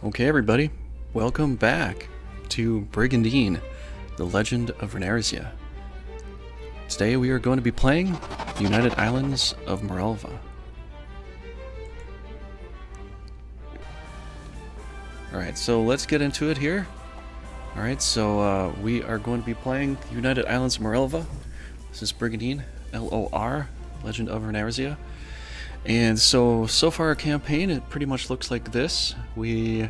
Okay, everybody, welcome back to Brigandine, the Legend of Runersia. Today we are going to be playing United Islands of Mirelva. Alright, so let's get into it here. Alright, so we are going to be playing United Islands of Mirelva. This is Brigandine, LoR, Legend of Runersia. And so far our campaign, it pretty much looks like this. We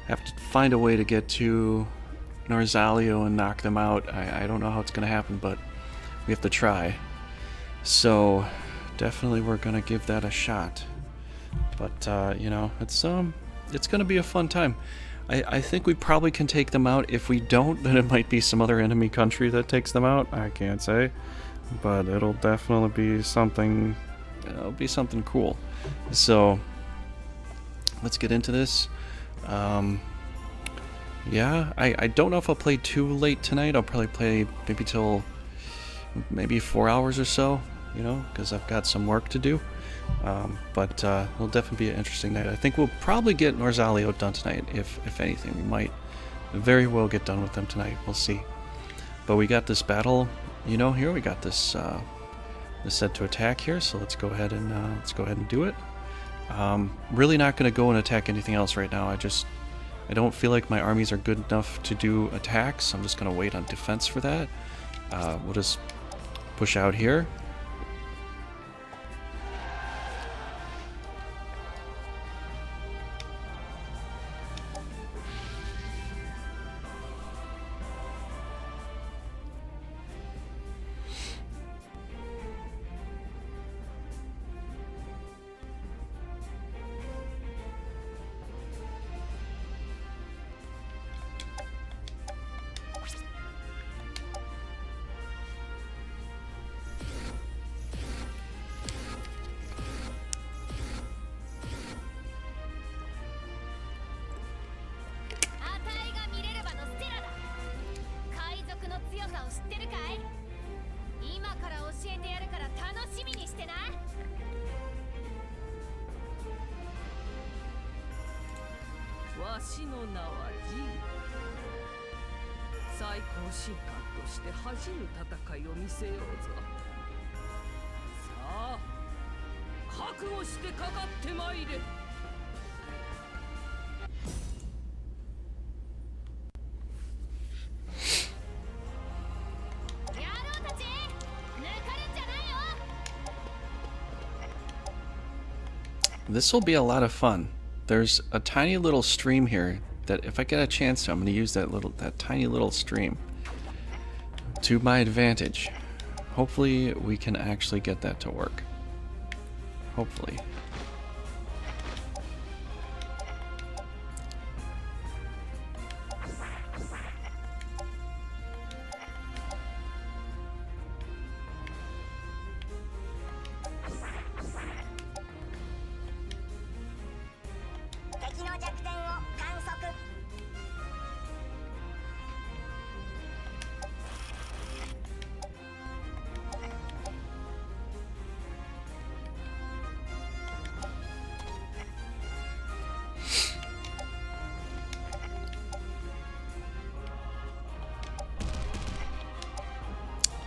have to find a way to get to Norzaleo and knock them out. I don't know how it's going to happen, but we have to try. So definitely we're going to give that a shot. But, you know, it's going to be a fun time. I think we probably can take them out. If we don't, then it might be some other enemy country that takes them out. I can't say. But it'll definitely be something... It'll be something cool. So let's get into this. Yeah, I don't know if I'll play too late tonight. I'll probably play maybe till maybe 4 hours or so, you know, because I've got some work to do. But it'll definitely be an interesting night. I think we'll probably get Norzaleo done tonight. If anything, we might very well get done with them tonight. We'll see. But we got this battle, you know. Here we got this. Is set to attack here, so let's go ahead and do it. Really not going to go and attack anything else right now. I don't feel like my armies are good enough to do attacks. I'm just going to wait on defense for that. We'll just push out here. This will be a lot of fun. There's a tiny little stream here that if I get a chance to, I'm going to use that tiny little stream to my advantage. Hopefully we can actually get that to work. Hopefully.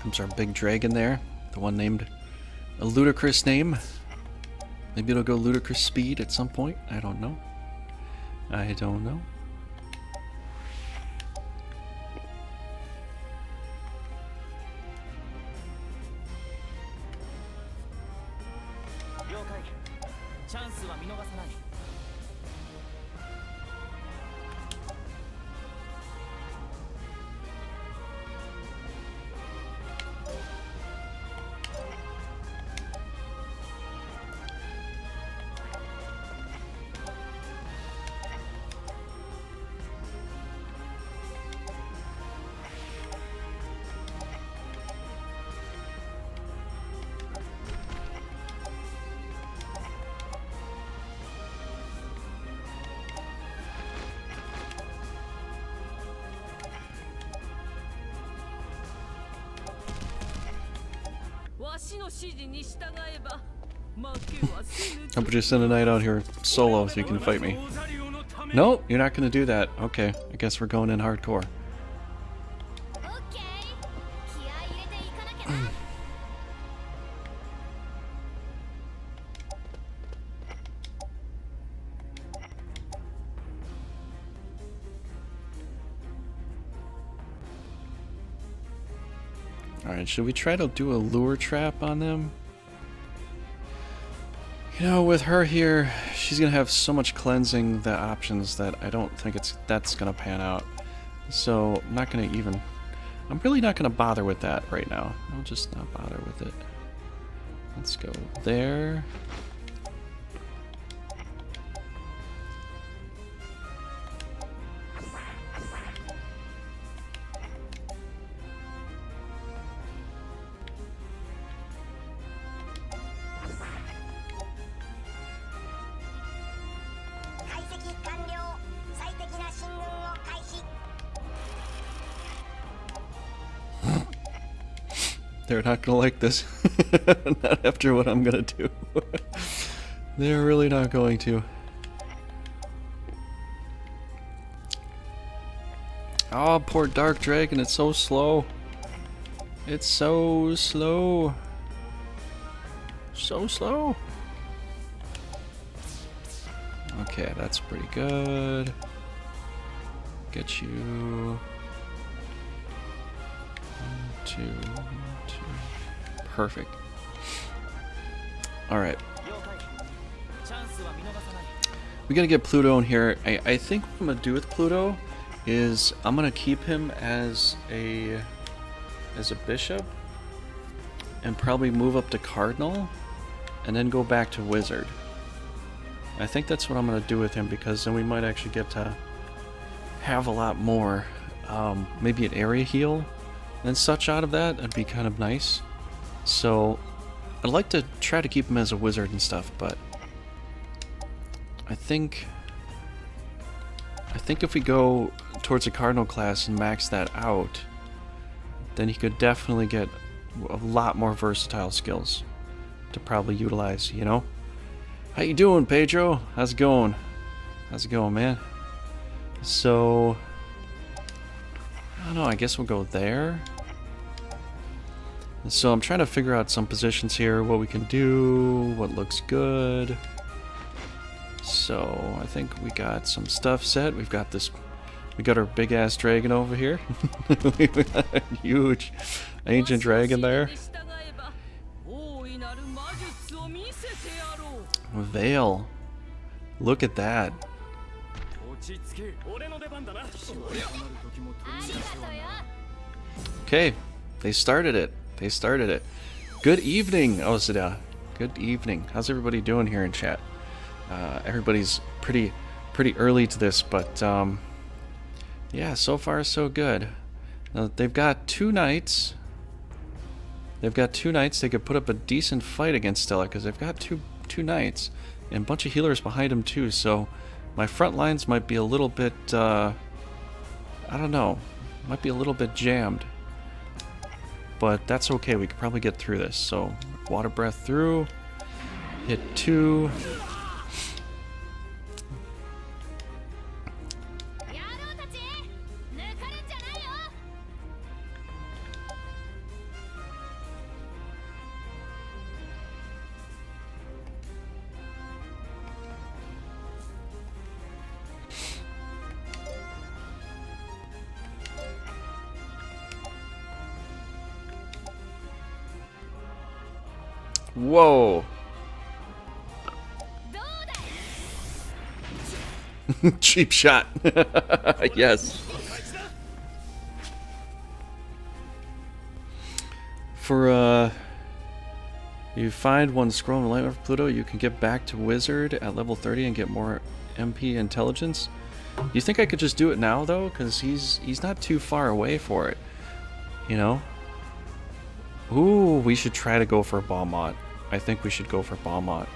Comes our big dragon there, the one named a ludicrous name. Maybe it'll go ludicrous speed at some point. I don't know. I don't know. How about you send a knight out here solo so you can fight me? No, you're not going to do that. Okay, I guess we're going in hardcore. Alright, should we try to do a lure trap on them? You know, with her here, she's gonna have so much cleansing the options that I don't think that's gonna pan out. So I'm not gonna even. I'm really not gonna bother with that right now. I'll just not bother with it. Let's go there. They're not gonna like this. Not after what I'm gonna do. They're really not going to. Oh, poor Dark Dragon, it's so slow. It's so slow. So slow. Okay, that's pretty good. Get you. 1, 2, 1, 2. Perfect. Alright. We gotta get Pluto in here. I think what I'm gonna do with Pluto is I'm gonna keep him as a bishop and probably move up to Cardinal and then go back to Wizard. I think that's what I'm gonna do with him because then we might actually get to have a lot more, maybe an area heal and such out of that. That'd be kind of nice. So I'd like to try to keep him as a wizard and stuff, but I think if we go towards a Cardinal class and max that out, then he could definitely get a lot more versatile skills to probably utilize, you know? How you doing, Pedro? How's it going? How's it going, man? So I don't know, I guess we'll go there. So I'm trying to figure out some positions here, what we can do, what looks good. So I think we got some stuff set. We got our big ass dragon over here. We got a huge ancient dragon there. Veil. Look at that. Okay, they started it. They started it. Good evening, Osida. Good evening. How's everybody doing here in chat? Everybody's pretty early to this, but yeah, so far so good. They've got 2 knights. They've got 2 knights. They could put up a decent fight against Stella because they've got two knights and a bunch of healers behind them too. So my front lines might be a little bit, I don't know, might be a little bit jammed. But that's okay, we could probably get through this. So, water breath through, hit 2. Whoa! Cheap shot. Yes. For you find 1 scroll in the light of Pluto, you can get back to Wizard at level 30 and get more MP intelligence. You think I could just do it now though? Because he's not too far away for it. You know? Ooh, we should try to go for Balmont. I think we should go for Balmont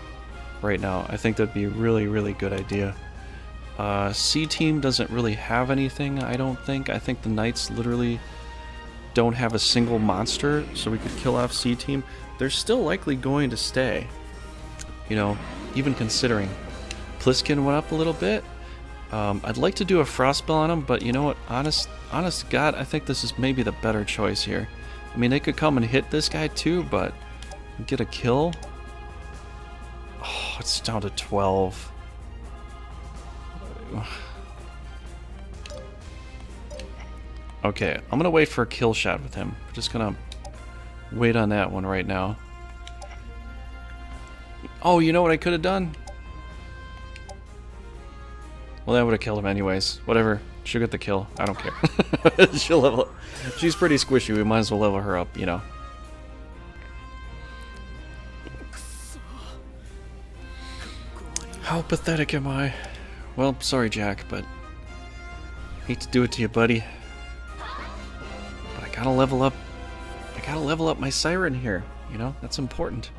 right now. I think that'd be a really good idea. C team doesn't really have anything, I don't think. I think the Knights literally don't have a single monster, so we could kill off C team. They're still likely going to stay. you know, even considering. Pliskin went up a little bit. I'd like to do a frost spell on him, but you know what? Honest to God, I think this is maybe the better choice here. I mean, they could come and hit this guy too, but get a kill. Oh, it's down to 12. Okay, I'm gonna wait for a kill shot with him. We're just gonna wait on that one right now. Oh, you know what I could have done? Well, that would have killed him anyways. Whatever. She'll get the kill. I don't care. She'll level up. She's pretty squishy. We might as well level her up, you know. How pathetic am I? Well, sorry, Jack, but hate to do it to you, buddy. But I gotta level up. I gotta level up my siren here. You know, that's important.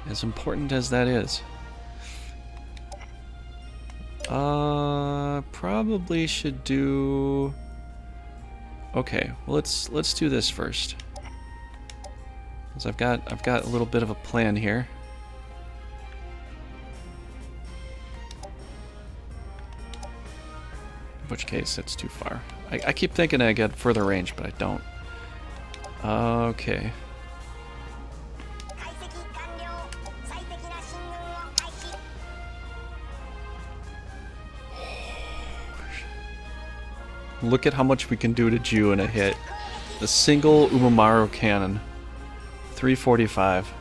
As important as that is. Probably should do. Okay, well let's do this first. Cause I've got a little bit of a plan here. In which case, it's too far. I keep thinking I get further range, but I don't. Okay. Look at how much we can do to Ju in a hit. The single Umamaru cannon. 345.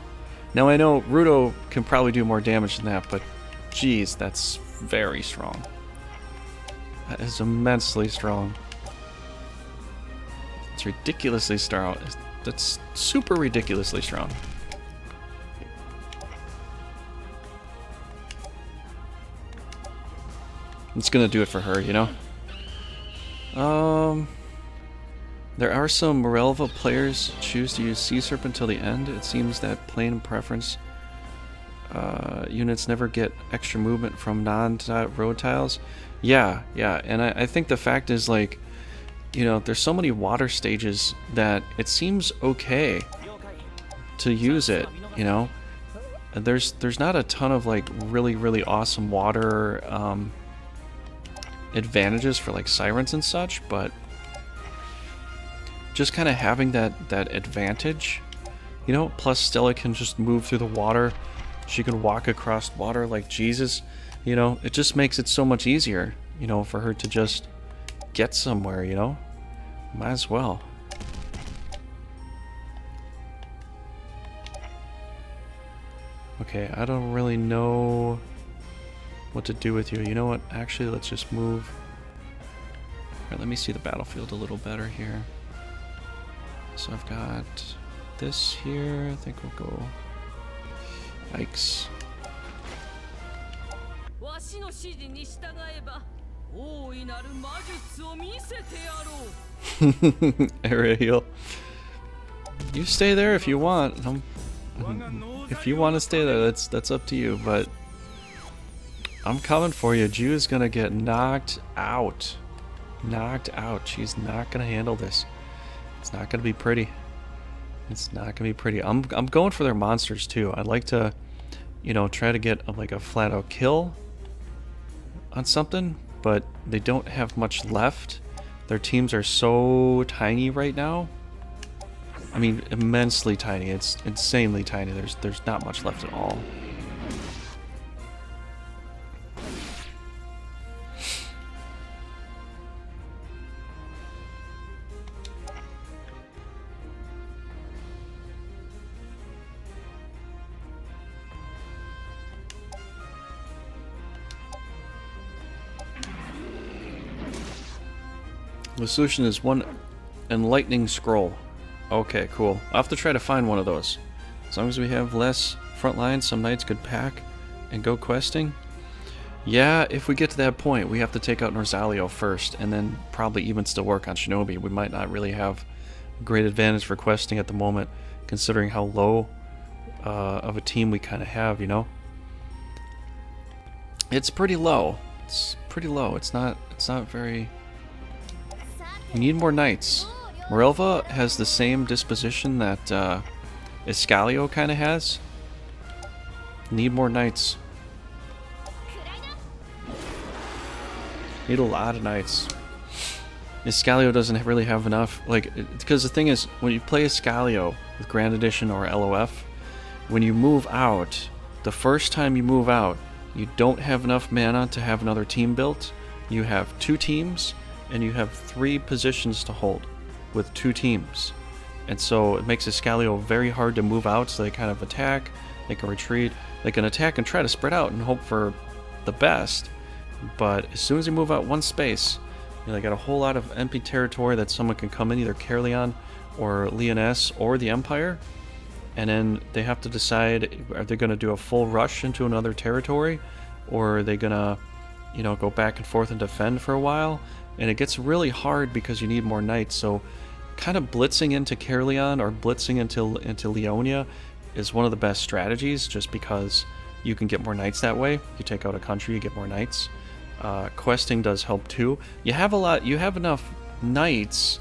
Now I know Rudo can probably do more damage than that, but geez, that's very strong. That is immensely strong. It's ridiculously strong. That's super ridiculously strong. It's gonna do it for her, you know? There are some Mirelva players choose to use Sea Serpent till the end. It seems that plane preference units never get extra movement from non-road tiles. Yeah, and I think the fact is, like, you know, there's so many water stages that it seems okay to use it, you know? There's not a ton of, like, really awesome water advantages for, like, sirens and such, but just kind of having that advantage, you know, plus Stella can just move through the water. She can walk across water like Jesus, you know. It just makes it so much easier, you know, for her to just get somewhere, you know. Might as well. Okay, I don't really know what to do with you. You know what? Actually, let's just move. Alright, let me see the battlefield a little better here. So I've got this here. I think we'll go. Yikes. Area heal. You stay there if you want. If you want to stay there, that's up to you. But I'm coming for you. Ju is gonna get knocked out. Knocked out. She's not gonna handle this. It's not gonna be pretty. It's not gonna be pretty. I'm going for their monsters too. I'd like to, you know, try to get like a flat out kill on something, but they don't have much left. Their teams are so tiny right now. I mean, immensely tiny. It's insanely tiny. There's not much left at all. The solution is one enlightening scroll. Okay, cool. I'll have to try to find one of those. As long as we have less front lines, some knights could pack and go questing. Yeah, if we get to that point, we have to take out Norzalio first, and then probably even still work on Shinobi. We might not really have great advantage for questing at the moment, considering how low of a team we kind of have, you know? It's pretty low. It's pretty low. It's not very... We need more knights. Mirelva has the same disposition that Escalio kind of has. Need more knights. Need a lot of knights. Escalio doesn't really have enough, like, because the thing is, when you play Escalio with Grand Edition or LOF, when you move out, the first time you move out, you don't have enough mana to have another team built. You have 2 teams, and you have 3 positions to hold with 2 teams. And so it makes Escalio very hard to move out, so they kind of attack, they can retreat, they can attack and try to spread out and hope for the best. But as soon as you move out one space, they got a whole lot of empty territory that someone can come in, either Caerleon or Lyonesse or the Empire, and then they have to decide, are they going to do a full rush into another territory, or are they going to, go back and forth and defend for a while? And it gets really hard because you need more knights, so kind of blitzing into Caerleon or blitzing into Leonia is one of the best strategies, just because you can get more knights that way. You take out a country, you get more knights. Questing does help too. You have enough knights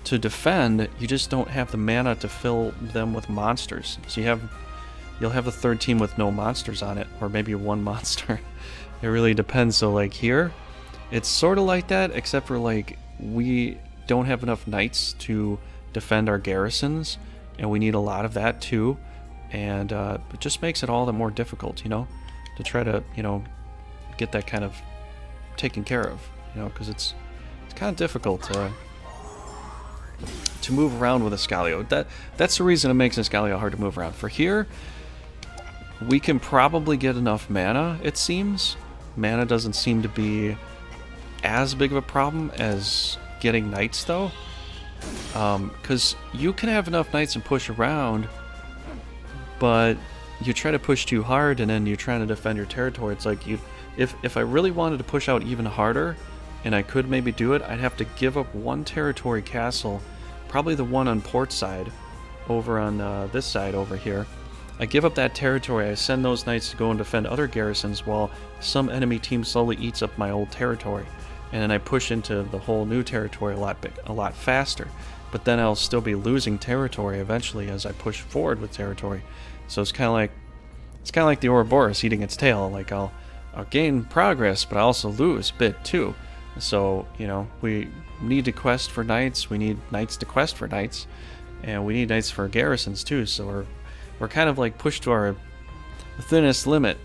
to defend, you just don't have the mana to fill them with monsters. So you'll have a third team with no monsters on it, or maybe 1 monster. It really depends. So like here, it's sort of like that, except for like we don't have enough knights to defend our garrisons, and we need a lot of that too. And it just makes it all the more difficult, to try to, get that kind of taken care of, because it's kind of difficult to move around with Escalio. That's the reason it makes Escalio hard to move around. For here, we can probably get enough mana, it seems. Mana doesn't seem to be as big of a problem as getting knights, though. Because you can have enough knights and push around, but you try to push too hard and then you're trying to defend your territory. It's like, if I really wanted to push out even harder, and I could maybe do it, I'd have to give up 1 territory castle, probably the one on port side, over on this side over here. I give up that territory, I send those knights to go and defend other garrisons while some enemy team slowly eats up my old territory. And then I push into the whole new territory a lot faster. But then I'll still be losing territory eventually as I push forward with territory. So it's kind of like the Ouroboros eating its tail. Like I'll gain progress, but I also lose a bit too. So, we need to quest for knights, we need knights to quest for knights, and we need knights for garrisons too. So we're kind of like pushed to our thinnest limit,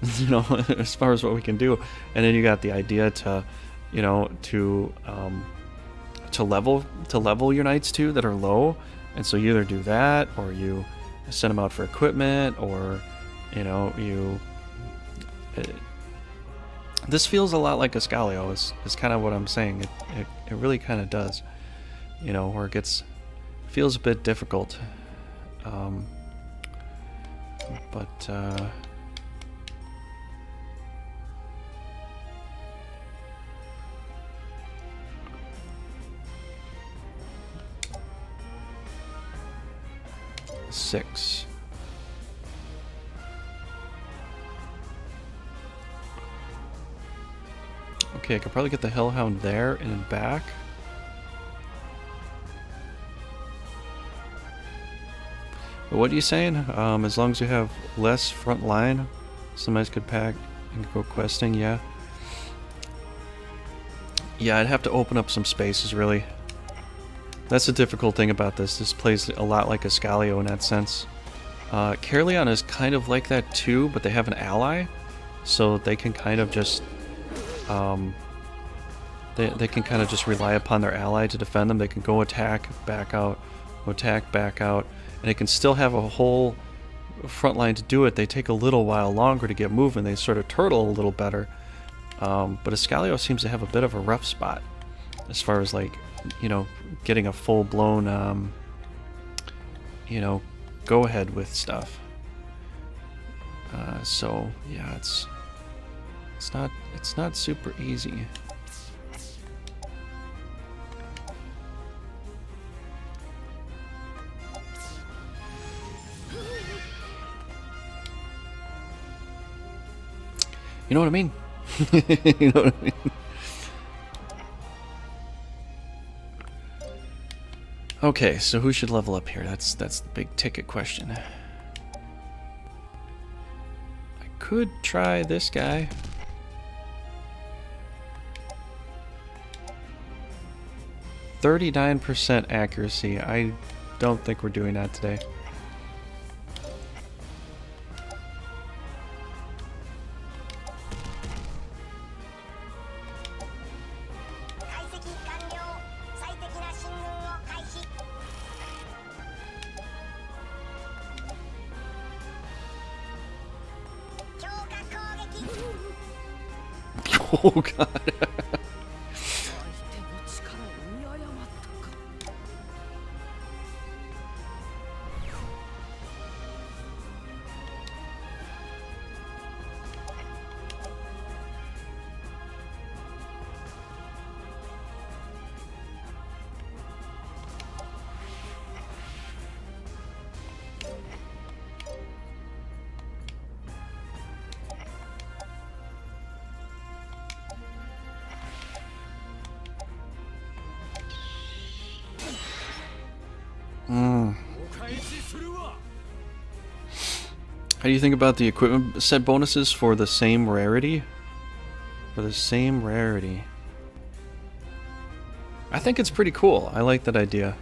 as far as what we can do. And then you got the idea to, to level your knights too that are low. And so you either do that, or you send them out for equipment, or this feels a lot like Escalio, is kind of what I'm saying. It really kind of does, where it feels a bit difficult. But six. Okay, I could probably get the Hellhound there and then back. But what are you saying? As long as you have less front line, somebody could pack and go questing, yeah. Yeah, I'd have to open up some spaces, really. That's the difficult thing about this. This plays a lot like Escalio in that sense. Caerleon is kind of like that too, but they have an ally, so they can kind of just they can kind of just rely upon their ally to defend them. They can go attack, back out, go attack, back out, and they can still have a whole front line to do it. They take a little while longer to get moving. They sort of turtle a little better. But Escalio seems to have a bit of a rough spot as far as, like, getting a full-blown, go ahead with stuff. So yeah, it's not super easy. You know what I mean? You know what I mean? Okay, so who should level up here? That's the big ticket question. I could try this guy. %39% accuracy. I don't think we're doing that today. Oh god. How do you think about the equipment set bonuses for the same rarity? For the same rarity. I think it's pretty cool. I like that idea.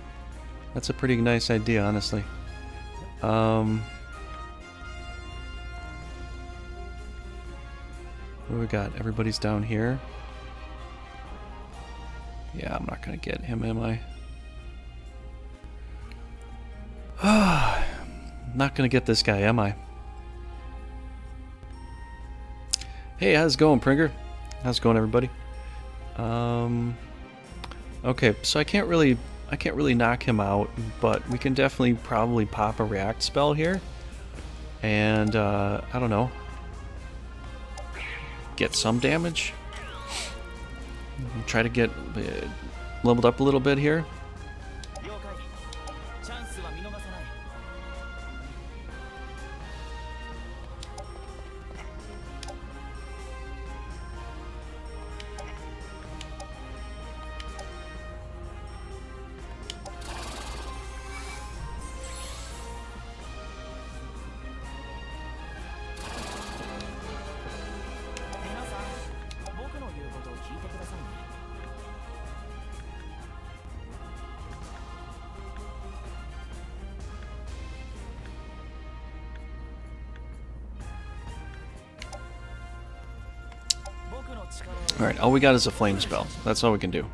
That's a pretty nice idea, honestly. What do we got? Everybody's down here. Yeah, I'm not gonna get him, am I? Not gonna get this guy, am I? Hey, how's it going, Pringer? How's it going, everybody? Okay, so I can't really knock him out, but we can definitely probably pop a react spell here, and I don't know, get some damage. Try to get leveled up a little bit here. Alright, all we got is a flame spell. That's all we can do.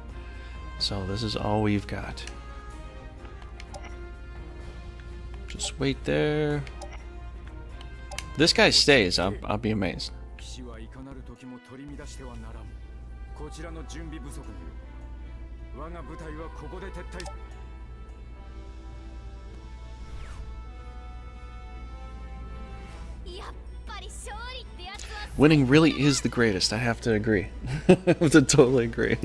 So this is all we've got. Just wait there. This guy stays, I'll be amazed. Winning really is the greatest, I have to agree. I have to totally agree.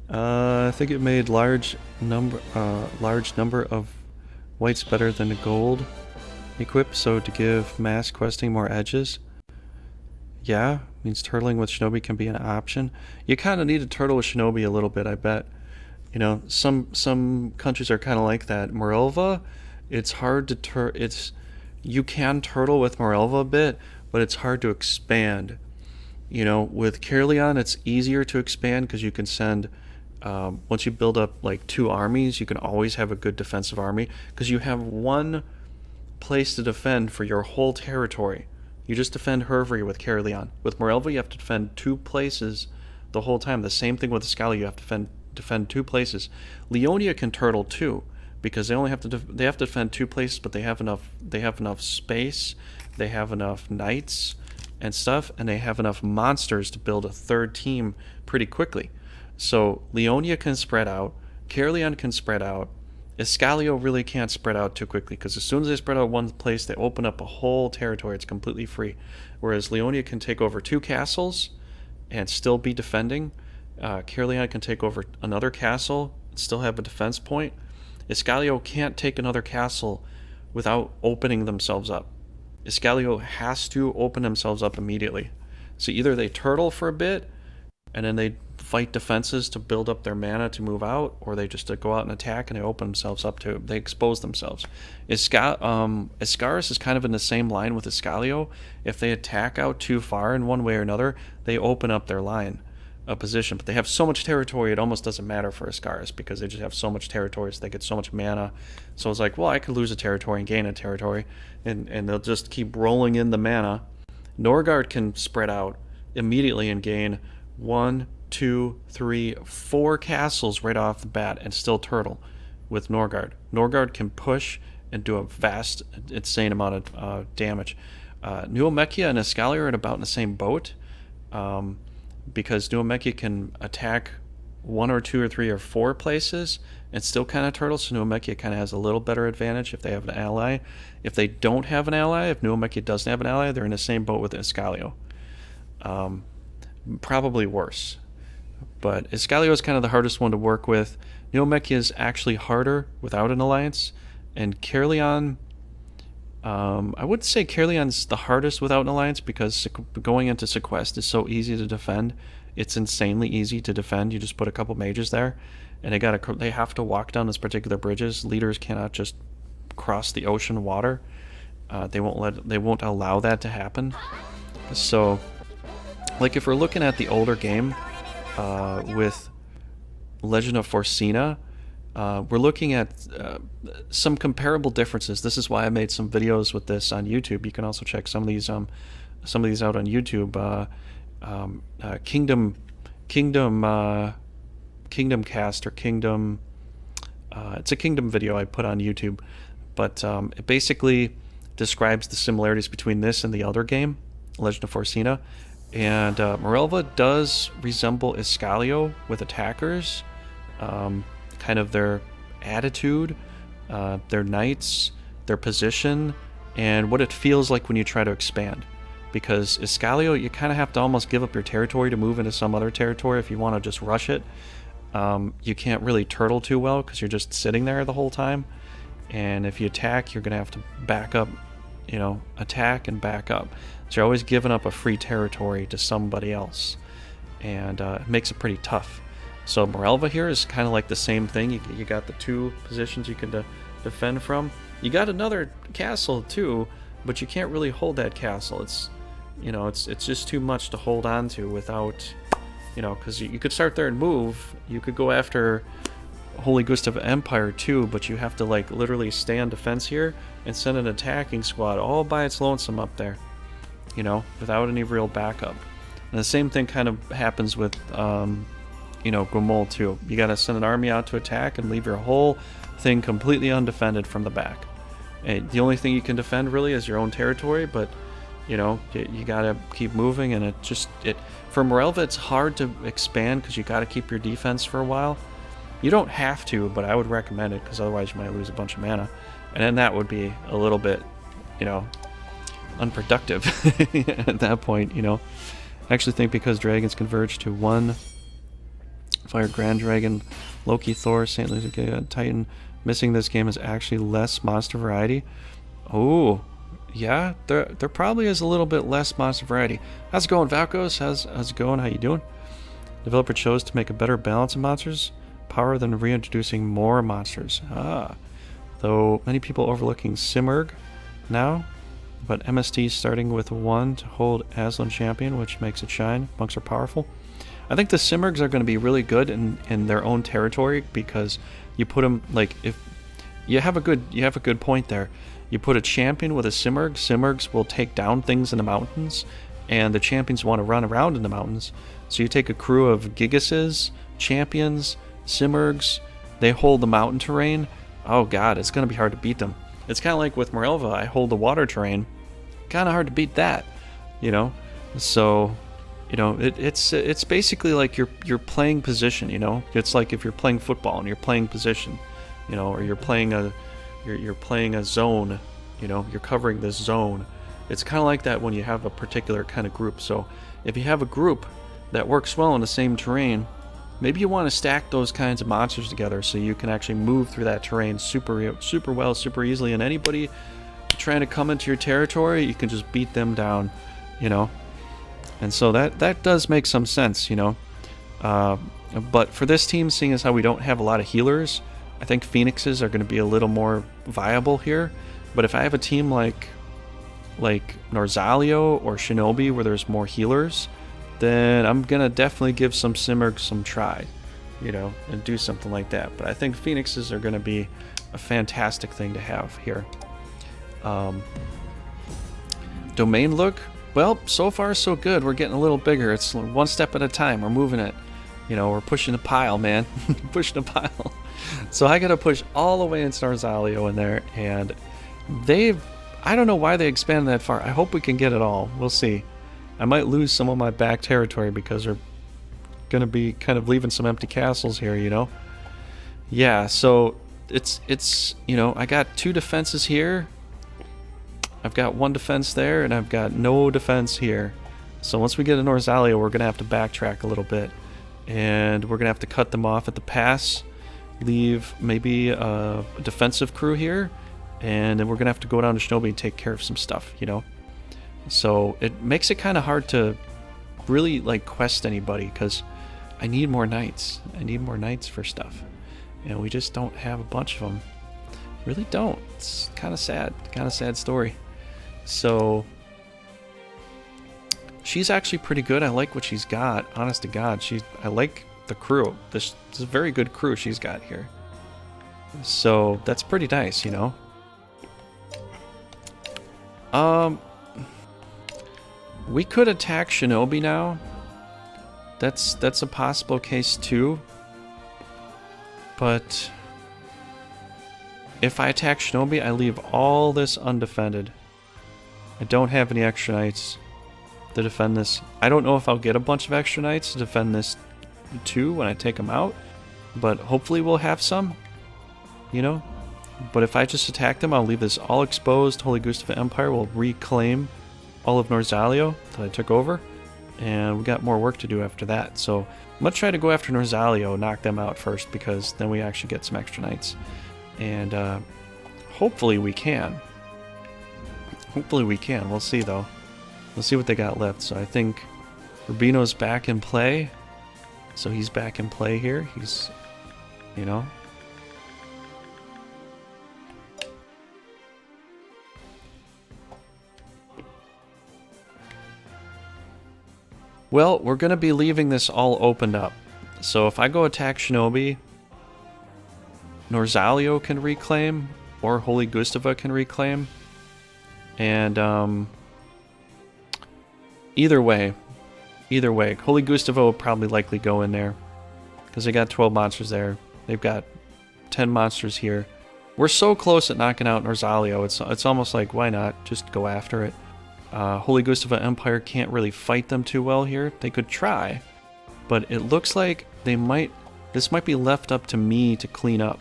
I think it made large number of whites better than the gold equip, so to give mass questing more edges. Yeah, means turtling with Shinobi can be an option. You kind of need to turtle with Shinobi a little bit, I bet. You know, some countries are kind of like that. Mirelva, it's hard to you can turtle with Mirelva a bit, but it's hard to expand. You know, with Caerleon, it's easier to expand because you can send, once you build up like 2 armies, you can always have a good defensive army because you have one place to defend for your whole territory. You just defend Hervery with Caerleon. With Mirelva, you have to defend 2 places the whole time. The same thing with Escalio, you have to defend 2 places. Leonia can turtle too, because they only have to defend 2 places, but they have enough space. They have enough knights and stuff, and they have enough monsters to build a 3rd team pretty quickly. So Leonia can spread out, Caerleon can spread out, Escalio really can't spread out too quickly, because as soon as they spread out one place, they open up a whole territory. It's completely free. Whereas Leonia can take over 2 castles and still be defending. Caerleon can take over another castle and still have a defense point. Escalio can't take another castle without opening themselves up. Escalio has to open themselves up immediately. So either they turtle for a bit, and then they fight defenses to build up their mana to move out, or they just go out and attack and they open themselves up to, they expose themselves. Iskaris is kind of in the same line with Escalio. If they attack out too far in one way or another, they open up their line of position, but they have so much territory it almost doesn't matter for Iskaris because they just have so much territory, so they get so much mana. So it's like, well, I could lose a territory and gain a territory, and they'll just keep rolling in the mana. Norgard can spread out immediately and gain 1, 2, 3, 4 castles right off the bat and still turtle with Norgard. Norgard can push and do a vast, insane amount of damage. Nuomechia and Escalio are about in the same boat because Nuomechia can attack 1 or 2 or 3 or 4 places and still kind of turtle, so Nuomechia kind of has a little better advantage if they have an ally. If they don't have an ally, if Nuomechia doesn't have an ally, they're in the same boat with Escalio. Probably worse. But Escalio is kind of the hardest one to work with. Nuomechia is actually harder without an alliance. And Caerleon, I would say Caerleon's the hardest without an alliance because going into Sequest is so easy to defend. It's insanely easy to defend. You just put a couple mages there, and they have to walk down these particular bridges. Leaders cannot just cross the ocean water. They won't allow that to happen. So, like if we're looking at the older game with Legend of Forsena, we're looking at some comparable differences. This is why I made some videos with this on YouTube. You can also check some of these out on YouTube. Kingdom Cast or Kingdom. It's a Kingdom video I put on YouTube, but it basically describes the similarities between this and the other game, Legend of Forsena. And Mirelva does resemble Escalio with attackers, kind of their attitude, their knights, their position, and what it feels like when you try to expand. Because Escalio, you kind of have to almost give up your territory to move into some other territory if you want to just rush it. You can't really turtle too well because you're just sitting there the whole time. And if you attack, you're going to have to back up, attack and back up. So you're always giving up a free territory to somebody else. And it makes it pretty tough. So Mirelva here is kind of like the same thing. You got the 2 positions you can defend from. You got another castle too, but you can't really hold that castle. It's just too much to hold on to without, because you could start there and move. You could go after Holy Gustav Empire too, but you have to like literally stay on defense here and send an attacking squad all by its lonesome up there, without any real backup. And the same thing kind of happens with Guimol too. You gotta send an army out to attack and leave your whole thing completely undefended from the back. And the only thing you can defend really is your own territory, but you gotta keep moving. And for Mirelva it's hard to expand because you gotta keep your defense for a while. You don't have to, but I would recommend it because otherwise you might lose a bunch of mana, and then that would be a little bit unproductive at that point. I actually think because dragons converge to 1 Fire Grand Dragon, Loki, Thor, Saint Lucia, Titan, missing this game is actually less monster variety. Oh, yeah, there probably is a little bit less monster variety. How's it going, Valkos? How's it going? How you doing? Developer chose to make a better balance of monsters power than reintroducing more monsters. Though many people overlooking Simurgh now, but MST starting with 1 to hold Aslan Champion, which makes it shine. Monks are powerful. I think the Simurghs are going to be really good in their own territory because you put them, like, if you have a good point there. You put a champion with a Simurgh. Simurghs will take down things in the mountains, and the champions want to run around in the mountains. So you take a crew of Gigases, champions, Simurghs, they hold the mountain terrain. Oh god, it's going to be hard to beat them. It's kind of like with Mirelva, I hold the water terrain. Kind of hard to beat that, So, it's basically like you're playing position, It's like if you're playing football and you're playing position, or you're playing a zone, you're covering this zone. It's kind of like that when you have a particular kind of group. So if you have a group that works well in the same terrain, maybe you want to stack those kinds of monsters together so you can actually move through that terrain super well, super easily, and anybody trying to come into your territory, you can just beat them down, And so that does make some sense, But for this team, seeing as how we don't have a lot of healers, I think Phoenixes are going to be a little more viable here. But if I have a team like Norzalio or Shinobi where there's more healers, then I'm going to definitely give some Simurgh some try, you know, and do something like that. But I think Phoenixes are going to be a fantastic thing to have here. Domain look, well, so far so good. We're getting a little bigger. It's one step at a time. We're moving it. You know, we're pushing the pile, man. Pushing the pile. So I got to push all the way into Norzalio in there, and I don't know why they expanded that far. I hope we can get it all. We'll see. I might lose some of my back territory because they're going to be kind of leaving some empty castles here, you know? Yeah, so it's you know, I got 2 defenses here. I've got 1 defense there, and I've got no defense here. So once we get to Norzalio, we're going to have to backtrack a little bit. And we're going to have to cut them off at the pass. Leave maybe a defensive crew here. And then we're going to have to go down to Shinobi and take care of some stuff, you know? So it makes it kind of hard to really, like, quest anybody, because I need more knights. I need more knights for stuff. And we just don't have a bunch of them. Really don't. It's kind of sad. Kind of sad story. So she's actually pretty good. I like what she's got. Honest to God, I like the crew. This is a very good crew she's got here. So that's pretty nice, you know. We could attack Shinobi now. That's a possible case too. But if I attack Shinobi, I leave all this undefended. I don't have any extra knights to defend this. I don't know if I'll get a bunch of extra knights to defend this too when I take them out, but hopefully we'll have some, you know. But if I just attack them, I'll leave this all exposed. Holy Gustava Empire will reclaim all of Norzalio that I took over, and we got more work to do after that. So I'm gonna try to go after Norzalio, knock them out first, because then we actually get some extra knights. And hopefully we can. Hopefully we can. We'll see, though. We'll see what they got left. So I think Rubino's back in play. So he's back in play here. He's, you know. Well, we're going to be leaving this all opened up. So if I go attack Shinobi, Norzalio can reclaim, or Holy Gustava can reclaim. And either way, Holy Gustava will probably likely go in there, because they got 12 monsters there. They've got 10 monsters here. We're so close at knocking out Norzalio. It's almost like, why not just go after it? Holy Gustava Empire can't really fight them too well here. They could try, but it looks like this might be left up to me to clean up.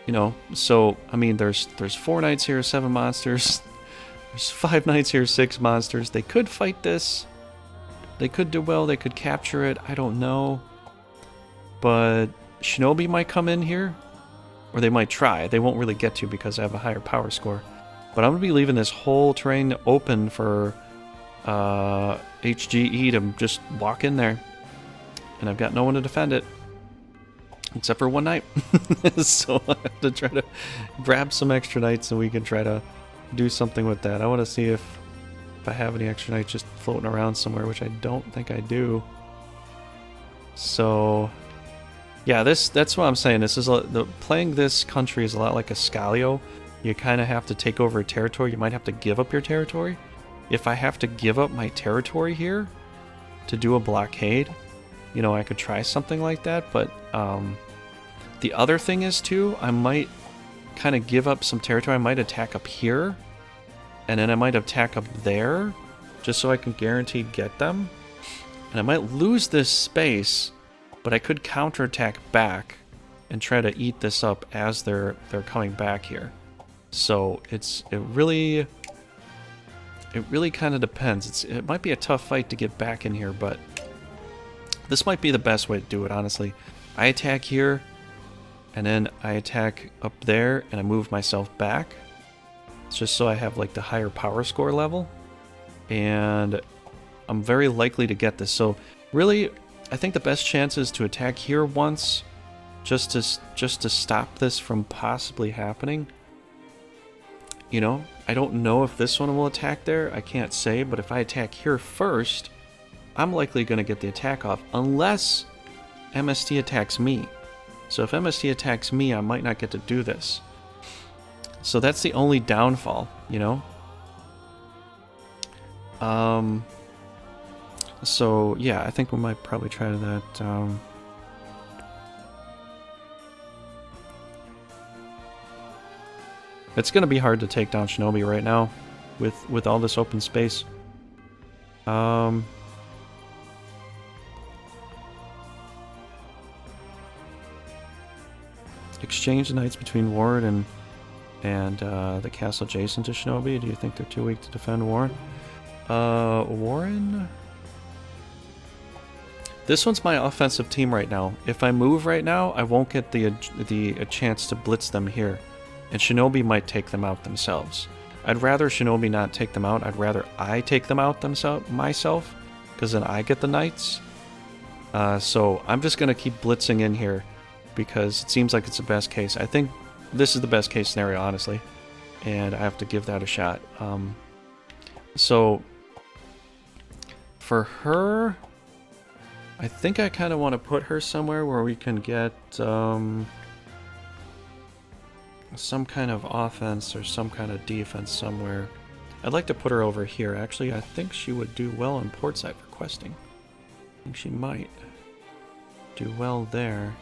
You know, so I mean, there's 4 knights here, 7 monsters. There's 5 knights here, 6 monsters. They could fight this. They could do well. They could capture it. I don't know. But Shinobi might come in here, or they might try. They won't really get to because I have a higher power score. But I'm going to be leaving this whole terrain open for HGE to just walk in there. And I've got no one to defend it. Except for 1 knight. So I have to try to grab some extra knights and we can try to do something with that. I want to see if I have any extra knights just floating around somewhere, which I don't think I do. So yeah, that's what I'm saying. This is playing this country is a lot like a Scalio. You kind of have to take over a territory. You might have to give up your territory. If I have to give up my territory here to do a blockade, you know, I could try something like that. But the other thing is, too, I might kind of give up some territory. I might attack up here, and then I might attack up there, just so I can guaranteed get them. And I might lose this space, but I could counterattack back and try to eat this up as they're coming back here. So it really kind of depends. It might be a tough fight to get back in here, but this might be the best way to do it, honestly. I attack here, and then I attack up there, and I move myself back. It's just so I have like the higher power score level, and I'm very likely to get this. So really, I think the best chance is to attack here once, just to stop this from possibly happening. You know, I don't know if this one will attack there. I can't say, but if I attack here first, I'm likely going to get the attack off, unless MST attacks me. So if MST attacks me, I might not get to do this. So that's the only downfall, you know? So yeah, I think we might probably try that. It's gonna be hard to take down Shinobi right now, with all this open space. Exchange knights between Ward and the castle adjacent to Shinobi. Do you think they're too weak to defend Warren? Warren? This one's my offensive team right now. If I move right now, I won't get a chance to blitz them here. And Shinobi might take them out themselves. I'd rather Shinobi not take them out. I'd rather I take them out myself, because then I get the knights. So I'm just going to keep blitzing in here, because it seems like it's the best case. I think this is the best case scenario, honestly. And I have to give that a shot. So for her, I think I kind of want to put her somewhere where we can get some kind of offense or some kind of defense somewhere. I'd like to put her over here. Actually, I think she would do well on portside for questing. I think she might do well there.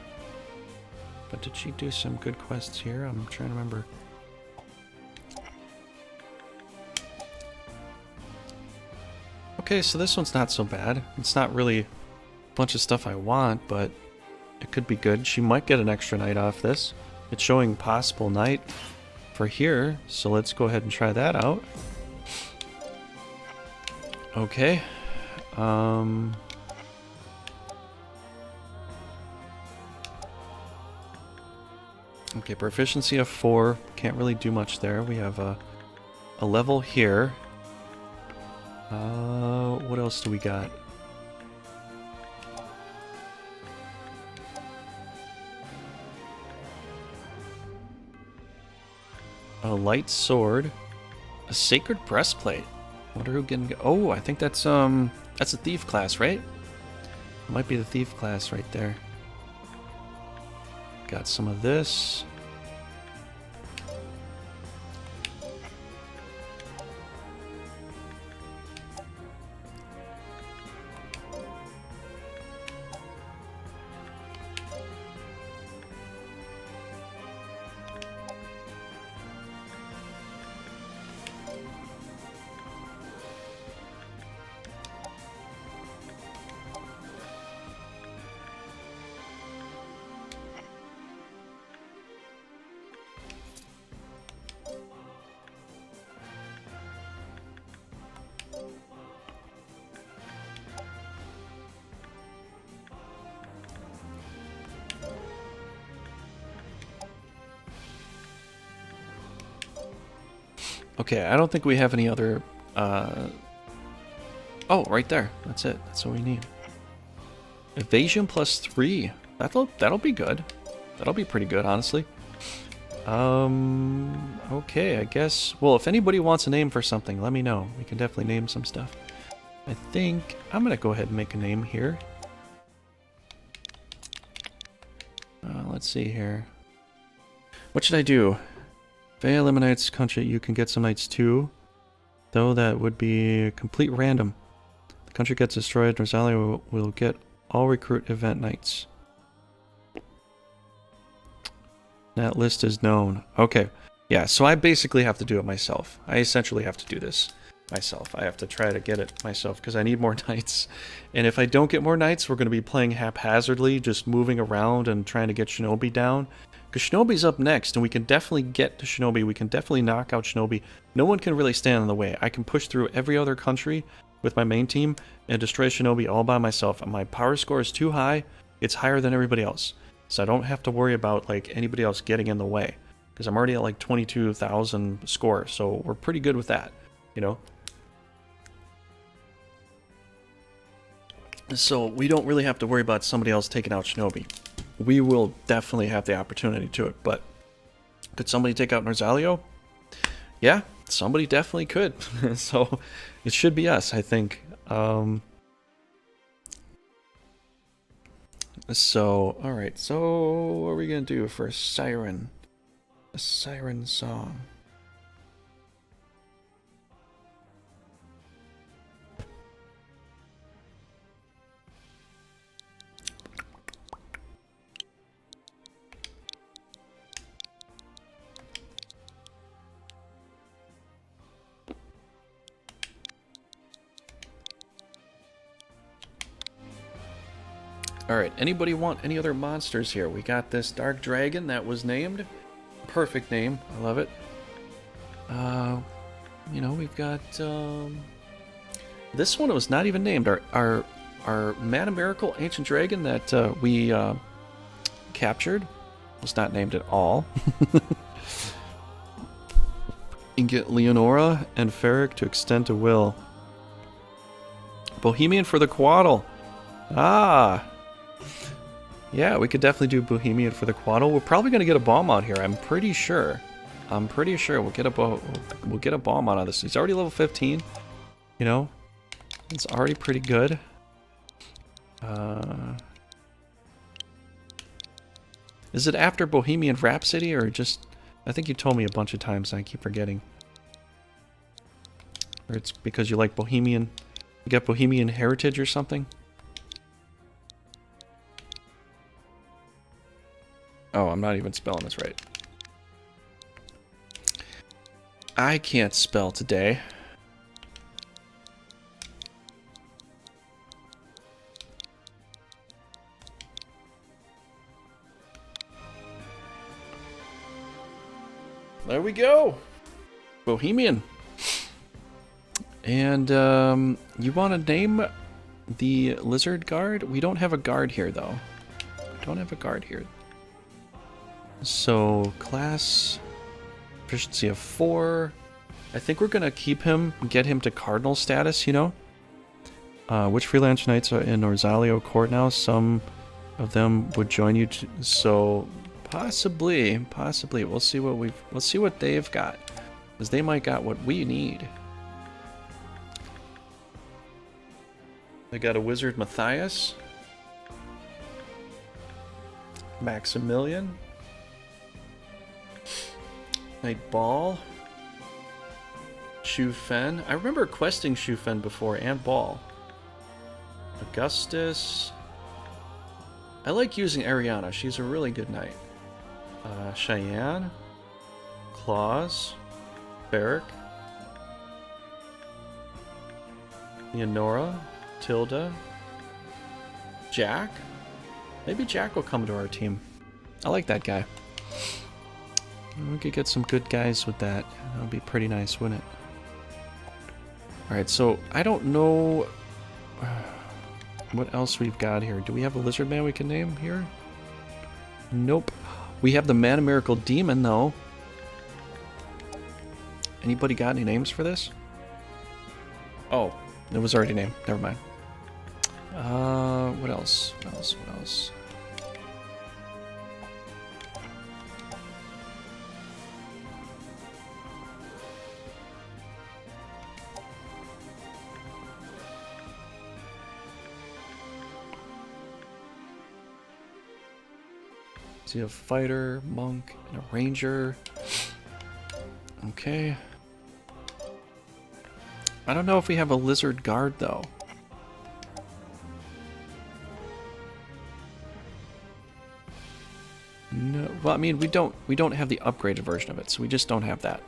But did she do some good quests here? I'm trying to remember. Okay, so this one's not so bad. It's not really a bunch of stuff I want, but it could be good. She might get an extra knight off this. It's showing possible knight for here, so let's go ahead and try that out. Okay. Okay, proficiency of 4. Can't really do much there. We have a level here. What else do we got? A light sword. A sacred breastplate. Wonder who can get... Oh, I think that's a thief class, right? Might be the thief class right there. Got some of this. Okay, I don't think we have any other... Oh, right there. That's it. That's what we need. Evasion plus 3. That'll be good. That'll be pretty good, honestly. Okay, I guess... Well, if anybody wants a name for something, let me know. We can definitely name some stuff. I think I'm going to go ahead and make a name here. Let's see here. What should I do? If A eliminates country, you can get some knights too. Though that would be complete random. The country gets destroyed, Rosalia will get all recruit event knights. That list is known. Okay. Yeah, so I basically have to do it myself. I essentially have to do this myself. I have to try to get it myself because I need more knights. And if I don't get more knights, we're going to be playing haphazardly, just moving around and trying to get Shinobi down. Because Shinobi's up next, and we can definitely get to Shinobi. We can definitely knock out Shinobi. No one can really stand in the way. I can push through every other country with my main team and destroy Shinobi all by myself. And my power score is too high. It's higher than everybody else. So I don't have to worry about like anybody else getting in the way. Because I'm already at like 22,000 score. So we're pretty good with that, you know? So we don't really have to worry about somebody else taking out Shinobi. We will definitely have the opportunity to it, but could somebody take out Norzalio? Yeah, somebody definitely could. So it should be us, I think. So, alright, so what are we gonna do for a siren? A siren song. Alright, anybody want any other monsters here? We got this dark dragon that was named. Perfect name. I love it. You know, we've got this one was not even named. Our Mana Miracle Ancient Dragon that we captured was not named at all. You can get Leonora and Ferric to extend to will. Bohemian for the Quaddle. Ah. Yeah, we could definitely do Bohemian for the Quaddle. We're probably going to get a bomb out here. I'm pretty sure. We'll get a bomb out of this. He's already level 15. You know, it's already pretty good. Is it after Bohemian Rhapsody or just? I think you told me a bunch of times and I keep forgetting. Or it's because you like Bohemian. You got Bohemian heritage or something? Oh, I'm not even spelling this right. I can't spell today. There we go. Bohemian. And you want to name the lizard guard? We don't have a guard here, though. We don't have a guard here. So, class proficiency of 4. I think we're going to keep him, get him to cardinal status, you know? Which freelance knights are in Norzalio court now? Some of them would join you, so possibly. We'll see what they've got. Because they might got what we need. They got a wizard Matthias. Maximilian. Knight Ball. Shu Fen. I remember questing Shu Fen before, and Ball. Augustus. I like using Ariana. She's a really good knight. Cheyenne. Claus. Beric. Leonora. Tilda. Jack. Maybe Jack will come to our team. I like that guy. We could get some good guys with that. That would be pretty nice, wouldn't it? Alright, so I don't know what else we've got here. Do we have a lizard man we can name here? Nope. We have the Mana Miracle Demon, though. Anybody got any names for this? Oh, it was already named. Never mind. What else? What else? So you have fighter, monk, and a ranger. Okay. I don't know if we have a lizard guard though. No, well, I mean we don't have the upgraded version of it, so we just don't have that.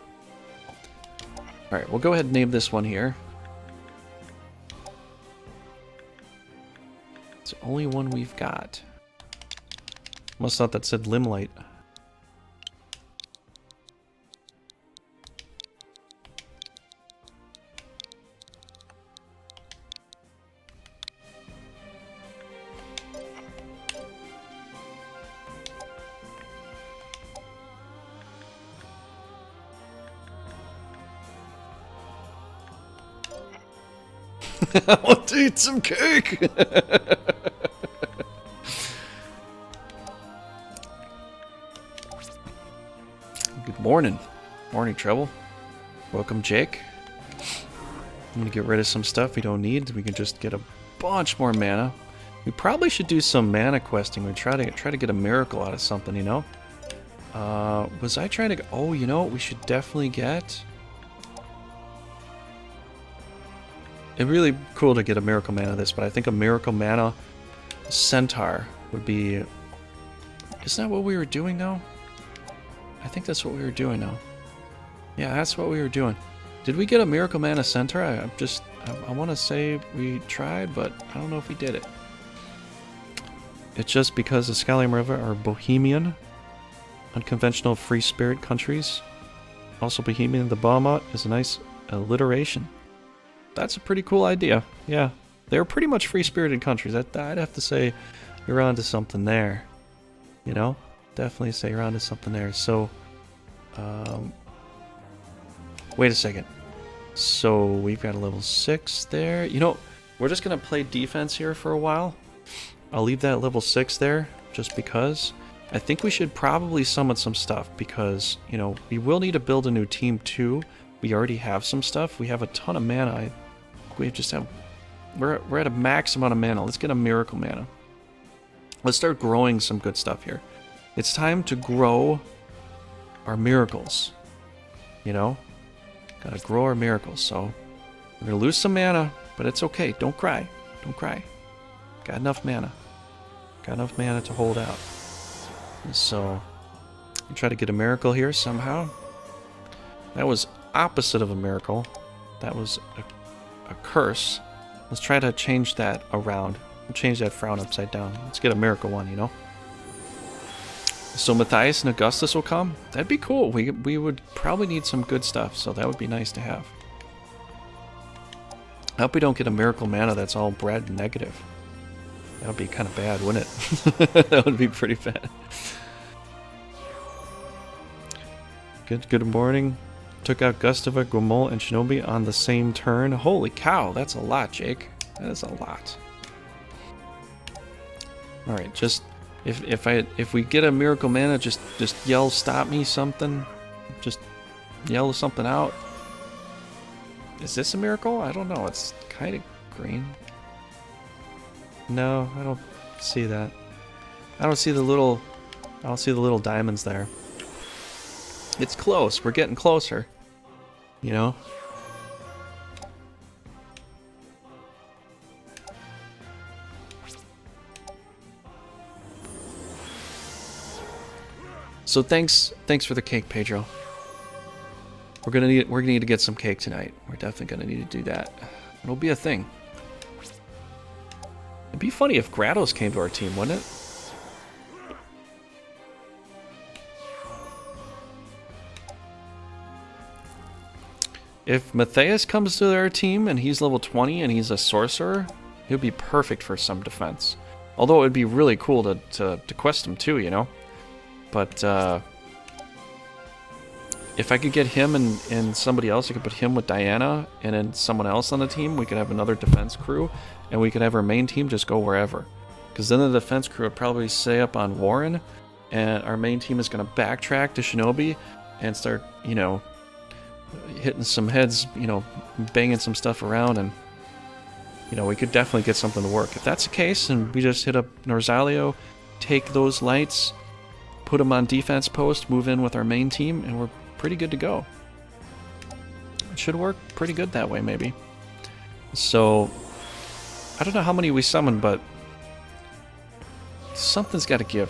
All right, we'll go ahead and name this one here. It's the only one we've got. Must thought that said Limelight. I want to eat some cake! Good morning. Morning, Treble. Welcome, Jake. I'm gonna get rid of some stuff we don't need. We can just get a bunch more mana. We probably should do some mana questing. We try to get a miracle out of something, you know? Was I trying to... Oh, you know what we should definitely get? It'd be really cool to get a miracle mana of this, but I think a miracle mana centaur would be... Isn't that what we were doing now? I think that's what we were doing now. Yeah, that's what we were doing. Did we get a miracle mana centaur? I want to say we tried, but I don't know if we did it. It's just because the Scalia and Mirelva are Bohemian, unconventional free spirit countries. Also Bohemian, the Bahamut is a nice alliteration. That's a pretty cool idea. Yeah, they're pretty much free-spirited countries. I'd have to say you're onto something there. You know? Definitely say you're onto something there. So, wait a second. So, we've got a level 6 there. You know, we're just going to play defense here for a while. I'll leave that level 6 there, just because. I think we should probably summon some stuff, because, you know, we will need to build a new team too. We already have some stuff. We have a ton of mana. We just have... We're at a max amount of mana. Let's get a miracle mana. Let's start growing some good stuff here. It's time to grow our miracles. You know? Gotta grow our miracles. So, we're gonna lose some mana, but it's okay. Don't cry. Don't cry. Got enough mana. Got enough mana to hold out. So, try to get a miracle here somehow. That was opposite of a miracle. That was a curse. Let's try to change that around. Change that frown upside down. Let's get a miracle one, you know? So Matthias and Augustus will come? That'd be cool. We would probably need some good stuff, so that would be nice to have. I hope we don't get a miracle mana that's all bred negative. That would be kind of bad, wouldn't it? That would be pretty bad. Good morning. Took out Gustava, Guimol, and Shinobi on the same turn. Holy cow, that's a lot, Jake. That is a lot. Alright, just if we get a miracle mana, just yell stop me something. Just yell something out. Is this a miracle? I don't know. It's kind of green. No, I don't see that. I don't see the little diamonds there. It's close. We're getting closer. You know? So thanks for the cake, Pedro. We're gonna need to get some cake tonight. We're definitely gonna need to do that. It'll be a thing. It'd be funny if Grados came to our team, wouldn't it? If Matthias comes to our team and he's level 20 and he's a sorcerer, he'll be perfect for some defense. Although it would be really cool to quest him too, you know? But if I could get him and somebody else, I could put him with Diana and then someone else on the team, we could have another defense crew, and we could have our main team just go wherever. Because then the defense crew would probably stay up on Warren, and our main team is going to backtrack to Shinobi and start, you know, hitting some heads, you know, banging some stuff around, and, you know, we could definitely get something to work. If that's the case, and we just hit up Norzalio, take those lights, put them on defense post, move in with our main team, and we're pretty good to go. It should work pretty good that way, maybe. So, I don't know how many we summoned, but something's got to give.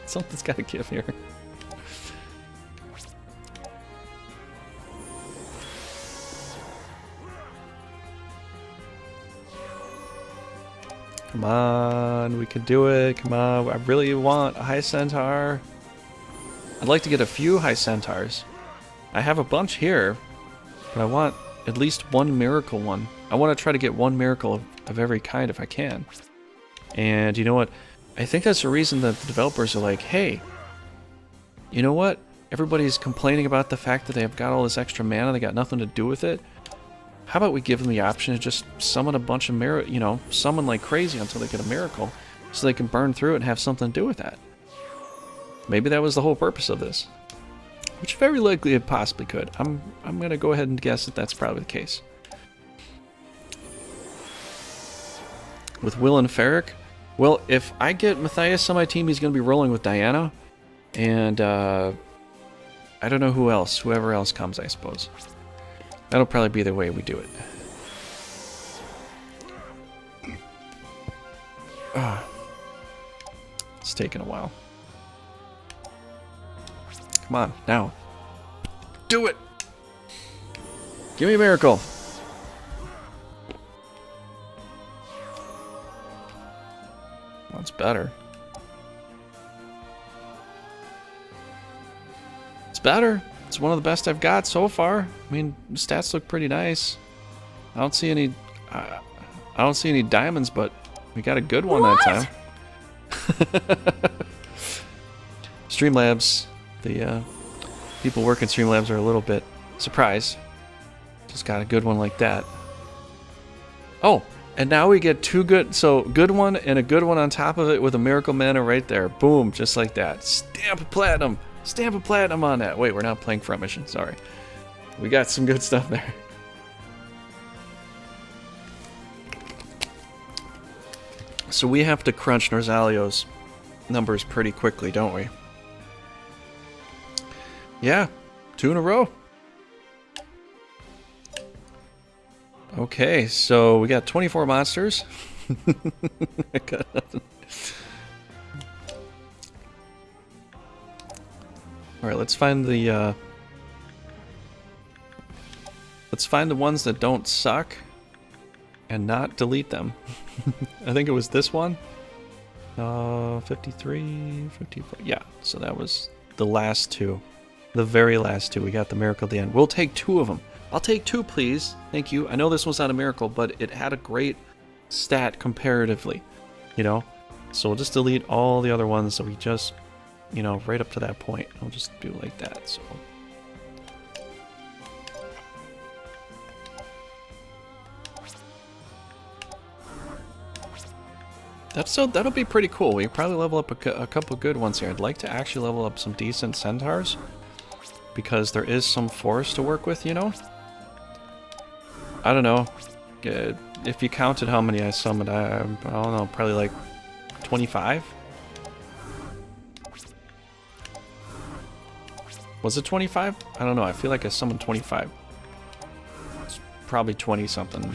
Something's got to give here. Come on, we can do it. Come on, I really want a high centaur. I'd like to get a few high centaurs. I have a bunch here, but I want at least one miracle one. I want to try to get one miracle of every kind if I can. And you know what? I think that's the reason that the developers are like, hey, you know what? Everybody's complaining about the fact that they've got all this extra mana, they got nothing to do with it. How about we give them the option to just summon a bunch of summon like crazy until they get a miracle, so they can burn through it and have something to do with that. Maybe that was the whole purpose of this, which very likely it possibly could. I'm gonna go ahead and guess that that's probably the case. With Will and Ferric, well, if I get Matthias on my team, he's gonna be rolling with Diana, and I don't know who else. Whoever else comes, I suppose. That'll probably be the way we do it. It's taking a while. Come on, now. Do it! Give me a miracle! That's better. It's better. It's one of the best I've got so far. I mean, the stats look pretty nice. I don't see any diamonds, but we got a good one that time. Streamlabs, the people working Streamlabs are a little bit surprised. Just got a good one like that. Oh, and now we get two good, so good one and a good one on top of it with a miracle mana right there. Boom, just like that. Stamp of platinum. Stamp of platinum on that. Wait, we're not playing front mission. Sorry. We got some good stuff there. So we have to crunch Norzalio's numbers pretty quickly, don't we? Yeah, 2 in a row. Okay, so we got 24 monsters. I got nothing. All right, let's find the ones that don't suck and not delete them. I think it was this one. 53, 54. Yeah, so that was the last two. The very last two. We got the miracle at the end. We'll take 2 of them. I'll take 2, please. Thank you. I know this was not a miracle, but it had a great stat comparatively, you know? So we'll just delete all the other ones that we just, you know, right up to that point. I'll just do like that, so. That'll be pretty cool. We probably level up a couple good ones here. I'd like to actually level up some decent centaurs, because there is some forest to work with, you know? I don't know. If you counted how many I summoned, I don't know, probably like 25? Was it 25? I don't know. I feel like I summoned 25. It's probably 20 something.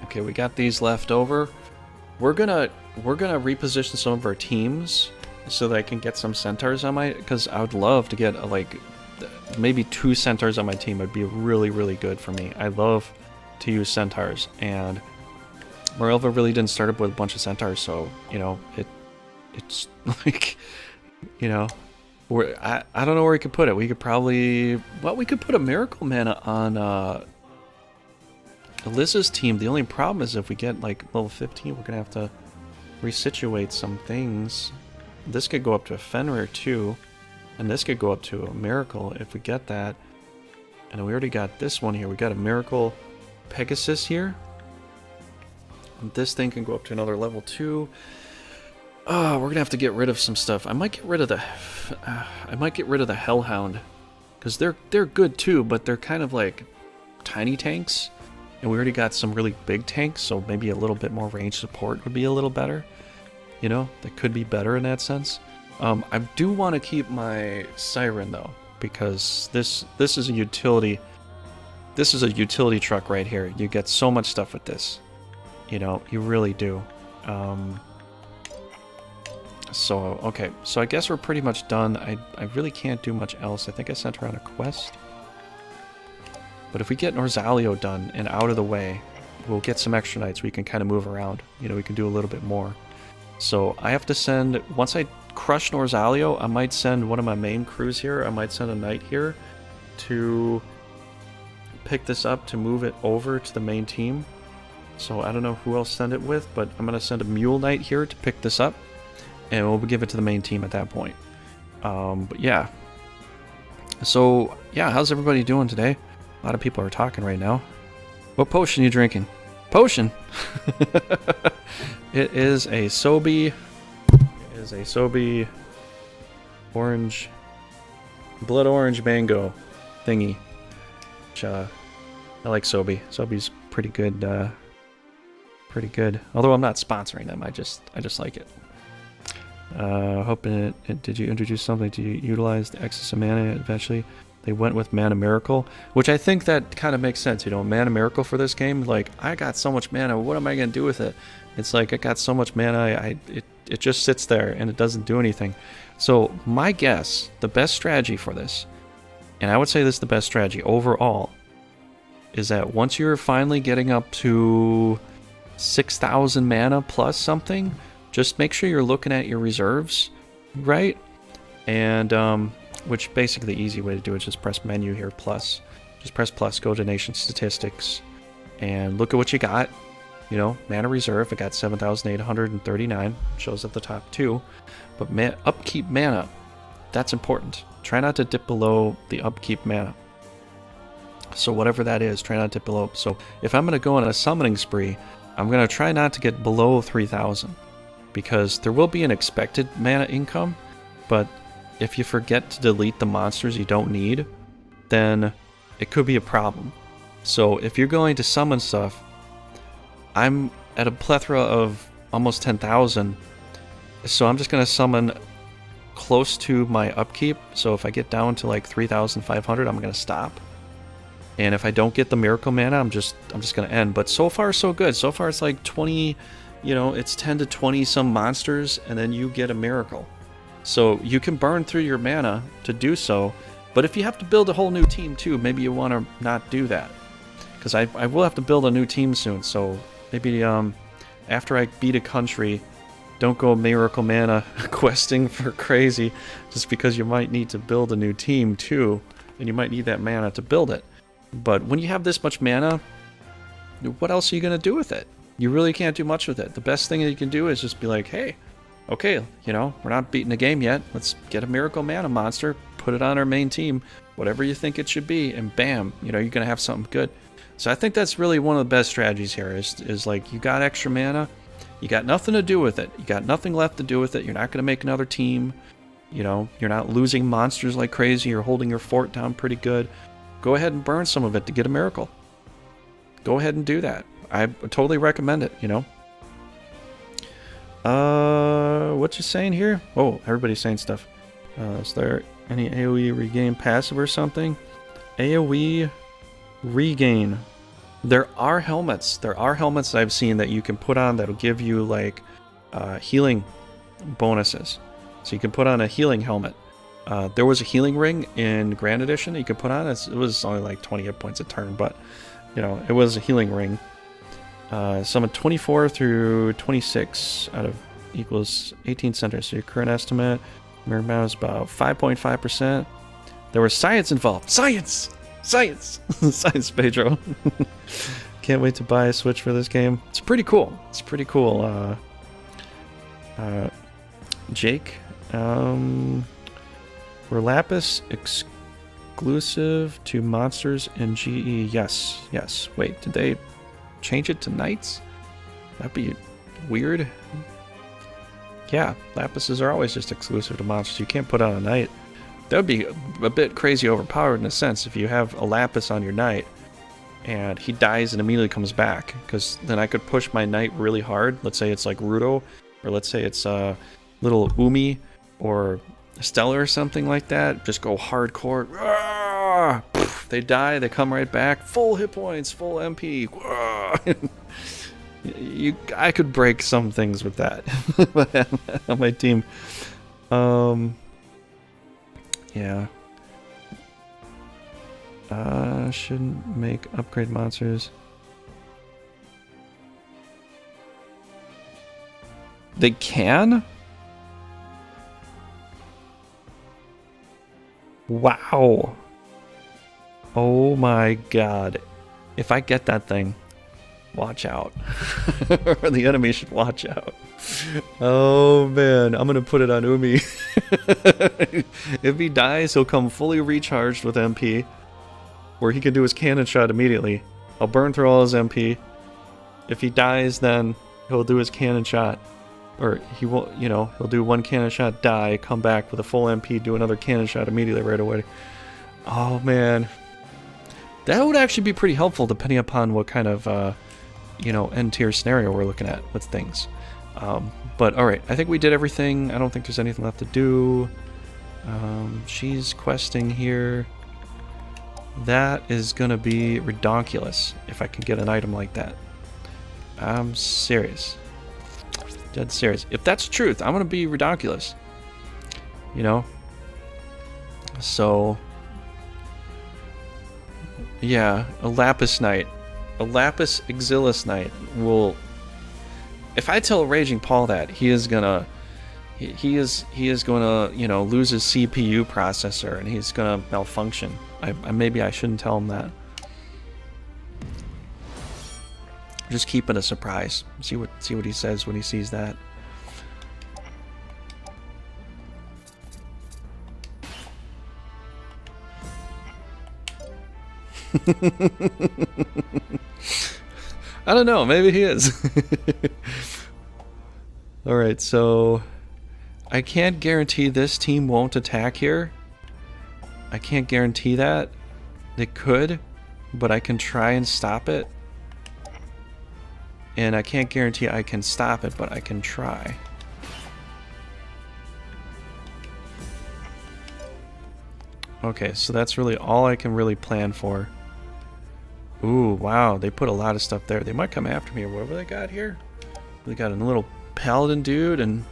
Okay, we got these left over. We're gonna reposition some of our teams so that I can get some centaurs on my, because I would love to get like maybe 2 centaurs on my team would be really, really good for me. I love to use centaurs, and Mirelva really didn't start up with a bunch of centaurs, so you know it's like, you know, I don't know where we could put it. We could probably, well, we could put a miracle mana on Alyssa's team. The only problem is if we get like level 15, we're gonna have to resituate some things. This could go up to a Fenrir too, and this could go up to a miracle if we get that. And we already got this one here. We got a miracle Pegasus here. And this thing can go up to another level 2. Oh, we're gonna have to get rid of some stuff. I might get rid of the Hellhound, because they're good too, but they're kind of like tiny tanks. And we already got some really big tanks, so maybe a little bit more range support would be a little better. You know, that could be better in that sense. I do want to keep my Siren though, because this is a utility. This is a utility truck right here. You get so much stuff with this. You know, you really do. So, okay. So I guess we're pretty much done. I really can't do much else. I think I sent her on a quest. But if we get Norzalio done and out of the way, we'll get some extra nights. We can kind of move around. You know, we can do a little bit more. So I have to send, once I crush Norzalio, I might send one of my main crews here. I might send a knight here to pick this up to move it over to the main team. So I don't know who I'll send it with, but I'm going to send a Mule Knight here to pick this up. And we'll give it to the main team at that point. But yeah. So, yeah, how's everybody doing today? A lot of people are talking right now. What potion are you drinking? Potion! It is a Sobe. It is a Sobe orange, blood orange mango thingy. Which, I like Sobe. Sobe's pretty good. Pretty good. Although I'm not sponsoring them, I just like it. Hoping it. Did you introduce something to utilize the excess of mana eventually? They went with Mana Miracle, which I think that kind of makes sense. You know, Mana Miracle for this game. Like, I got so much mana. What am I gonna do with it? It's like I got so much mana. It just sits there and it doesn't do anything. So my guess, the best strategy for this, and I would say this is the best strategy overall, is that once you're finally getting up to 6,000 mana plus something, just make sure you're looking at your reserves, right? And which basically the easy way to do it is just press menu here, plus. Just press plus, go to nation statistics, and look at what you got. You know, mana reserve, I got 7,839, shows at the top too. But upkeep mana, that's important. Try not to dip below the upkeep mana. So whatever that is, try not to dip below. So if I'm going to go on a summoning spree, I'm going to try not to get below 3,000. Because there will be an expected mana income, but if you forget to delete the monsters you don't need, then it could be a problem. So if you're going to summon stuff, I'm at a plethora of almost 10,000, so I'm just going to summon close to my upkeep. So if I get down to like 3,500, I'm going to stop. And if I don't get the miracle mana, I'm just going to end. But so far so good. So far it's like 20, you know, it's 10 to 20 some monsters, and then you get a miracle. So you can burn through your mana to do so, but if you have to build a whole new team too, maybe you want to not do that. Because I will have to build a new team soon, so maybe after I beat a country, don't go miracle mana questing for crazy, just because you might need to build a new team too, and you might need that mana to build it. But when you have this much mana, what else are you going to do with it? You really can't do much with it. The best thing that you can do is just be like, hey, okay, you know, we're not beating the game yet. Let's get a miracle mana monster, put it on our main team, whatever you think it should be, and bam, you know, you're going to have something good. So I think that's really one of the best strategies here is like, you got extra mana, you got nothing to do with it. You got nothing left to do with it. You're not going to make another team. You know, you're not losing monsters like crazy. You're holding your fort down pretty good. Go ahead and burn some of it to get a miracle. Go ahead and do that. I totally recommend it, you know. What you saying here? Oh, everybody's saying stuff. Is there any AoE regain passive or something? AoE regain. There are helmets. There are helmets that I've seen that you can put on that'll give you like healing bonuses. So you can put on a healing helmet. There was a healing ring in Grand Edition that you could put on. It was only like 20 hit points a turn, but you know, it was a healing ring. Summon 24 through 26 out of equals 18 centers. So your current estimate, mirror amount is about 5.5%. There was science involved. Science! Science! Science, Pedro. Can't wait to buy a Switch for this game. It's pretty cool. It's pretty cool. Jake, were Lapis exclusive to monsters in GE? Yes. Yes. Wait, did they change it to knights? That'd be weird. Yeah, Lapises are always just exclusive to monsters. You can't put on a knight. That would be a bit crazy overpowered in a sense if you have a Lapis on your knight and he dies and immediately comes back, because then I could push my knight really hard. Let's say it's like Rudo, or let's say it's little Umi or Stellar or something like that. Just go hardcore. They die, they come right back. Full hit points, full MP. I could break some things with that on my team. Yeah. Shouldn't make upgrade monsters. They can? Wow. Oh my god. If I get that thing, watch out. The enemy should watch out. Oh man, I'm gonna put it on Umi. If he dies, he'll come fully recharged with MP, where he can do his cannon shot immediately. I'll burn through all his MP. If he dies, then he'll do his cannon shot. Or he won't, you know, he'll do one cannon shot, die, come back with a full MP, do another cannon shot immediately right away. Oh man. That would actually be pretty helpful depending upon what kind of, you know, end tier scenario we're looking at with things. But alright, I think we did everything. I don't think there's anything left to do. She's questing here. That is gonna be redonkulous if I can get an item like that. I'm serious. Dead serious. If that's the truth, I'm gonna be redonkulous. You know? So yeah, a Lapis Knight. A Lapis Exilis Knight will... If I tell Raging Paul that, he is gonna... He is gonna, you know, lose his CPU processor and he's gonna malfunction. Maybe I shouldn't tell him that. Just keep it a surprise. See what he says when he sees that. I don't know, maybe he is. Alright, so I can't guarantee this team won't attack here. I can't guarantee that. They could, but I can try and stop it. And I can't guarantee I can stop it, but I can try. Okay, so that's really all I can really plan for. Ooh, wow, they put a lot of stuff there. They might come after me or whatever they got here. They got a little paladin dude and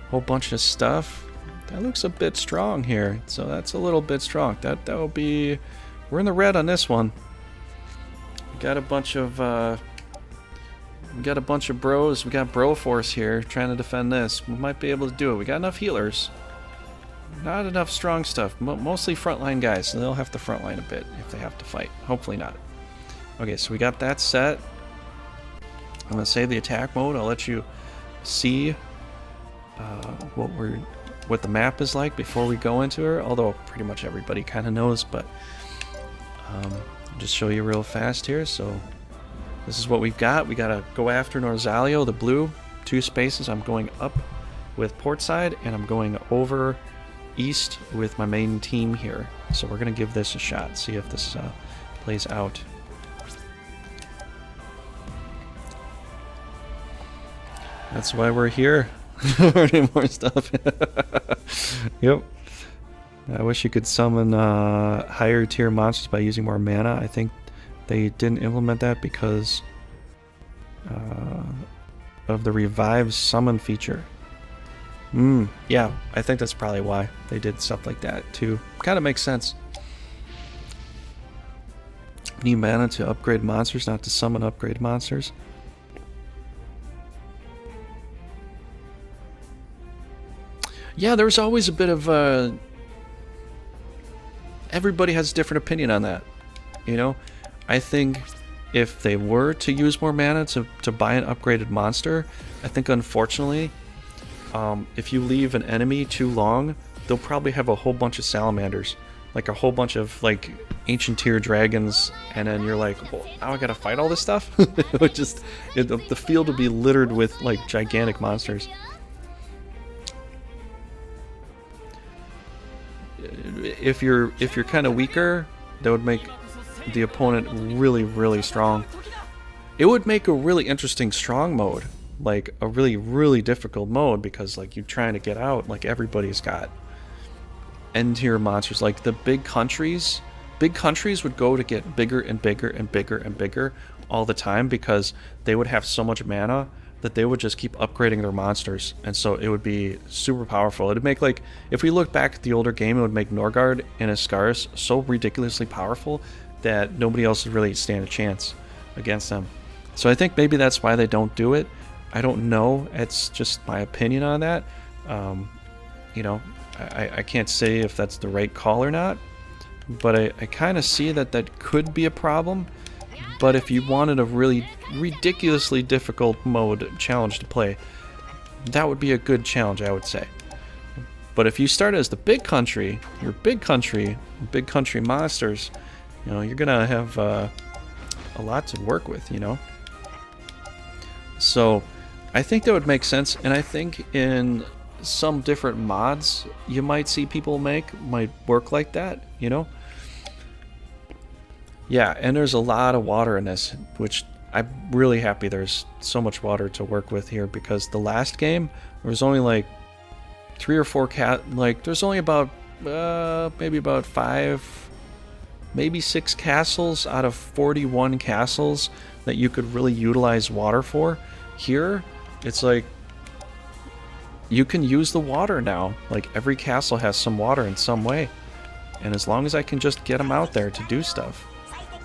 a whole bunch of stuff. That looks a bit strong here, so that's a little bit strong. That will be... We're in the red on this one. We got a bunch of... We got a bunch of bros. We got bro force here trying to defend this. We might be able to do it. We got enough healers. Not enough strong stuff. Mostly frontline guys, so they'll have to frontline a bit if they have to fight. Hopefully not. Okay, so we got that set. I'm gonna save the attack mode. I'll let you see what the map is like before we go into her. Although pretty much everybody kind of knows, but I'll just show you real fast here. So this is what we've got. We gotta go after Norzalio, the blue. 2 spaces. I'm going up with portside, and I'm going over east with my main team here. So we're gonna give this a shot. See if this plays out. That's why we're here. Learning more stuff. Yep. I wish you could summon higher tier monsters by using more mana. I think they didn't implement that because of the revive summon feature. Yeah, I think that's probably why they did stuff like that too. Kind of makes sense. Need mana to upgrade monsters, not to summon upgrade monsters. Yeah, there's always a bit of everybody has a different opinion on that. You know, I think if they were to use more mana to buy an upgraded monster, I think unfortunately, if you leave an enemy too long, they'll probably have a whole bunch of salamanders, like a whole bunch of like ancient tier dragons, and then you're like, well, now I gotta fight all this stuff. It would just, the field would be littered with like gigantic monsters. If you're kind of weaker, that would make the opponent really, really strong. It would make a really interesting strong mode, like a really, really difficult mode, because like you're trying to get out, like everybody's got end tier monsters. Like the big countries would go to get bigger and bigger and bigger and bigger all the time, because they would have so much mana that they would just keep upgrading their monsters, and so it would be super powerful. It would make, like, if we look back at the older game, it would make Norgard and his Scars so ridiculously powerful that nobody else would really stand a chance against them. So I think maybe that's why they don't do it. I don't know. It's just my opinion on that. You know, I can't say if that's the right call or not, but I kind of see that that could be a problem. But if you wanted a really ridiculously difficult mode challenge to play, that would be a good challenge, I would say. But if you start as the big country, your big country monsters, you know, you're gonna have a lot to work with, you know. So I think that would make sense, and I think in some different mods you might see people might work like that, you know. Yeah, and there's a lot of water in this, which I'm really happy there's so much water to work with here, because the last game there was only like 3 or 4 there's only about maybe about 5, maybe 6 castles out of 41 castles that you could really utilize water for. Here it's like you can use the water now. Like every castle has some water in some way, and as long as I can just get them out there to do stuff,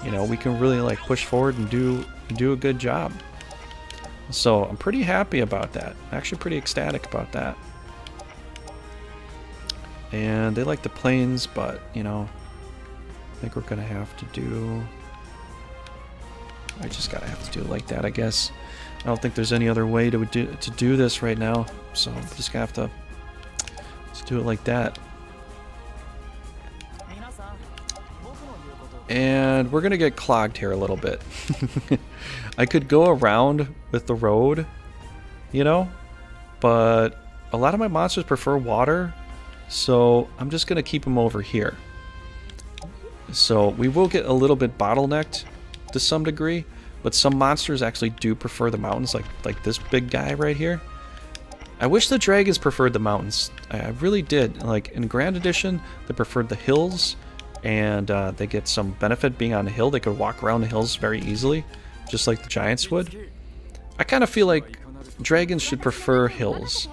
you know, we can really like push forward and do a good job. So I'm pretty happy about that. Actually pretty ecstatic about that. And they like the plains, but you know, I think we're gonna have to do, I just gotta have to do it like that, I guess. I don't think there's any other way to do this right now, so I'm just gonna have to just do it like that. And we're gonna get clogged here a little bit. I could go around with the road, you know, but a lot of my monsters prefer water, so I'm just gonna keep them over here. So we will get a little bit bottlenecked to some degree, but some monsters actually do prefer the mountains, like this big guy right here. I wish the dragons preferred the mountains. I really did. Like in Grand Edition, they preferred the hills, and they get some benefit being on the hill. They could walk around the hills very easily, just like the giants would. I kind of feel like dragons should prefer hills.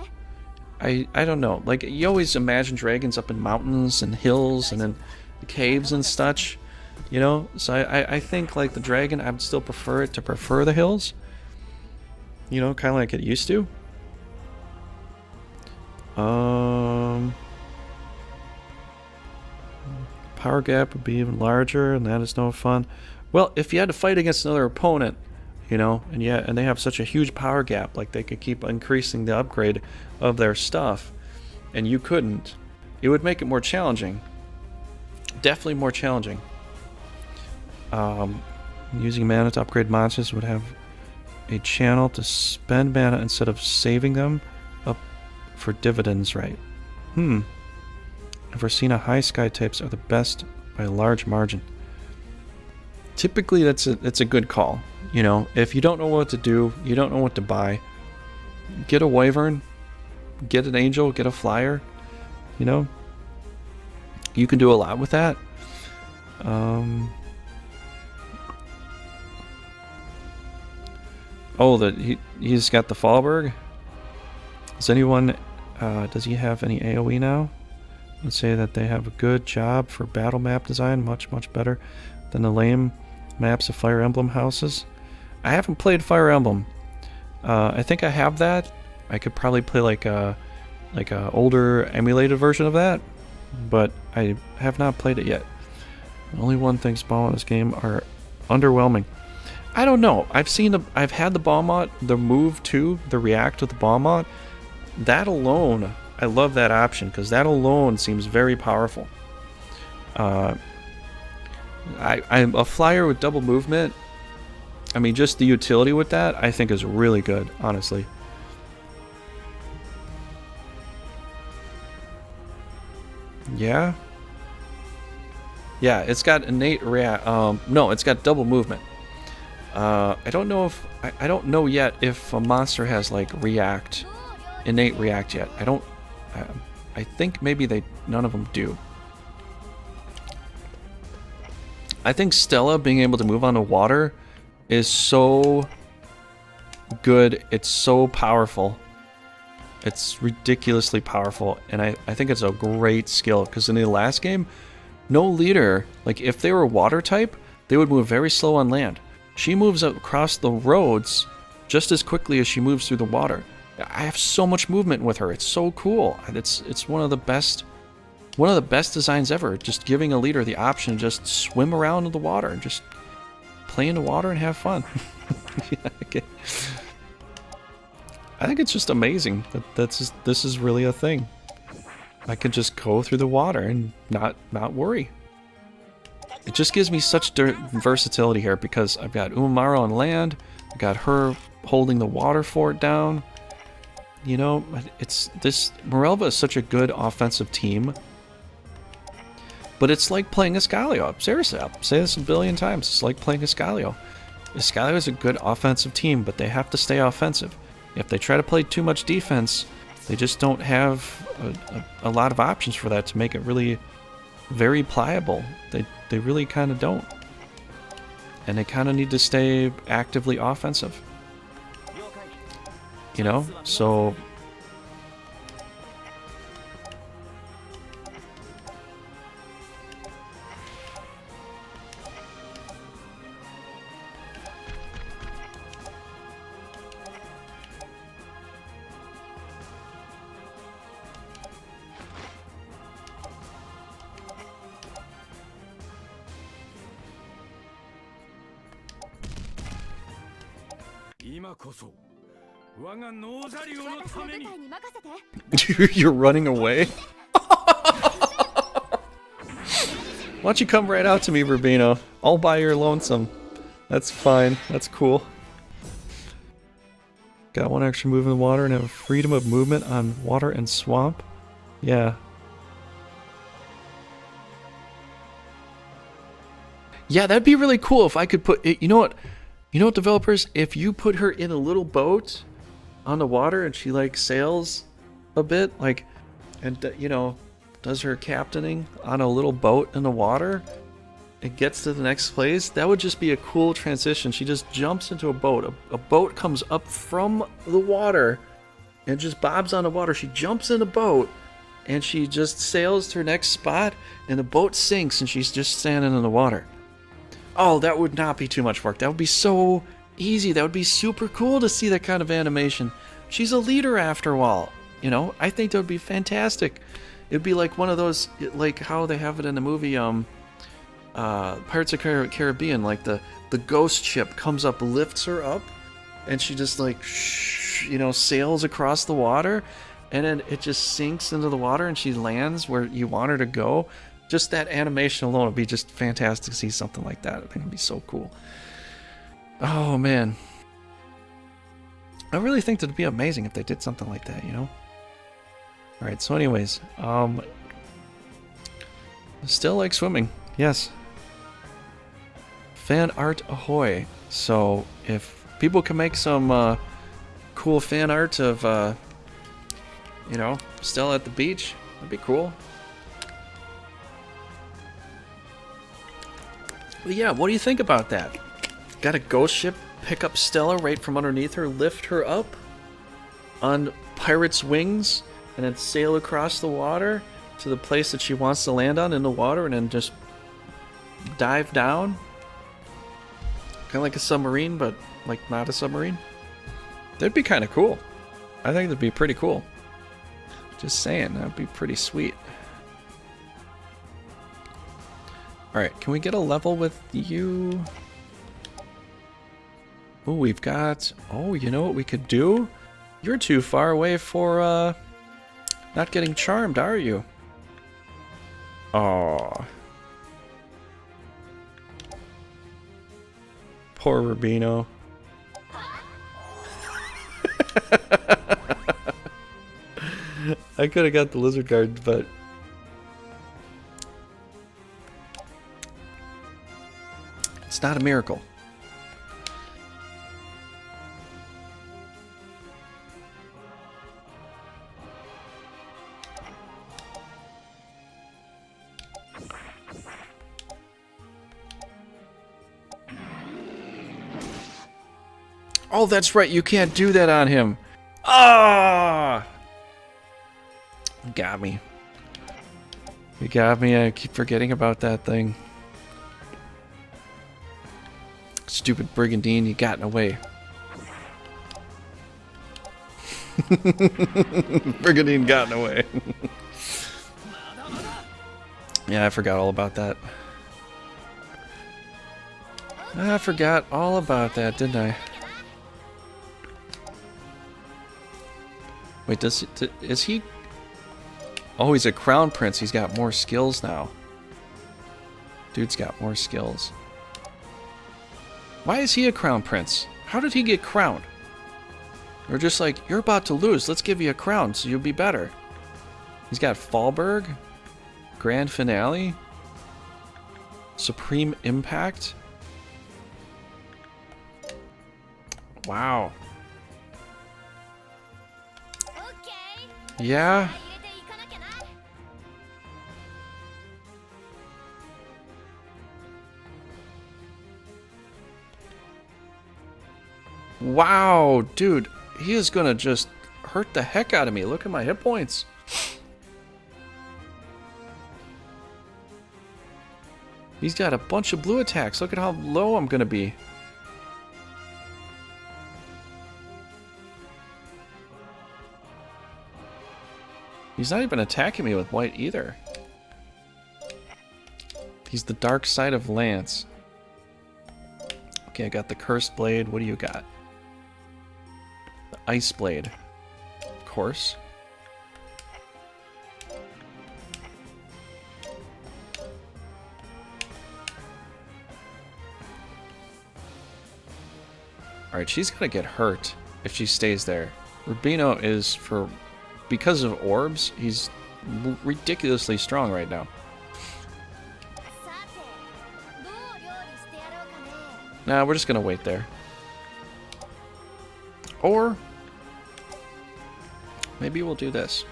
I don't know. Like, you always imagine dragons up in mountains and hills and in the caves and such, you know? So I think, like, the dragon, I would still prefer it to prefer the hills. You know, kind of like it used to. Power gap would be even larger, and that is no fun. Well, if you had to fight against another opponent, you know, and they have such a huge power gap, like they could keep increasing the upgrade of their stuff, and you couldn't, it would make it more challenging. Definitely more challenging. Using mana to upgrade monsters would have a channel to spend mana instead of saving them up for dividends, right? Versina high sky types are the best by a large margin. Typically that's a good call. You know, if you don't know what to do, you don't know what to buy, get a wyvern, get an angel, get a flyer, you know. You can do a lot with that. Oh, he's got the Fallberg. Does anyone does he have any AoE now? Let's say that they have a good job for battle map design, much better than the lame maps of Fire Emblem houses. I haven't played Fire Emblem. I think I have that. I could probably play like a older emulated version of that, but I have not played it yet. Only one thing spawn in this game are underwhelming. I don't know. I've had the Balmont, the move to the react with the Balmont. That alone, I love that option because that alone seems very powerful. I'm a flyer with double movement. I mean, just the utility with that, I think is really good, honestly. Yeah. Yeah, it's got innate react. No, it's got double movement. I don't know if I don't know yet if a monster has like react, innate react yet. I don't. I think maybe none of them do. I think Stella being able to move on the water is so good. It's so powerful. It's ridiculously powerful, and I think it's a great skill because in the last game, no leader, like if they were water type, they would move very slow on land. She moves across the roads just as quickly as she moves through the water. I have so much movement with her. It's so cool. It's one of the best one of the best designs ever. Just giving a leader the option to just swim around in the water and just play in the water and have fun. Yeah, okay. I think it's just amazing that this is really a thing. I can just go through the water and not worry. It just gives me such versatility here because I've got Umaro on land, I've got her holding the water fort down. You know, Mirelva is such a good offensive team. But it's like playing Escalio. Seriously, I'll say this a billion times. It's like playing Escalio. Escalio is a good offensive team, but they have to stay offensive. If they try to play too much defense, they just don't have a lot of options for that to make it really very pliable. They really kind of don't. And they kind of need to stay actively offensive. You know? So... You're running away? Why don't you come right out to me, Rubino? All by your lonesome. That's fine. That's cool. Got one extra move in the water and have freedom of movement on water and swamp. Yeah. Yeah, that'd be really cool if I could put it. You know what? You know what, developers? If you put her in a little boat on the water and she like sails a bit, like, and you know, does her captaining on a little boat in the water and gets to the next place, that would just be a cool transition. She just jumps into a boat. A boat comes up from the water and just bobs on the water. She jumps in a boat and she just sails to her next spot and the boat sinks and she's just standing in the water. Oh, that would not be too much work. That would be so easy. That would be super cool to see that kind of animation. She's a leader after all. You know, I think that would be fantastic. It'd be like one of those, like how they have it in the movie Pirates of the Caribbean. Like the ghost ship comes up, lifts her up, and she just like, you know, sails across the water. And then it just sinks into the water and she lands where you want her to go. Just that animation alone would be just fantastic to see something like that. I think it'd be so cool. Oh, man. I really think that it'd be amazing if they did something like that, you know? Alright, so anyways. Still like swimming. Yes. Fan art ahoy. So, if people can make some cool fan art of, you know, Stella at the beach, that'd be cool. But yeah, what do you think about that? Got a ghost ship pick up Stella right from underneath her, lift her up on pirate's wings, and then sail across the water to the place that she wants to land on in the water, and then just dive down. Kind of like a submarine, but like not a submarine. That'd be kind of cool. I think that'd be pretty cool. Just saying, that'd be pretty sweet. Alright, can we get a level with you? Oh, we've got... Oh, you know what we could do? You're too far away for, not getting charmed, are you? Aww. Poor Rubino. I could have got the lizard guard, but... It's not a miracle. Oh, that's right. You can't do that on him. Ah! You got me. You got me. I keep forgetting about that thing. Stupid Brigandine, you got in the way. Brigandine got in the way. Yeah, I forgot all about that. I forgot all about that, didn't I? Wait, is he... Oh, he's a crown prince. He's got more skills now. Dude's got more skills. Why is he a crown prince? How did he get crowned? Or just like, you're about to lose, let's give you a crown so you'll be better. He's got Fallberg, Grand Finale, Supreme Impact. Wow. Yeah. Wow, dude, he is gonna just hurt the heck out of me. Look at my hit points. He's got a bunch of blue attacks. Look at how low I'm gonna be. He's not even attacking me with white either. He's the dark side of Lance. Okay, I got the Cursed Blade. What do you got? The Ice Blade. Of course. Alright, she's gonna get hurt if she stays there. Rubino is for... Because of orbs, he's ridiculously strong right now. Nah, we're just gonna wait there. Or... maybe we'll do this.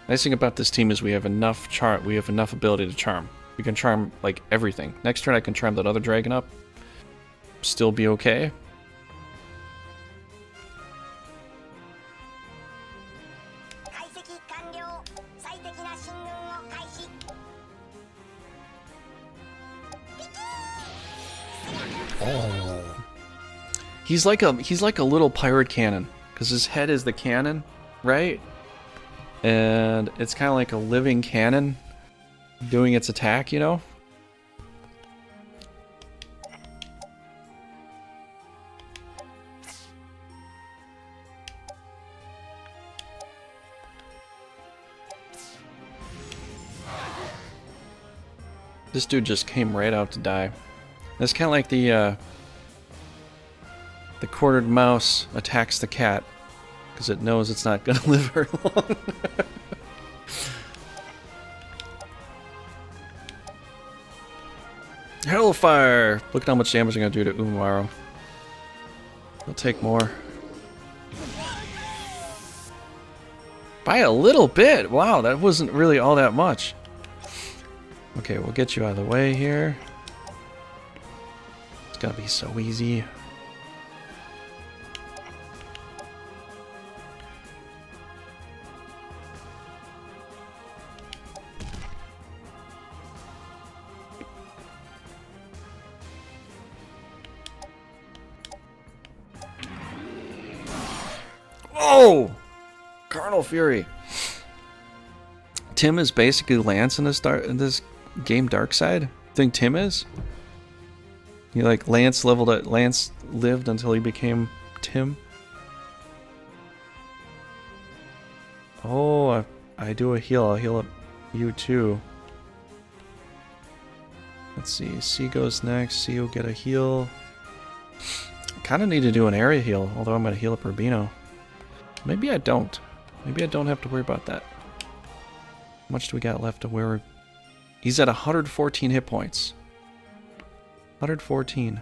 Nice thing about this team is we have enough ability to charm. We can charm like everything. Next turn I can charm that other dragon up. Still be okay. Oh. He's like a little pirate cannon, because his head is the cannon, right? And it's kind of like a living cannon doing its attack, you know? This dude just came right out to die. It's kind of like the quartered mouse attacks the cat because it knows it's not gonna live very long. Hellfire! Look at how much damage I'm gonna do to Umaro. He'll take more. By a little bit! Wow, that wasn't really all that much. Okay, we'll get you out of the way here. It's gonna be so easy. Oh! Carnal Fury. Tim is basically Lance in this game Darkside. Think Tim is? You like Lance lived until he became Tim. Oh, I do a heal. I'll heal up you too. Let's see. C goes next. C will get a heal. Kind of need to do an area heal, although I'm going to heal up Rubino. Maybe I don't. Maybe I don't have to worry about that. How much do we got left to where? He's at 114 hit points. 114.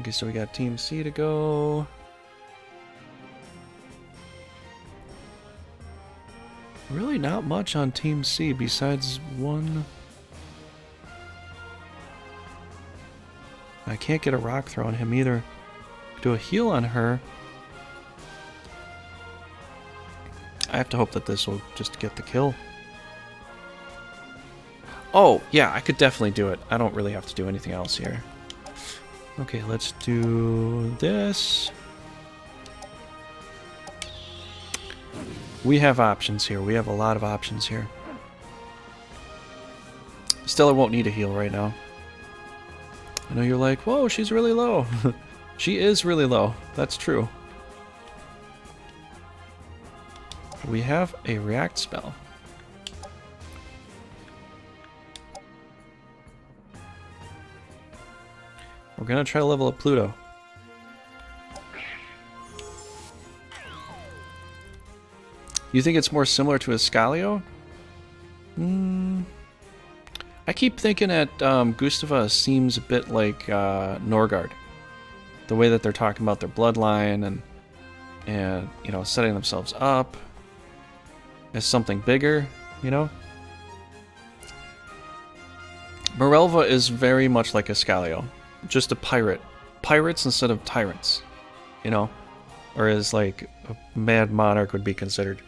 Okay, so we got Team C to go. Really not much on Team C besides one. I can't get a rock throw on him either. Do a heal on her. I have to hope that this will just get the kill. Oh, yeah, I could definitely do it. I don't really have to do anything else here. Okay, let's do this. We have options here. We have a lot of options here. Stella won't need a heal right now. I know you're like, whoa, she's really low. She is really low. That's true. We have a react spell. We're gonna try to level up Pluto. You think it's more similar to Escalio? I keep thinking that Gustava seems a bit like Norgard. The way that they're talking about their bloodline and you know, setting themselves up as something bigger, you know? Mirelva is very much like Escalio. Just a pirate. Pirates instead of tyrants, you know? Or as like a mad monarch would be considered.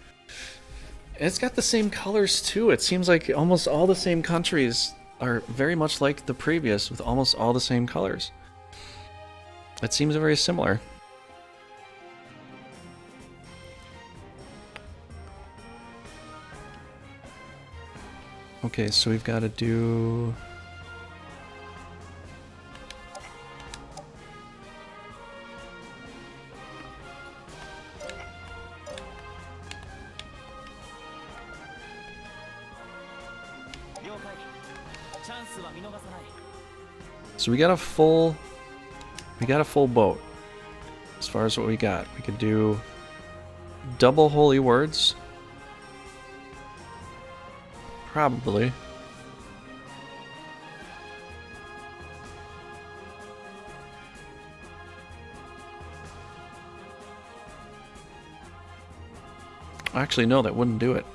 It's got the same colors too. It seems like almost all the same countries are very much like the previous with almost all the same colors. It seems very similar. Okay, so we've got to do... So we got a full boat. As far as what we got, we could do double holy words. Probably. Actually, no, that wouldn't do it.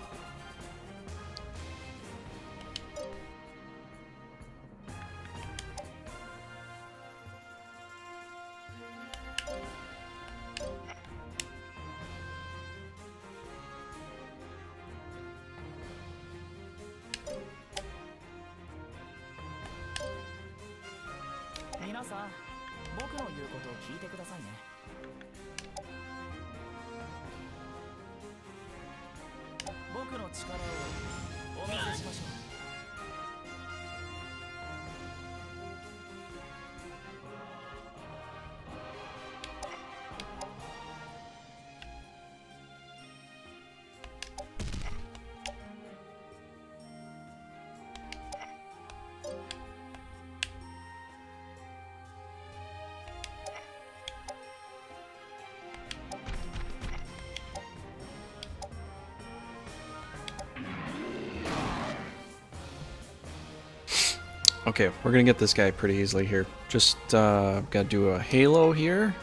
Okay, we're gonna get this guy pretty easily here. Just gotta do a halo here.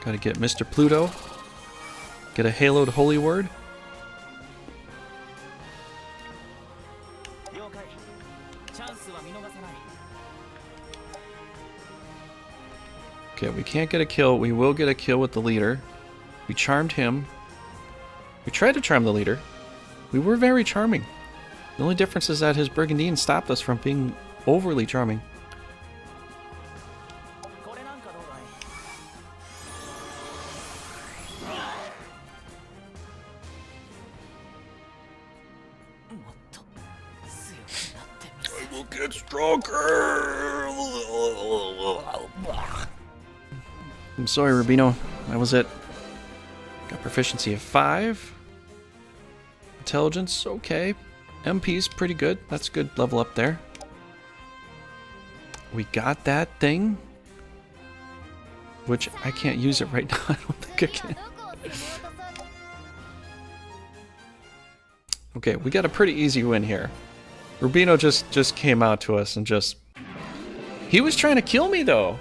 Gotta get Mr. Pluto. Get a haloed holy word. Okay, we can't get a kill. We will get a kill with the leader. We charmed him. We tried to charm the leader. We were very charming. The only difference is that his Brigandine stopped us from being overly charming. I will get stronger! I'm sorry, Rubino. That was it. Got proficiency of 5. Intelligence, okay. MP's pretty good. That's a good level up there. We got that thing. Which I can't use it right now. I don't think I can. Okay, we got a pretty easy win here. Rubino just came out to us and just... He was trying to kill me though.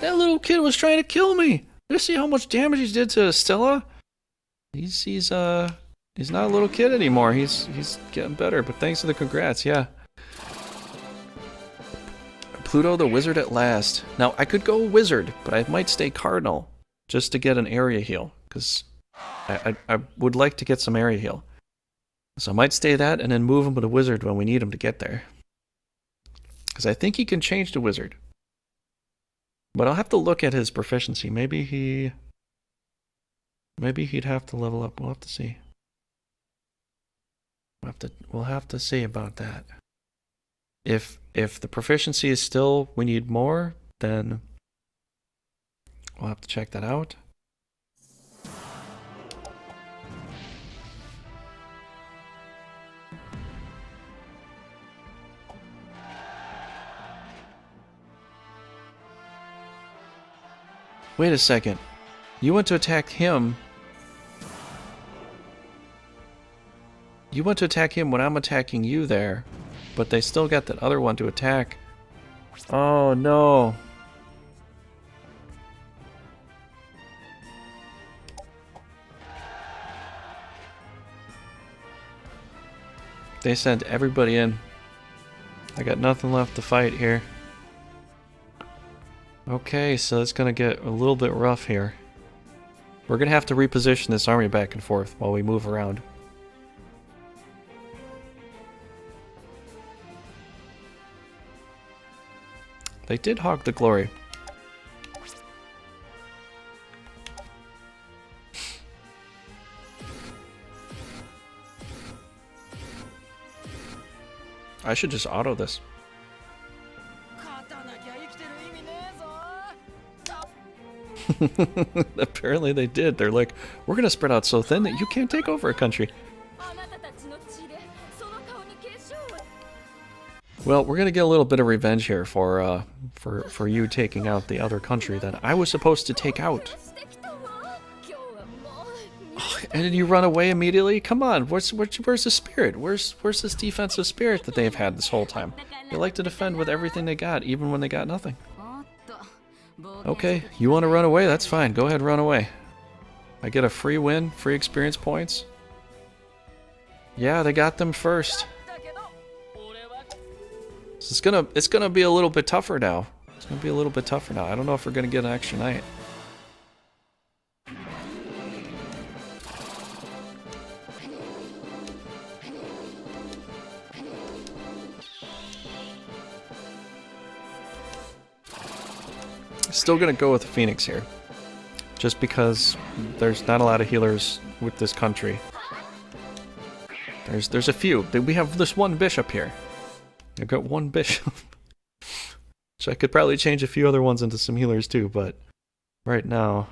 That little kid was trying to kill me. Did you see how much damage he did to Stella? He's not a little kid anymore. He's getting better. But thanks for the congrats. Yeah. Pluto the wizard at last. Now I could go wizard, but I might stay cardinal just to get an area heal because I would like to get some area heal. So I might stay that and then move him to wizard when we need him to get there. Because I think he can change to wizard. But I'll have to look at his proficiency. Maybe he'd have to level up. We'll have to see. We'll have to see about that. If the proficiency is still we need more, then we'll have to check that out. Wait a second. You went to attack him. You went to attack him when I'm attacking you there, but they still got that other one to attack. Oh no. They sent everybody in. I got nothing left to fight here. Okay, so it's gonna get a little bit rough here. We're gonna have to reposition this army back and forth while we move around. They did hog the glory. I should just auto this. Apparently they did. They're like, we're gonna spread out so thin that you can't take over a country. Well, we're gonna get a little bit of revenge here for you taking out the other country that I was supposed to take out. Oh, and then you run away immediately? Come on, where's the spirit? Where's this defensive spirit that they've had this whole time? They like to defend with everything they got, even when they got nothing. Okay, you want to run away? That's fine. Go ahead, run away. I get a free win, free experience points. Yeah, they got them first. So it's gonna be a little bit tougher now. It's gonna be a little bit tougher now. I don't know if we're gonna get an extra night. Still gonna go with the Phoenix here, just because there's not a lot of healers with this country. There's a few. We have this one bishop here. I've got one bishop. So I could probably change a few other ones into some healers too, but right now.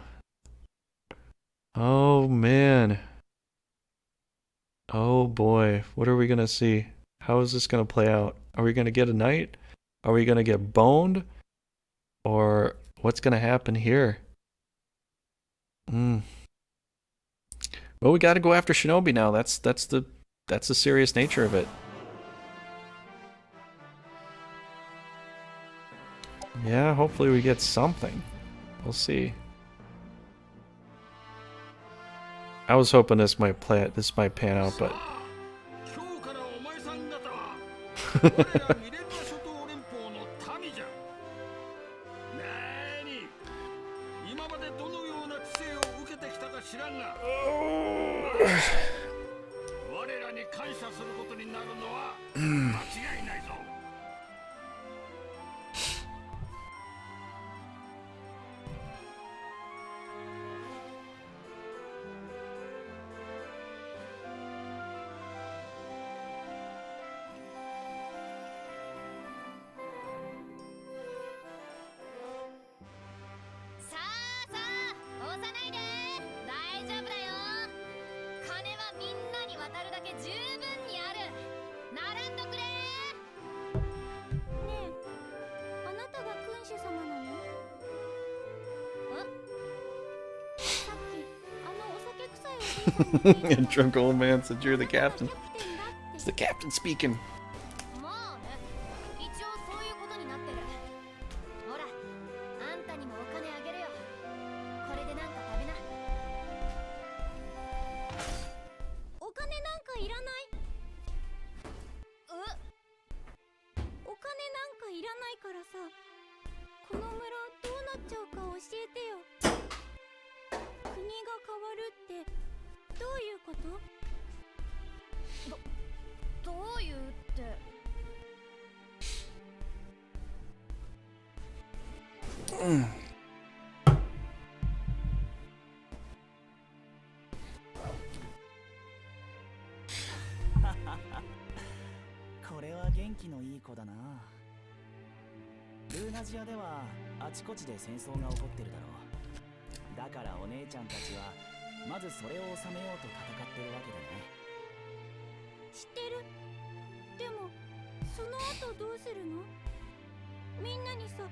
Oh man. Oh boy. What are we gonna see? How is this gonna play out? Are we gonna get a knight? Are we gonna get boned? Or what's gonna happen here? Well, we gotta go after Shinobi now. That's the serious nature of it. Yeah, hopefully we get something. We'll see. I was hoping this might pan out, but and drunk old man said you're the captain. It's the captain speaking. なんかいらないからさ、この村どうなっちゃうか教えてよ。国が変わるってどういうこと？どういうって。これは元気のいい子だな。ルーナジアではあちこちで戦争が起こってるだろう。だからお姉ちゃんたちはまずそれを収めようと戦ってるわけだね。知ってる。でもその後どうするの？みんなにさ、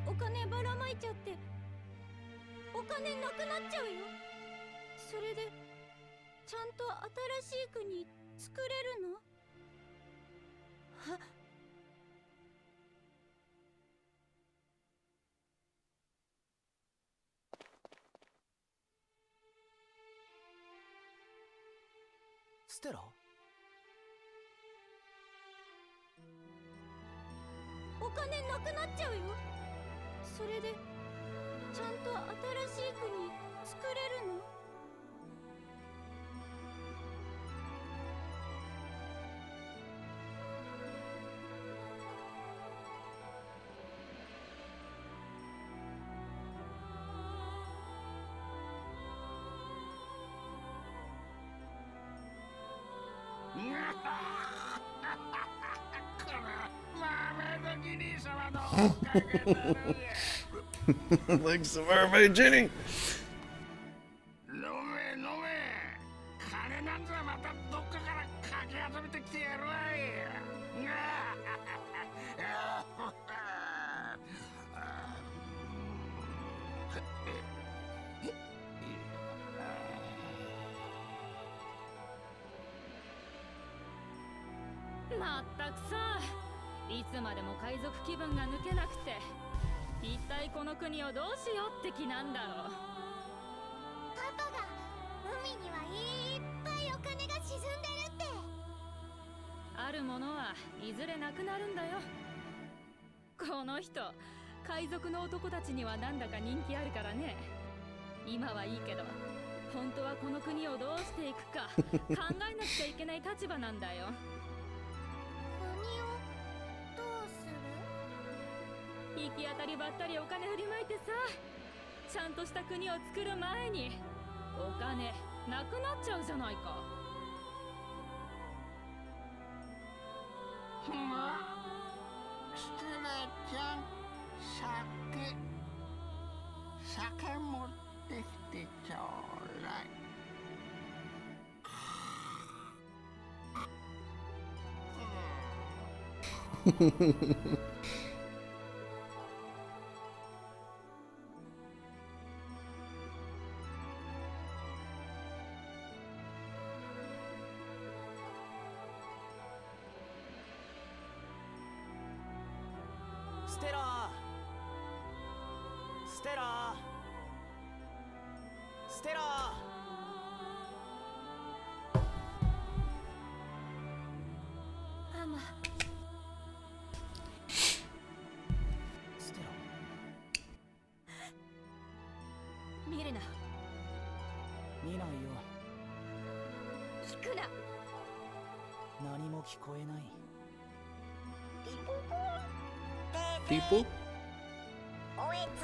お金ばらまいちゃってお金なくなっちゃうよ。それでちゃんと新しい国作れるの？ステラ？お金なくなっちゃうよ。それでちゃんと新しい国作れるの？Thanks to Mermaid Ginny. 飲め飲め、金なんざまたどっかからかき集めてきてやるわい。まったくさ、いつまでも海賊気分が抜けなくて、一体この国をどうしようって気なんだろう。パパが海にはいっぱいお金が沈んでるって。あるものはいずれなくなるんだよ。この人、海賊の男たちにはなんだか人気あるからね。今はいいけど、本当はこの国をどうしていくか考えなくちゃいけない立場なんだよ。国をどうする？行き当たりばったりお金振りまいてさ、ちゃんとした国を作る前にお金なくなっちゃうじゃないか。ステラちゃん、酒持ってきてちょうだい。ステラ、ステラ、ステラ。ママ。ステラ。見るな。見ないよ。聞くな。何も聞こえない。People? おえつ、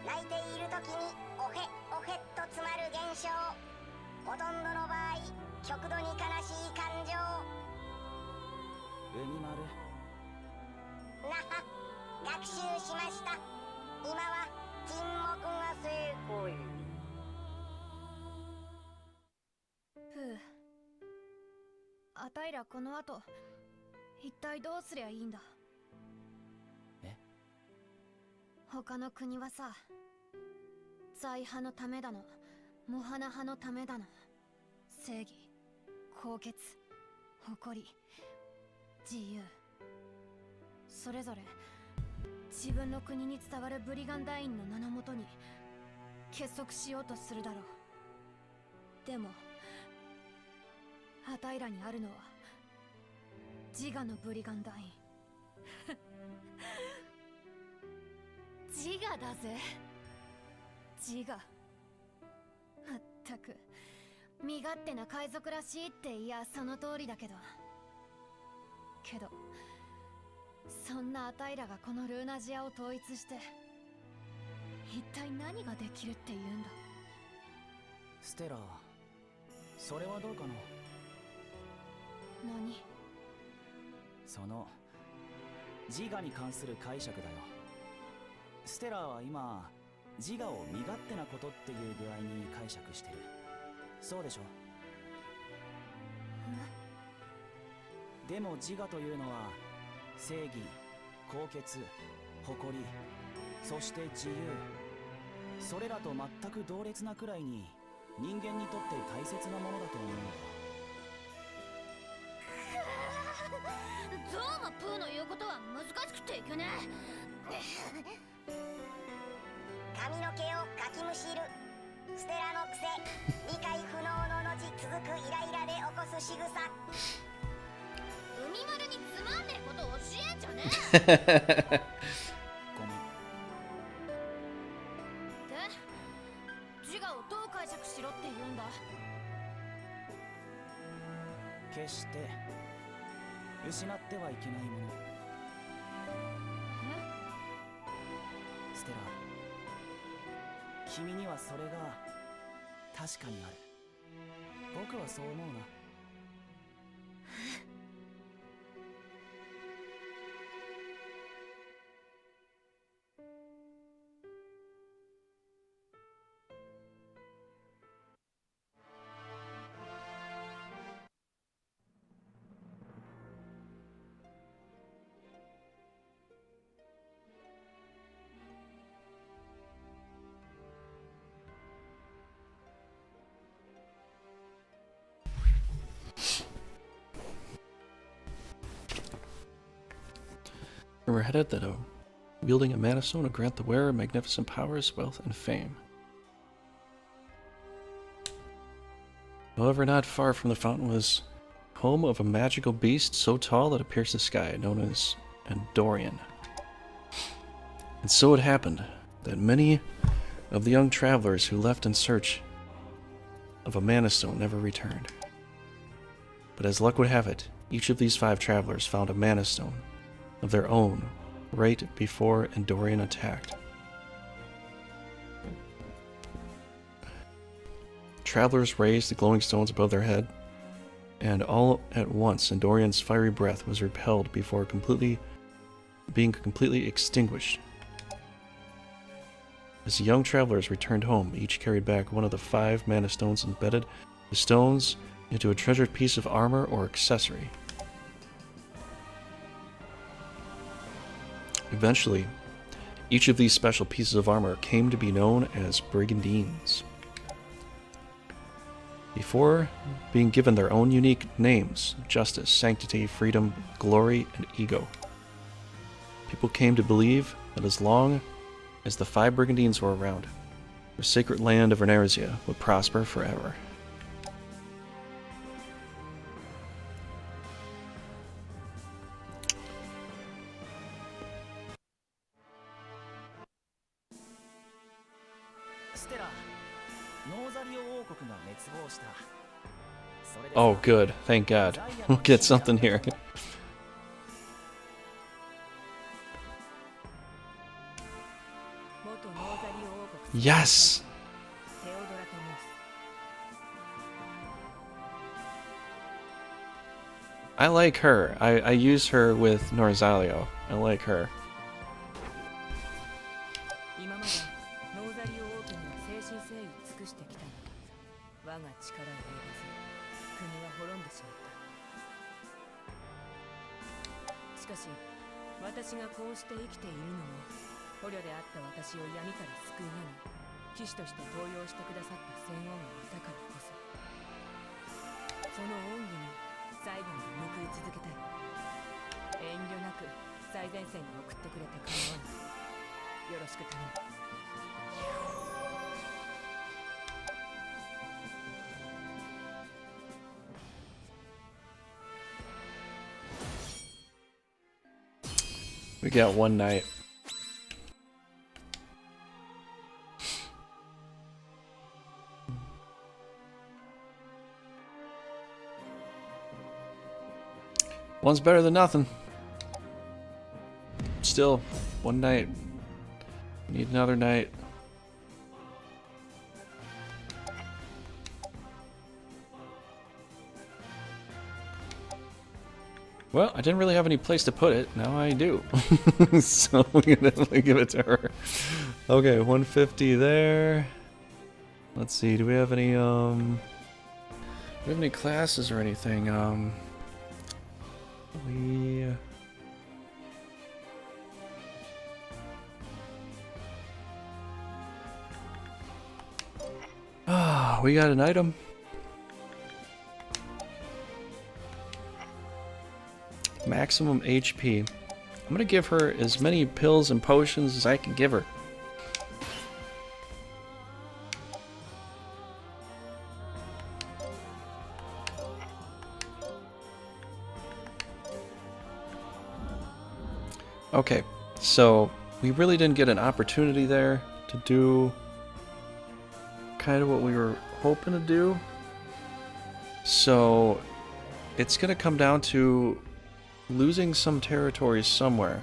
泣いているときにおへおへっと詰まる現象。ほとんどの場合、極度に悲しい感情。海丸。なは、学習しました。今は沈黙が正解。ふう。あたいらこの後一体どうすりゃいいんだ？え？他の国はさ、財派のためだの、モハナ派のためだの、正義、高潔、誇り、自由、それぞれ自分の国に伝わるブリガンダインの名のもとに結束しようとするだろう。でもあたいらにあるのは自我のブリガンダイン。自我だぜ。自我。まったく身勝手な海賊らしいって、いやその通りだけどそんなあたいらがこのルーナジアを統一して一体何ができるって言うんだ。ステラ、それはどうかな。何？その自我に関する解釈だよ。ステラは今自我を身勝手なことっていう具合に解釈してる。そうでしょ？でも自我というのは正義、高潔、誇り、そして自由、それらと全く同列なくらいに人間にとって大切なものだと思うんだ。ゾウもプーの言うことは難しくていけねえ。髪の毛をかきむしるステラの癖、理解不能の後続くイライラで起こす仕草。海丸につまんねえこと教えんじゃねえ。ごめん。で、自我をどう解釈しろって言うんだ。決して失ってはいけないもの。ステラ、君にはそれが確かにある。僕はそう思うな。Rumor had it that wielding a mana stone would grant the wearer magnificent powers, wealth, and fame. However, not far from the fountain was home of a magical beast so tall that it pierced the sky, known as Dorian. And so it happened that many of the young travelers who left in search of a mana stone never returned. But as luck would have it, each of these 5 travelers found a mana stone of their own right before Dorian attacked. Travelers raised the glowing stones above their head, and all at once Dorian's fiery breath was repelled before being completely extinguished. As the young travelers returned home, each carried back one of the 5 mana stones and embedded the stones into a treasured piece of armor or accessory. Eventually, each of these special pieces of armor came to be known as brigandines. Before being given their own unique names, justice, sanctity, freedom, glory, and ego, people came to believe that as long as the 5 brigandines were around, the sacred land of Runersia would prosper forever. Oh, good. Thank God. We'll get something here. Yes! I like her. I use her with Norzalio. I like her. We got one night. One's better than nothing. Still, one night. Need another night. Well, I didn't really have any place to put it. Now I do. So we can definitely give it to her. Okay, 150 there. Let's see, do we have any classes or anything? We got an item. Maximum HP. I'm gonna give her as many pills and potions as I can give her. Okay, so we really didn't get an opportunity there to do kind of what we were hoping to do. So it's gonna come down to losing some territories somewhere.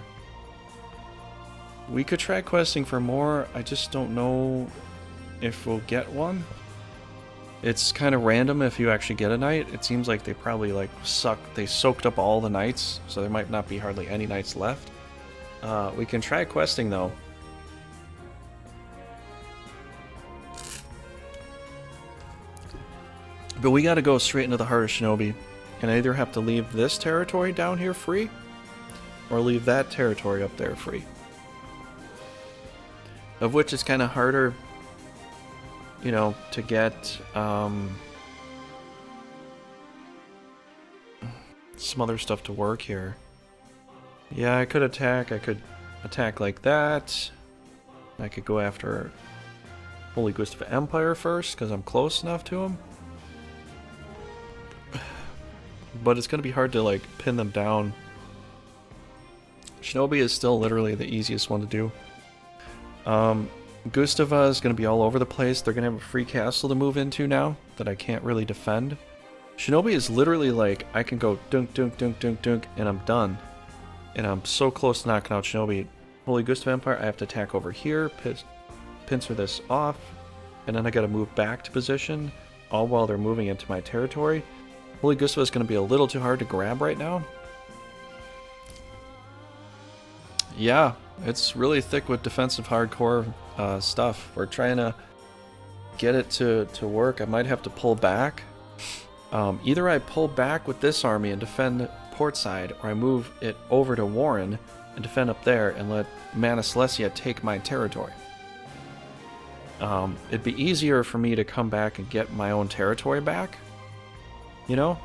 We could try questing for more. I just don't know if we'll get one. It's kind of random if you actually get a knight. It seems like they probably like soaked up all the knights, so there might not be hardly any knights left. We can try questing though. But we gotta go straight into the heart of Shinobi. And I either have to leave this territory down here free, or leave that territory up there free. Of which is kind of harder, you know, to get some other stuff to work here. Yeah, I could attack like that. I could go after Holy Gustav Empire first, because I'm close enough to him. But it's going to be hard to, like, pin them down. Shinobi is still literally the easiest one to do. Gustava is going to be all over the place. They're going to have a free castle to move into now that I can't really defend. Shinobi is literally like, I can go dunk, dunk, dunk, dunk, dunk, and I'm done. And I'm so close to knocking out Shinobi. Holy Gustav Empire, I have to attack over here, pincer this off, and then I got to move back to position, all while they're moving into my territory. Holy Gustav is going to be a little too hard to grab right now. Yeah, it's really thick with defensive hardcore stuff. We're trying to get it to work. I might have to pull back. Either I pull back with this army and defend portside, or I move it over to Warren and defend up there and let Mana Celestia take my territory. It'd be easier for me to come back and get my own territory back, you know,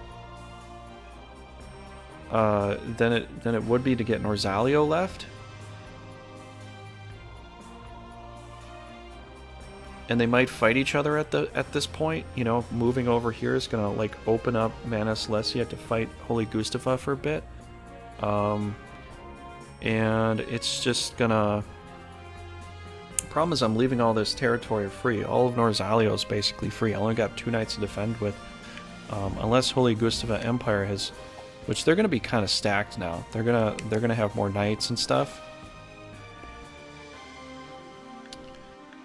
than it would be to get Norzalio left. And they might fight each other at this point, you know. Moving over here is gonna like open up Mana Celestia to fight Holy Gustava for a bit, and it's just gonna. The problem is I'm leaving all this territory free. All of Norzalio is basically free. I only got 2 knights to defend with. Unless Holy Gustava Empire has, which they're gonna be kind of stacked now. They're gonna have more knights and stuff.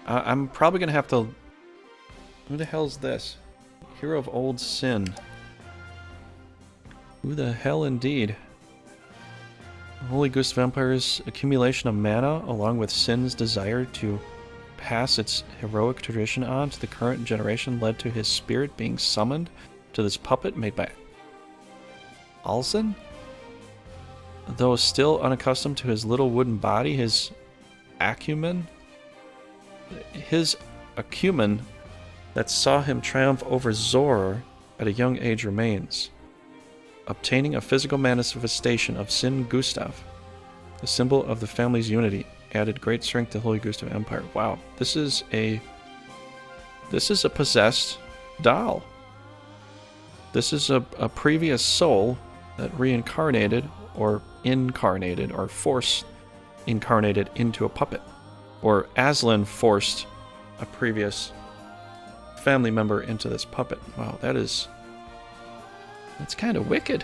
I'm probably gonna have to. Who the hell's this? Hero of Old Sin. Who the hell indeed? Holy Gustav Empire's accumulation of mana, along with Sin's desire to pass its heroic tradition on to the current generation, led to his spirit being summoned to this puppet made by Alson? Though still unaccustomed to his little wooden body, his acumen that saw him triumph over Zor at a young age remains. Obtaining a physical manifestation of Sin Gustav, the symbol of the family's unity, added great strength to Holy Gustav Empire. Wow, this is a possessed doll. This is a previous soul that reincarnated or incarnated or force incarnated into a puppet. Or Aslan forced a previous family member into this puppet. Wow, that's kind of wicked.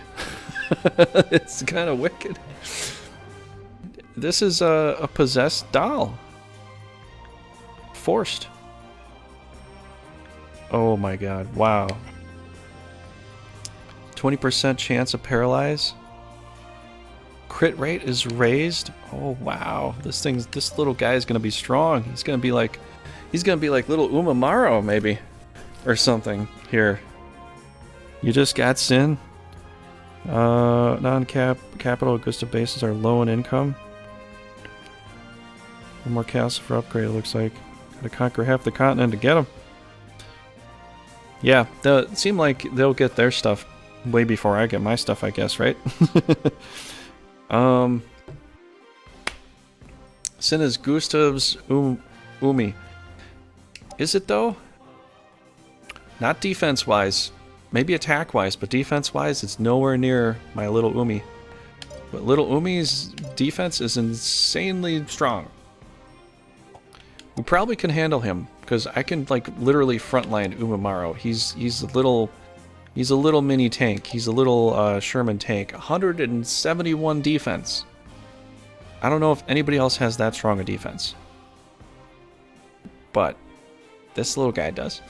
It's kind of wicked. This is a possessed doll. Forced. Oh my god, wow. 20% chance of paralyze. Crit rate is raised. Oh wow, this little guy is gonna be strong. He's gonna be like little Umamaro maybe, or something. Here, you just got sin. Non-capital Augusta bases are low in income. One more castle for upgrade. It looks like gotta conquer half the continent to get them. Yeah, it seem like they'll get their stuff way before I get my stuff, I guess, right? Sin is Gustav's Umi. Is it though? Not defense-wise. Maybe attack-wise, but defense-wise, it's nowhere near my little Umi. But little Umi's defense is insanely strong. We probably can handle him, because I can like literally frontline Umamaro. He's a little mini tank. He's a little Sherman tank. 171 defense. I don't know if anybody else has that strong a defense. But this little guy does.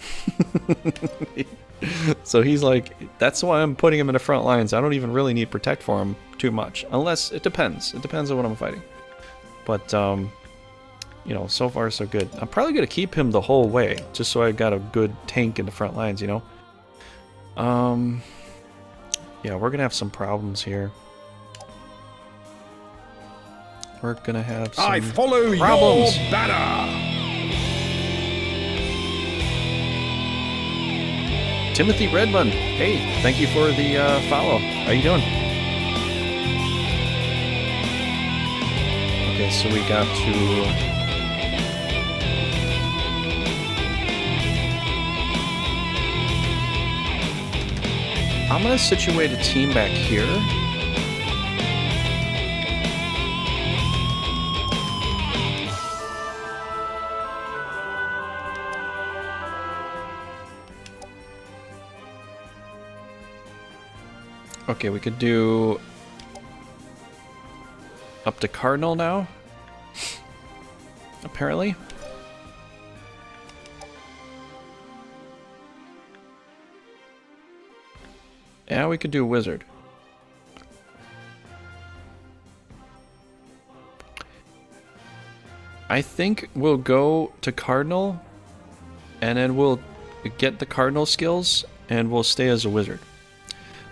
So he's like, that's why I'm putting him in the front lines. I don't even really need protect for him too much. Unless, it depends. It depends on what I'm fighting. But, you know, so far so good. I'm probably going to keep him the whole way. Just so I got a good tank in the front lines, you know. Yeah, we're going to have some problems here. We're going to have some I follow problems. your banner. Timothy Redmond, hey, thank you for the follow. How you doing? Okay, so we got to... I'm going to situate a team back here. Okay, we could do up to Cardinal now, apparently. Yeah, we could do Wizard. I think we'll go to Cardinal, and then we'll get the Cardinal skills, and we'll stay as a Wizard.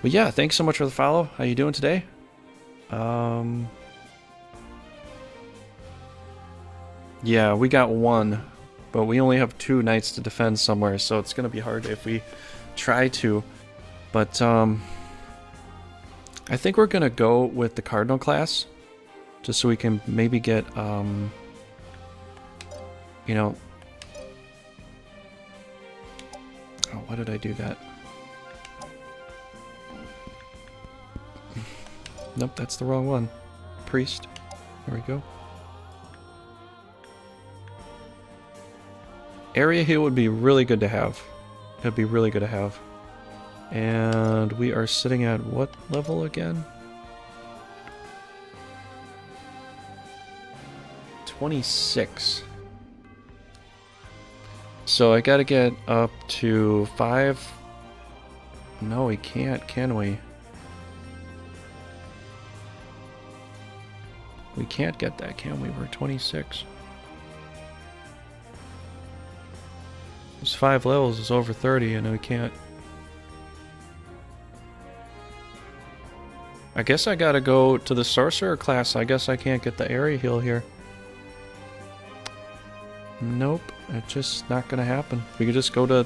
But yeah, thanks so much for the follow. How you doing today? Yeah, we got one, but we only have 2 knights to defend somewhere, so it's gonna be hard if we try to. But I think we're gonna go with the Cardinal class, just so we can maybe get you know. Oh, why did I do that? Nope, that's the wrong one. Priest. There we go. Area heal would be really good to have. It'd be really good to have. And we are sitting at what level again? 26. So I gotta get up to 5. No, we can't, can we? We can't get that, can we? We're 26. There's 5 levels, it's over 30, and we can't. I guess I gotta go to the sorcerer class. I guess I can't get the area heal here. Nope, it's just not gonna happen. We could just go to...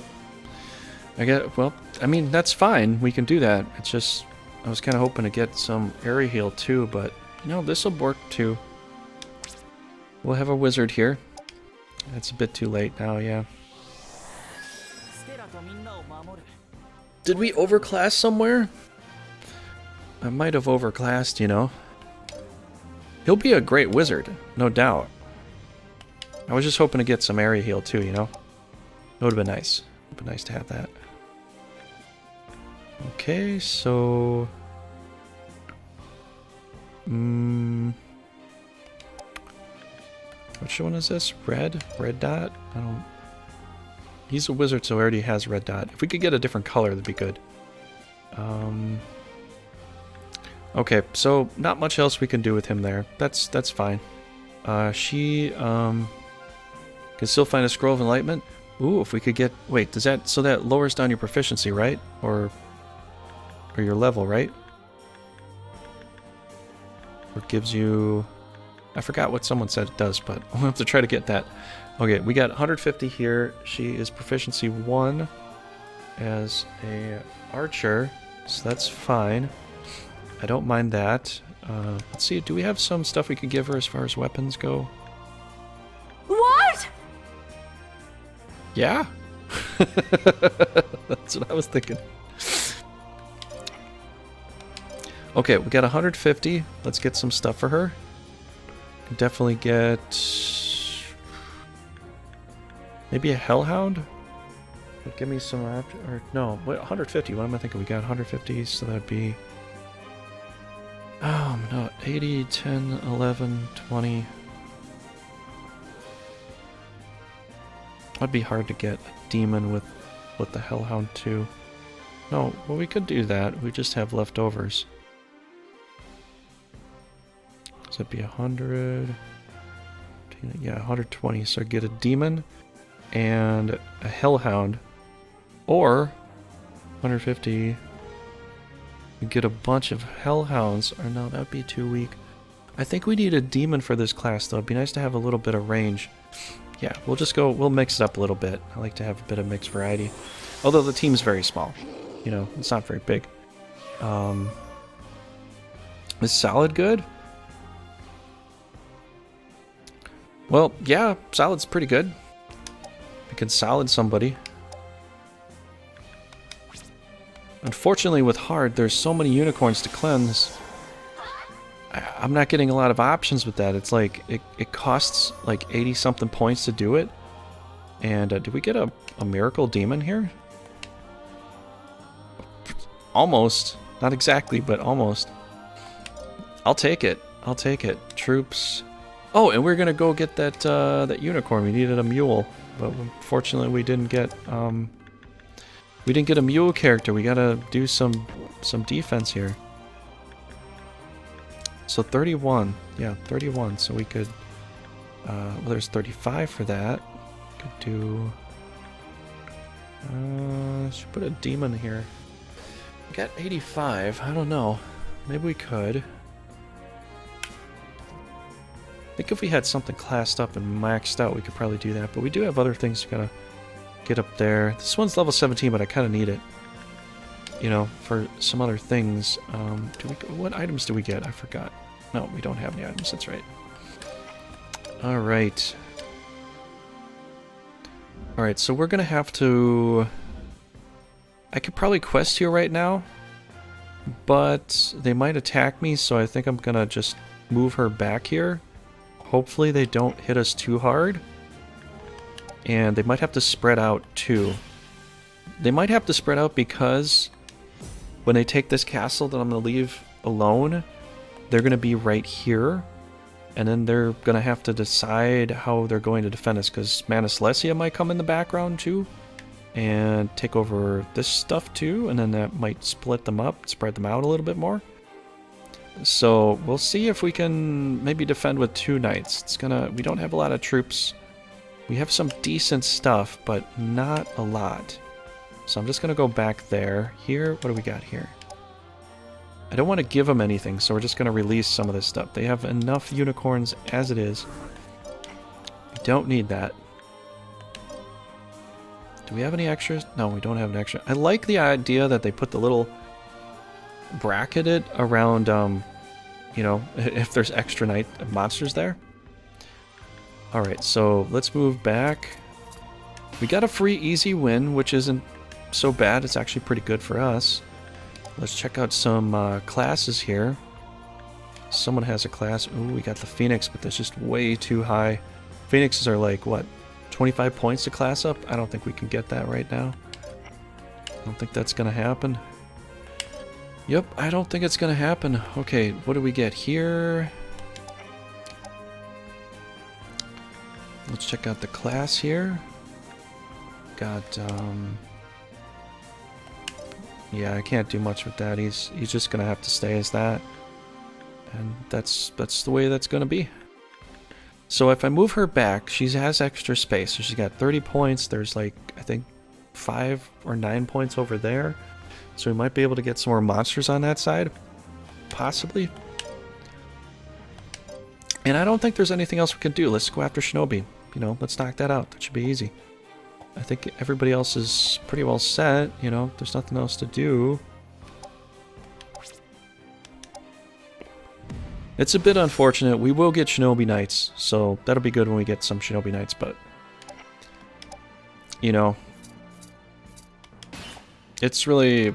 well, I mean, that's fine. We can do that. It's just... I was kind of hoping to get some area heal too, but... You know, this'll work too. We'll have a wizard here. It's a bit too late now, yeah. Did we overclass somewhere? I might have overclassed, you know. He'll be a great wizard, no doubt. I was just hoping to get some area heal too, you know? It would have been nice. It would have been nice to have that. Okay, so... which one is this? Red? Red dot? I don't... He's a wizard, so he already has red dot. If we could get a different color, that'd be good. Okay, so not much else we can do with him there. That's fine. She can still find a scroll of enlightenment. Ooh, if we could get... Wait, does that... So that lowers down your proficiency, right? Or your level, right? Or gives you... I forgot what someone said it does, but we'll have to try to get that. Okay, we got 150 here. She is proficiency 1 as a archer, so that's fine. I don't mind that. Let's see, do we have some stuff we can give her as far as weapons go? What? Yeah. That's what I was thinking. Okay, we got 150. Let's get some stuff for her. Can definitely get maybe a hellhound. Give me some or no, what 150? What am I thinking? We got 150, so that'd be no, 80, 10, 11, 20. That'd be hard to get a demon with the hellhound too. No, well, we could do that. We just have leftovers. So it'd be 100. Yeah, 120. So get a demon and a hellhound, or 150. We get a bunch of hellhounds. Or no, that'd be too weak. I think we need a demon for this class, though. It'd be nice to have a little bit of range. Yeah, we'll just go. We'll mix it up a little bit. I like to have a bit of mixed variety. Although the team's very small, you know, it's not very big. Is solid good? Well, yeah, solid's pretty good. We can solid somebody. Unfortunately, with hard, there's so many unicorns to cleanse. I'm not getting a lot of options with that. It's like, it costs like 80-something points to do it. And did we get a miracle demon here? Almost. Not exactly, but almost. I'll take it. I'll take it. Troops. Oh, and we're gonna go get that that unicorn. We needed a mule, but unfortunately we didn't get a mule character. We gotta do some defense here. So 31, yeah, 31. So we could, well, there's 35 for that. Could do. Should put a demon here. We got 85. I don't know. Maybe we could. I think if we had something classed up and maxed out, we could probably do that. But we do have other things we gotta get up there. This one's level 17, but I kind of need it, you know, for some other things. What items do we get? I forgot. No, we don't have any items. That's right. All right. All right. So we're gonna have to. I could probably quest here right now, but they might attack me. So I think I'm gonna just move her back here. Hopefully they don't hit us too hard. And they might have to spread out too. They might have to spread out because when they take this castle that I'm going to leave alone, they're going to be right here. And then they're going to have to decide how they're going to defend us, because Manaslesia might come in the background too and take over this stuff too. And then that might split them up, spread them out a little bit more. So we'll see if we can maybe defend with 2 knights. We don't have a lot of troops. We have some decent stuff, but not a lot. So I'm just going to go back there. Here, what do we got here? I don't want to give them anything, so we're just going to release some of this stuff. They have enough unicorns as it is. We don't need that. Do we have any extras? No, we don't have an extra. I like the idea that they put the little bracketed around, you know, if there's extra night monsters there. Alright, so let's move back. We got a free easy win, which isn't so bad. It's actually pretty good for us. Let's check out some classes here. someone has a class. Ooh, we got the Phoenix, but that's just way too high. Phoenixes are like, what, 25 points to class up? I don't think we can get that right now. I don't think that's going to happen. Yep, I don't think it's going to happen. Okay, what do we get here? Let's check out the class here. Got, yeah, I can't do much with that. He's just going to have to stay as that. And that's the way that's going to be. So if I move her back, she has extra space. So she's got 30 points. There's like, I think, 5 or 9 points over there. So we might be able to get some more monsters on that side. Possibly. And I don't think there's anything else we can do. Let's go after Shinobi. You know, let's knock that out. That should be easy. I think everybody else is pretty well set. You know, there's nothing else to do. It's a bit unfortunate. We will get Shinobi Knights, so that'll be good when we get some Shinobi Knights, but... You know... It's really...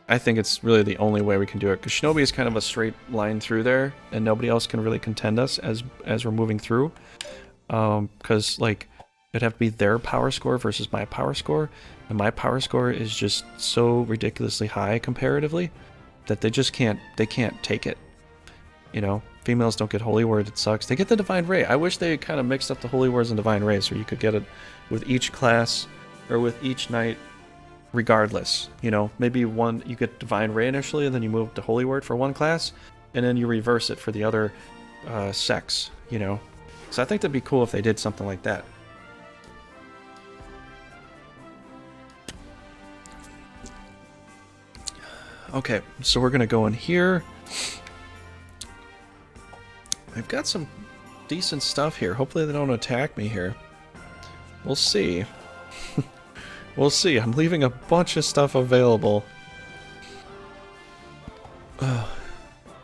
I think it's really the only way we can do it, because Shinobi is kind of a straight line through there, and nobody else can really contend us as we're moving through. Because, like, it'd have to be their power score versus my power score, and my power score is just so ridiculously high comparatively that they just can't take it. You know, females don't get Holy Word, it sucks. They get the Divine Ray. I wish they kind of mixed up the Holy Words and Divine Rays, so you could get it with each class, or with each knight, regardless. You know, maybe one, you get Divine Ray initially, and then you move to Holy Word for one class, and then you reverse it for the other sex, you know. So I think that'd be cool if they did something like that. Okay, so we're gonna go in here. I've got some decent stuff here. Hopefully they don't attack me here. We'll see. We'll see. I'm leaving a bunch of stuff available.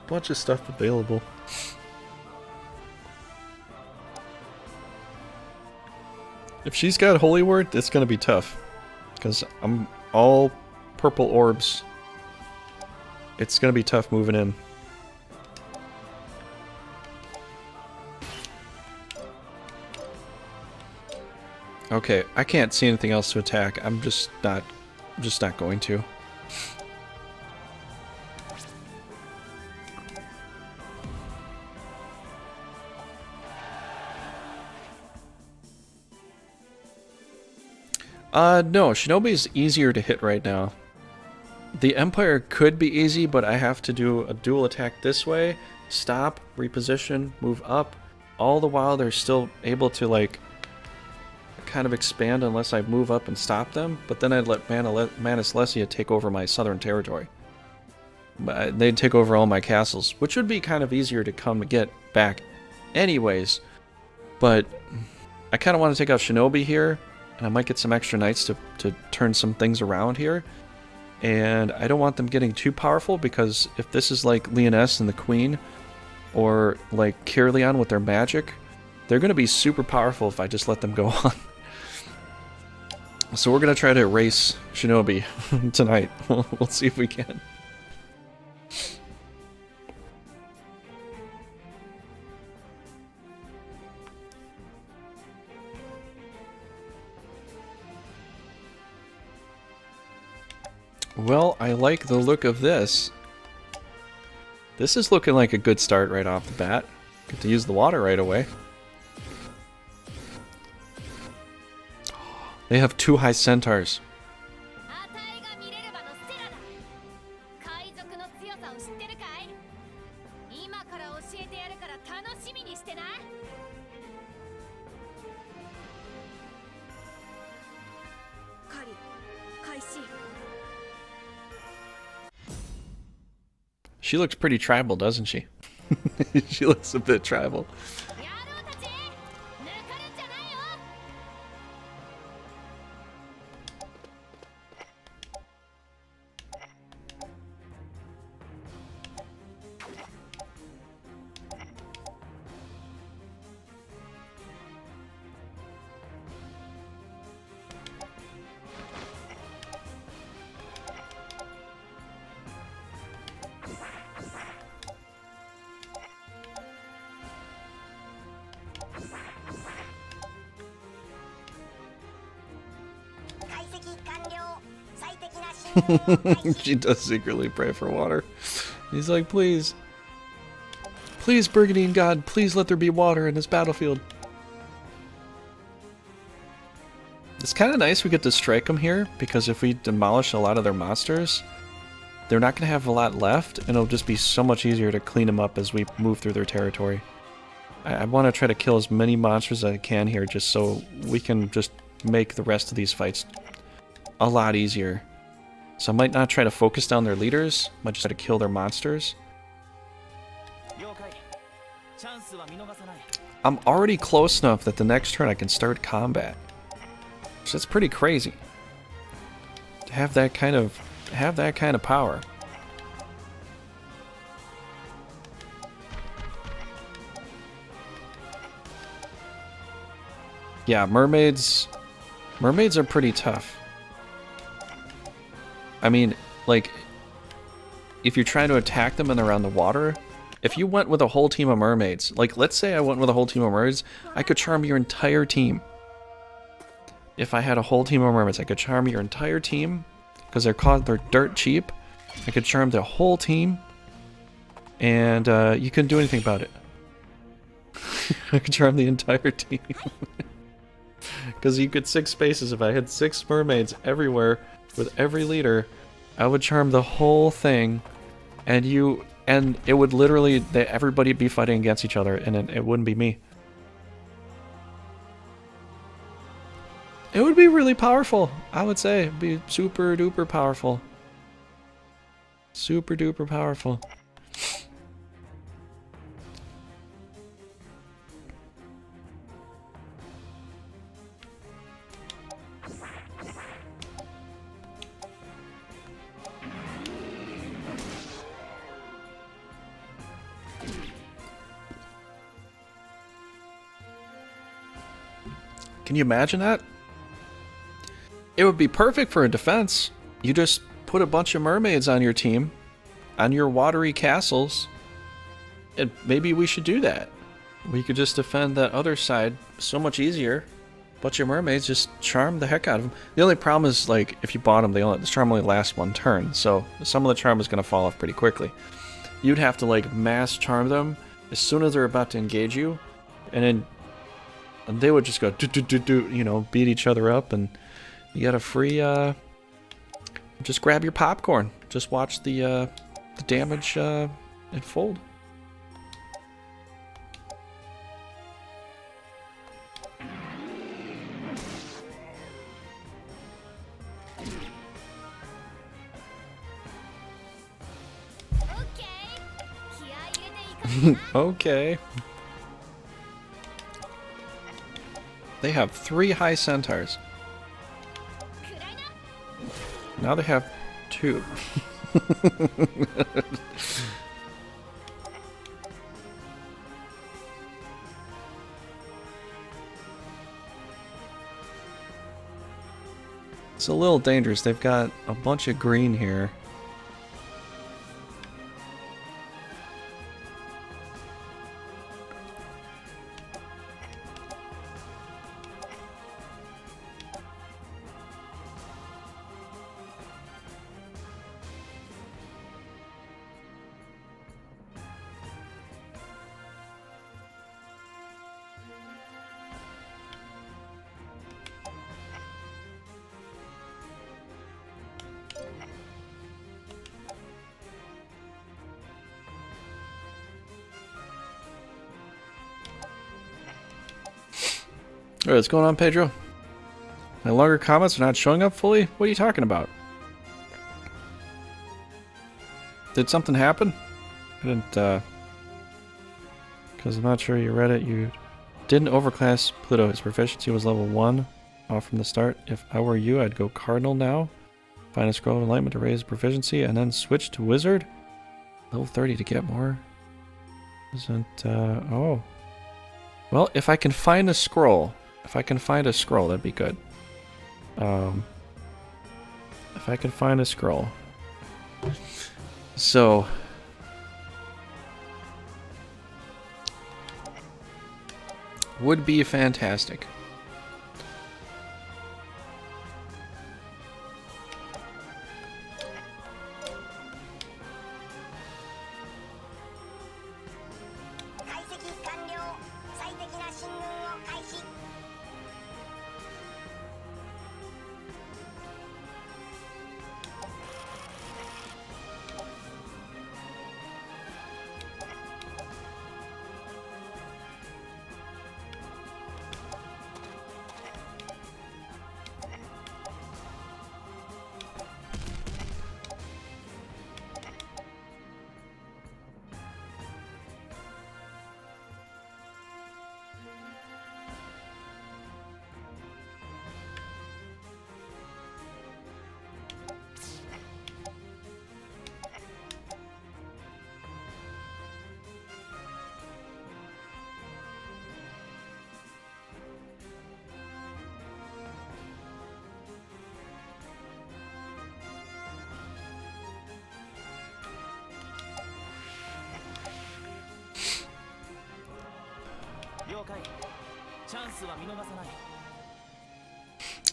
Bunch of stuff available. If she's got Holy Word, it's gonna be tough. Because I'm all purple orbs. It's gonna be tough moving in. Okay, I can't see anything else to attack. I'm just not going to. No, Shinobi's easier to hit right now. The Empire could be easy, but I have to do a dual attack this way, stop, reposition, move up. All the while they're still able to, like, kind of expand unless I move up and stop them, but then I'd let Manus Lesia take over my southern territory. But they'd take over all my castles, which would be kind of easier to come get back anyways. But I kind of want to take out Shinobi here, and I might get some extra knights to turn some things around here. And I don't want them getting too powerful, because if this is like Leoness and the Queen, or like Kirlian with their magic, they're going to be super powerful if I just let them go on. So we're going to try to erase Shinobi tonight. We'll see if we can. Well, I like the look of this. This is looking like a good start right off the bat. Get to use the water right away. They have 2 high centaurs. She looks pretty tribal, doesn't she? She looks a bit tribal. She does secretly pray for water. He's like, please. Please, Brigandine God, please let there be water in this battlefield. It's kind of nice we get to strike them here, because if we demolish a lot of their monsters, they're not going to have a lot left, and it'll just be so much easier to clean them up as we move through their territory. I want to try to kill as many monsters as I can here, just so we can just make the rest of these fights a lot easier. So I might not try to focus down their leaders, I might just try to kill their monsters. I'm already close enough that the next turn I can start combat. So that's pretty crazy. To have that kind of power. Yeah, mermaids are pretty tough. I mean, like, if you're trying to attack them and they're on the water, if you went with a whole team of mermaids, like, let's say I went with a whole team of mermaids, I could charm your entire team. If I had a whole team of mermaids, I could charm your entire team, because they're dirt cheap. I could charm the whole team, and you couldn't do anything about it. I could charm the entire team. Because you get 6 spaces. If I had 6 mermaids everywhere with every leader, I would charm the whole thing, and it would literally, everybody would be fighting against each other, and it wouldn't be me. It would be really powerful, I would say. It'd be super duper powerful. Super duper powerful. Can you imagine that? It would be perfect for a defense. You just put a bunch of mermaids on your team, on your watery castles, and maybe we should do that. We could just defend that other side so much easier. Bunch of mermaids, just charm the heck out of them. The only problem is, like, if you bought them, the charm only lasts 1 turn, so some of the charm is going to fall off pretty quickly. You'd have to, like, mass charm them as soon as they're about to engage you, and then they would just go do, you know, beat each other up, and you got a free, just grab your popcorn. Just watch the damage unfold. Okay. They have 3 high centaurs. Now they have 2. It's a little dangerous. They've got a bunch of green here. Alright, what's going on, Pedro? My longer comments are not showing up fully? What are you talking about? Did something happen? I didn't, because I'm not sure you read it. You didn't overclass Pluto. His proficiency was level 1 off from the start. If I were you, I'd go Cardinal now. Find a scroll of enlightenment to raise proficiency, and then switch to Wizard. Level 30 to get more. Isn't, oh. Well, if I can find a scroll... If I can find a scroll, that'd be good. If I can find a scroll. So... would be fantastic.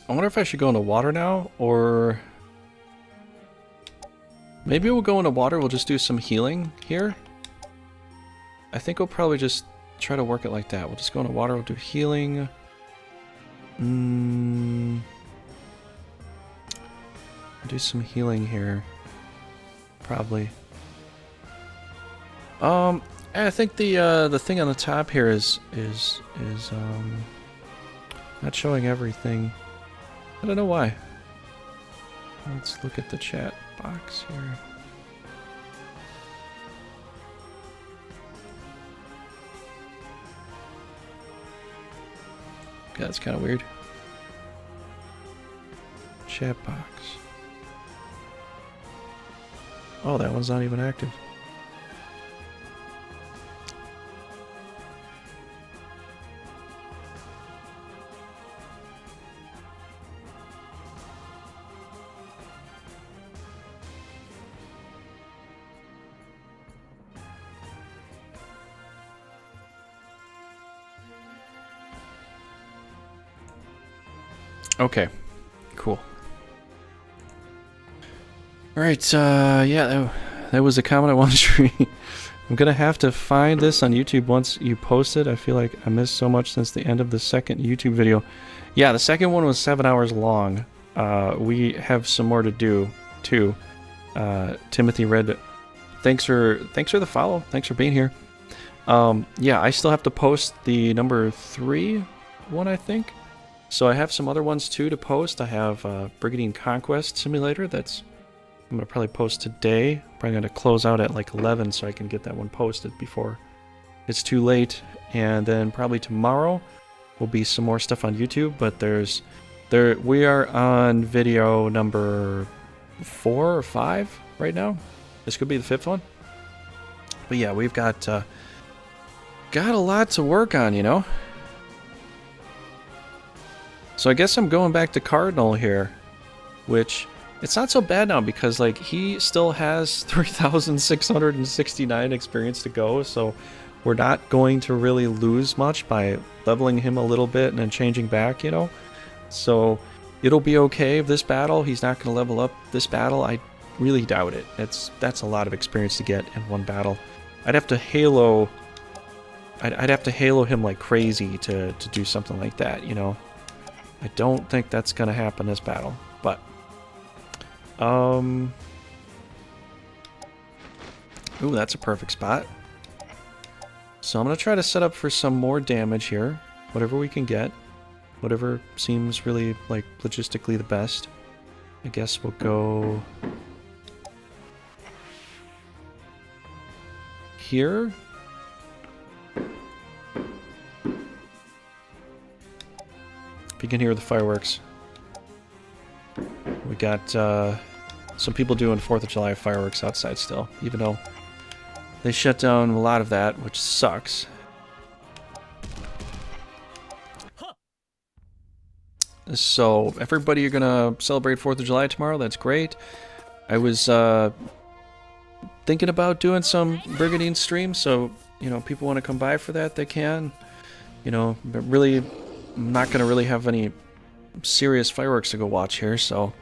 I wonder if I should go into water now, or maybe we'll go into water. We'll just do some healing here. I think we'll probably just try to work it like that. We'll just go into water. We'll do healing. Do some healing here, probably. I think the thing on the top here is not showing everything. I don't know why. Let's look at the chat box here. Okay, that's kind of weird. Chat box. Oh, that one's not even active. Okay, cool. Alright, yeah, that was a comment I wanted to read. I'm gonna have to find this on YouTube once you post it. I feel like I missed so much since the end of the second YouTube video. Yeah, the second one was 7 hours long. We have some more to do, too. Timothy Red, thanks for the follow. Thanks for being here. Yeah, I still have to post the number 3 one, I think. So I have some other ones too to post. I have Brigandine Conquest Simulator that's I'm gonna probably post today. Probably gonna close out at like 11 so I can get that one posted before it's too late. And then probably tomorrow will be some more stuff on YouTube. But we are on video number 4 or 5 right now. This could be the 5th one. But yeah, we've got a lot to work on, you know. So I guess I'm going back to Cardinal here, which it's not so bad now because like he still has 3,669 experience to go, so we're not going to really lose much by leveling him a little bit and then changing back, you know. So it'll be okay. This battle, he's not going to level up. This battle, I really doubt it. That's a lot of experience to get in one battle. I'd have to Halo. I'd have to Halo him like crazy to do something like that, you know. I don't think that's gonna happen this battle, but ooh, that's a perfect spot. So I'm gonna try to set up for some more damage here, whatever we can get, whatever seems really like logistically the best. I guess we'll go here. If you can hear the fireworks. We got some people doing 4th of July fireworks outside still, even though they shut down a lot of that, which sucks. So, everybody, you're gonna celebrate 4th of July tomorrow, that's great. I was thinking about doing some Brigandine streams, so, you know, people want to come by for that, they can. You know, but really, I'm not going to really have any serious fireworks to go watch here, so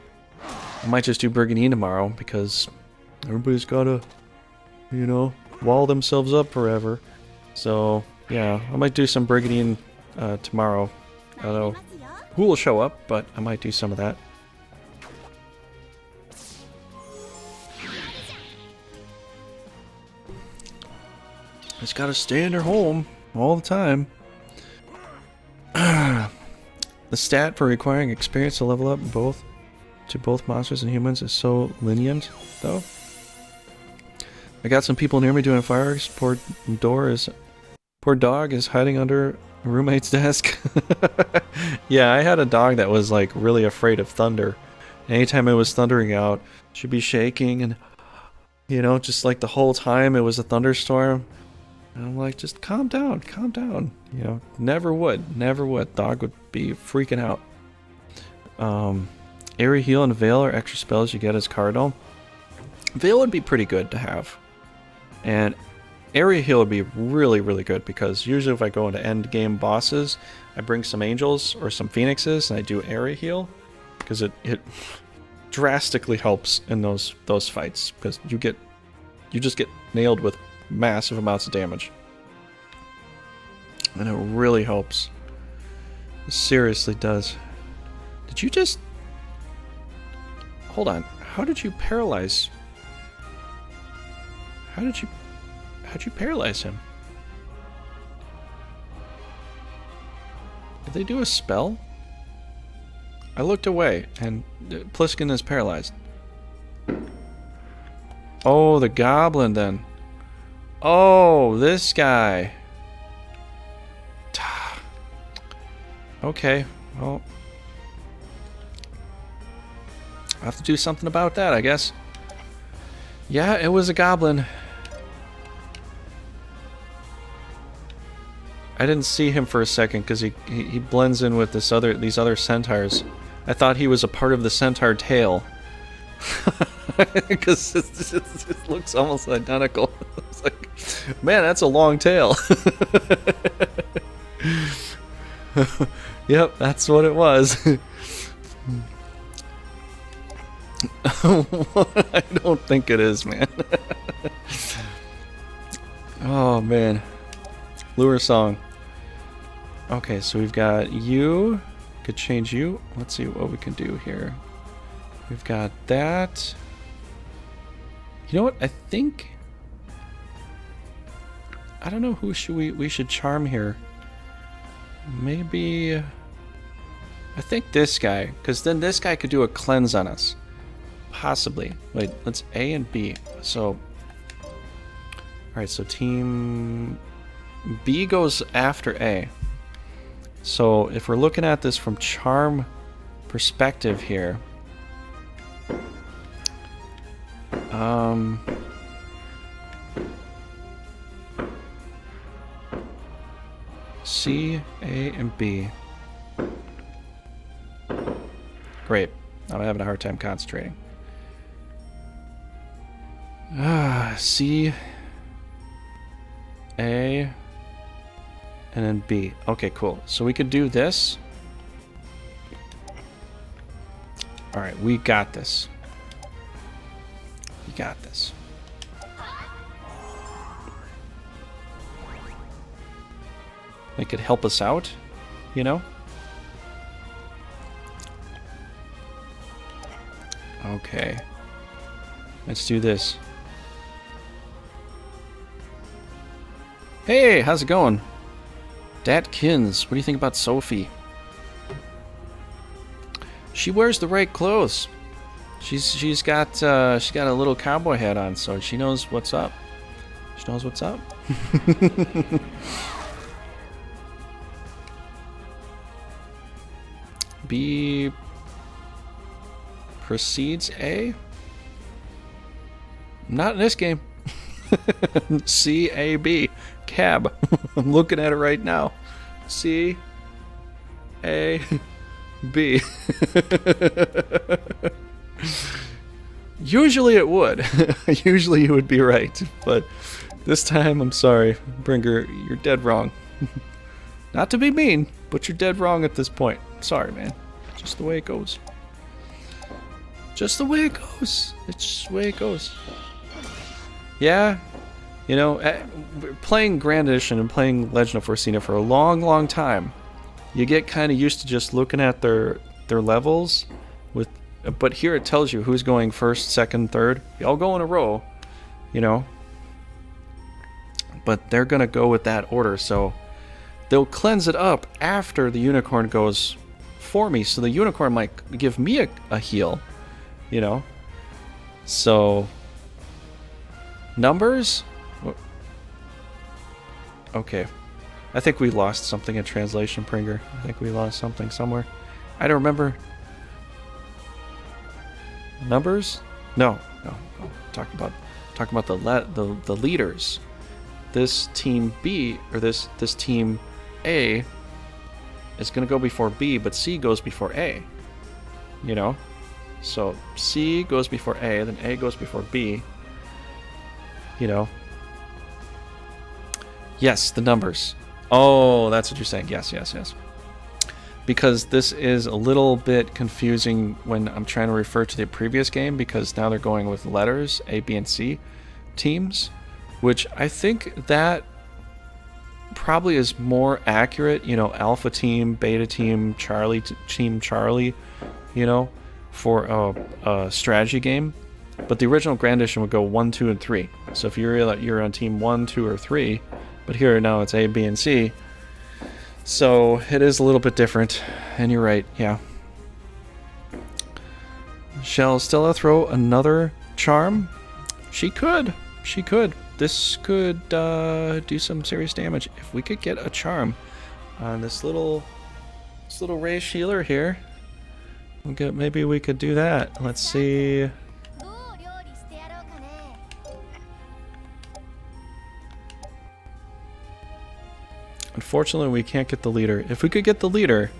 I might just do Brigandine tomorrow because everybody's got to, you know, wall themselves up forever. So, yeah, I might do some Brigandine tomorrow. I don't know who will show up, but I might do some of that. Just got to stay in their home all the time. The stat for requiring experience to level up both monsters and humans is so lenient, though. I got some people near me doing fireworks. Poor dog is hiding under a roommate's desk. Yeah, I had a dog that was like really afraid of thunder. Anytime it was thundering out, she'd be shaking, and you know, just like the whole time it was a thunderstorm. And I'm like, just calm down, calm down. You know, never would. Dog would be freaking out. Airy Heal and Veil are extra spells you get as Cardinal. Veil would be pretty good to have. And area heal would be really, really good, because usually if I go into end game bosses, I bring some angels or some phoenixes and I do area heal, because it drastically helps in those fights, because you just get nailed with massive amounts of damage. And it really helps. It seriously does. Did you just... Hold on. How did you paralyze... How'd you paralyze him? Did they do a spell? I looked away, and Pliskin is paralyzed. Oh, the goblin then. Oh, this guy. Okay, well, I'll have to do something about that, I guess. Yeah, it was a goblin. I didn't see him for a second because he blends in with these other centaurs. I thought he was a part of the centaur tail. Because it looks almost identical. It's like, man, that's a long tail. Yep, that's what it was. I don't think it is, man. Oh, man. Lure song. Okay, so we've got you. Could change you. Let's see what we can do here. We've got that. You know what? I think... I don't know who we should charm here. Maybe... I think this guy, because then this guy could do a cleanse on us. Possibly. Wait, let's A and B. So... Alright, so team... B goes after A. So if we're looking at this from charm perspective here... C, A, and B. Great. I'm having a hard time concentrating. C, A, and then B. Okay, cool. So we could do this. Alright, we got this. We got this. It could help us out, you know? Okay. Let's do this. Hey, how's it going? Datkins, what do you think about Sophie? She wears the right clothes. She's got a little cowboy hat on, so she knows what's up. She knows what's up. B precedes A? Not in this game. C, A, B. Cab. I'm looking at it right now. C, A, B. Usually it would. Usually you would be right. But this time, I'm sorry. Bringer, you're dead wrong. Not to be mean, but you're dead wrong at this point. Sorry, man. Just the way it goes. Just the way it goes. It's just the way it goes. Yeah, you know, playing Grand Edition and playing Legend of Frosina for a long, long time, you get kind of used to just looking at their levels. But here it tells you who's going first, second, third. They all go in a row, you know. But they're going to go with that order, so they'll cleanse it up after the unicorn goes for me. So the unicorn might give me a heal, you know. So... Numbers? Okay. I think we lost something in translation, Pringer. I think we lost something somewhere. I don't remember. Numbers? No. Talk about the leaders. This team B or this team A is going to go before B, but C goes before A. You know? So C goes before A, then A goes before B. You know, Yes, the numbers. Oh, that's what you're saying. Yes, yes, yes. Because this is a little bit confusing when I'm trying to refer to the previous game, because now they're going with letters, A, B, and C teams, which I think that probably is more accurate. You know, Alpha Team, Beta Team, Charlie Team Charlie, you know, for a strategy game. But the original Grand Edition would go 1, 2, and 3. So if you're on Team 1, 2, or 3, but here now it's A, B, and C. So it is a little bit different, and you're right, yeah. Shall Stella throw another charm? She could. She could. This could do some serious damage. If we could get a charm on this little raised healer here, maybe we could do that. Let's see. Unfortunately, we can't get the leader. If we could get the leader,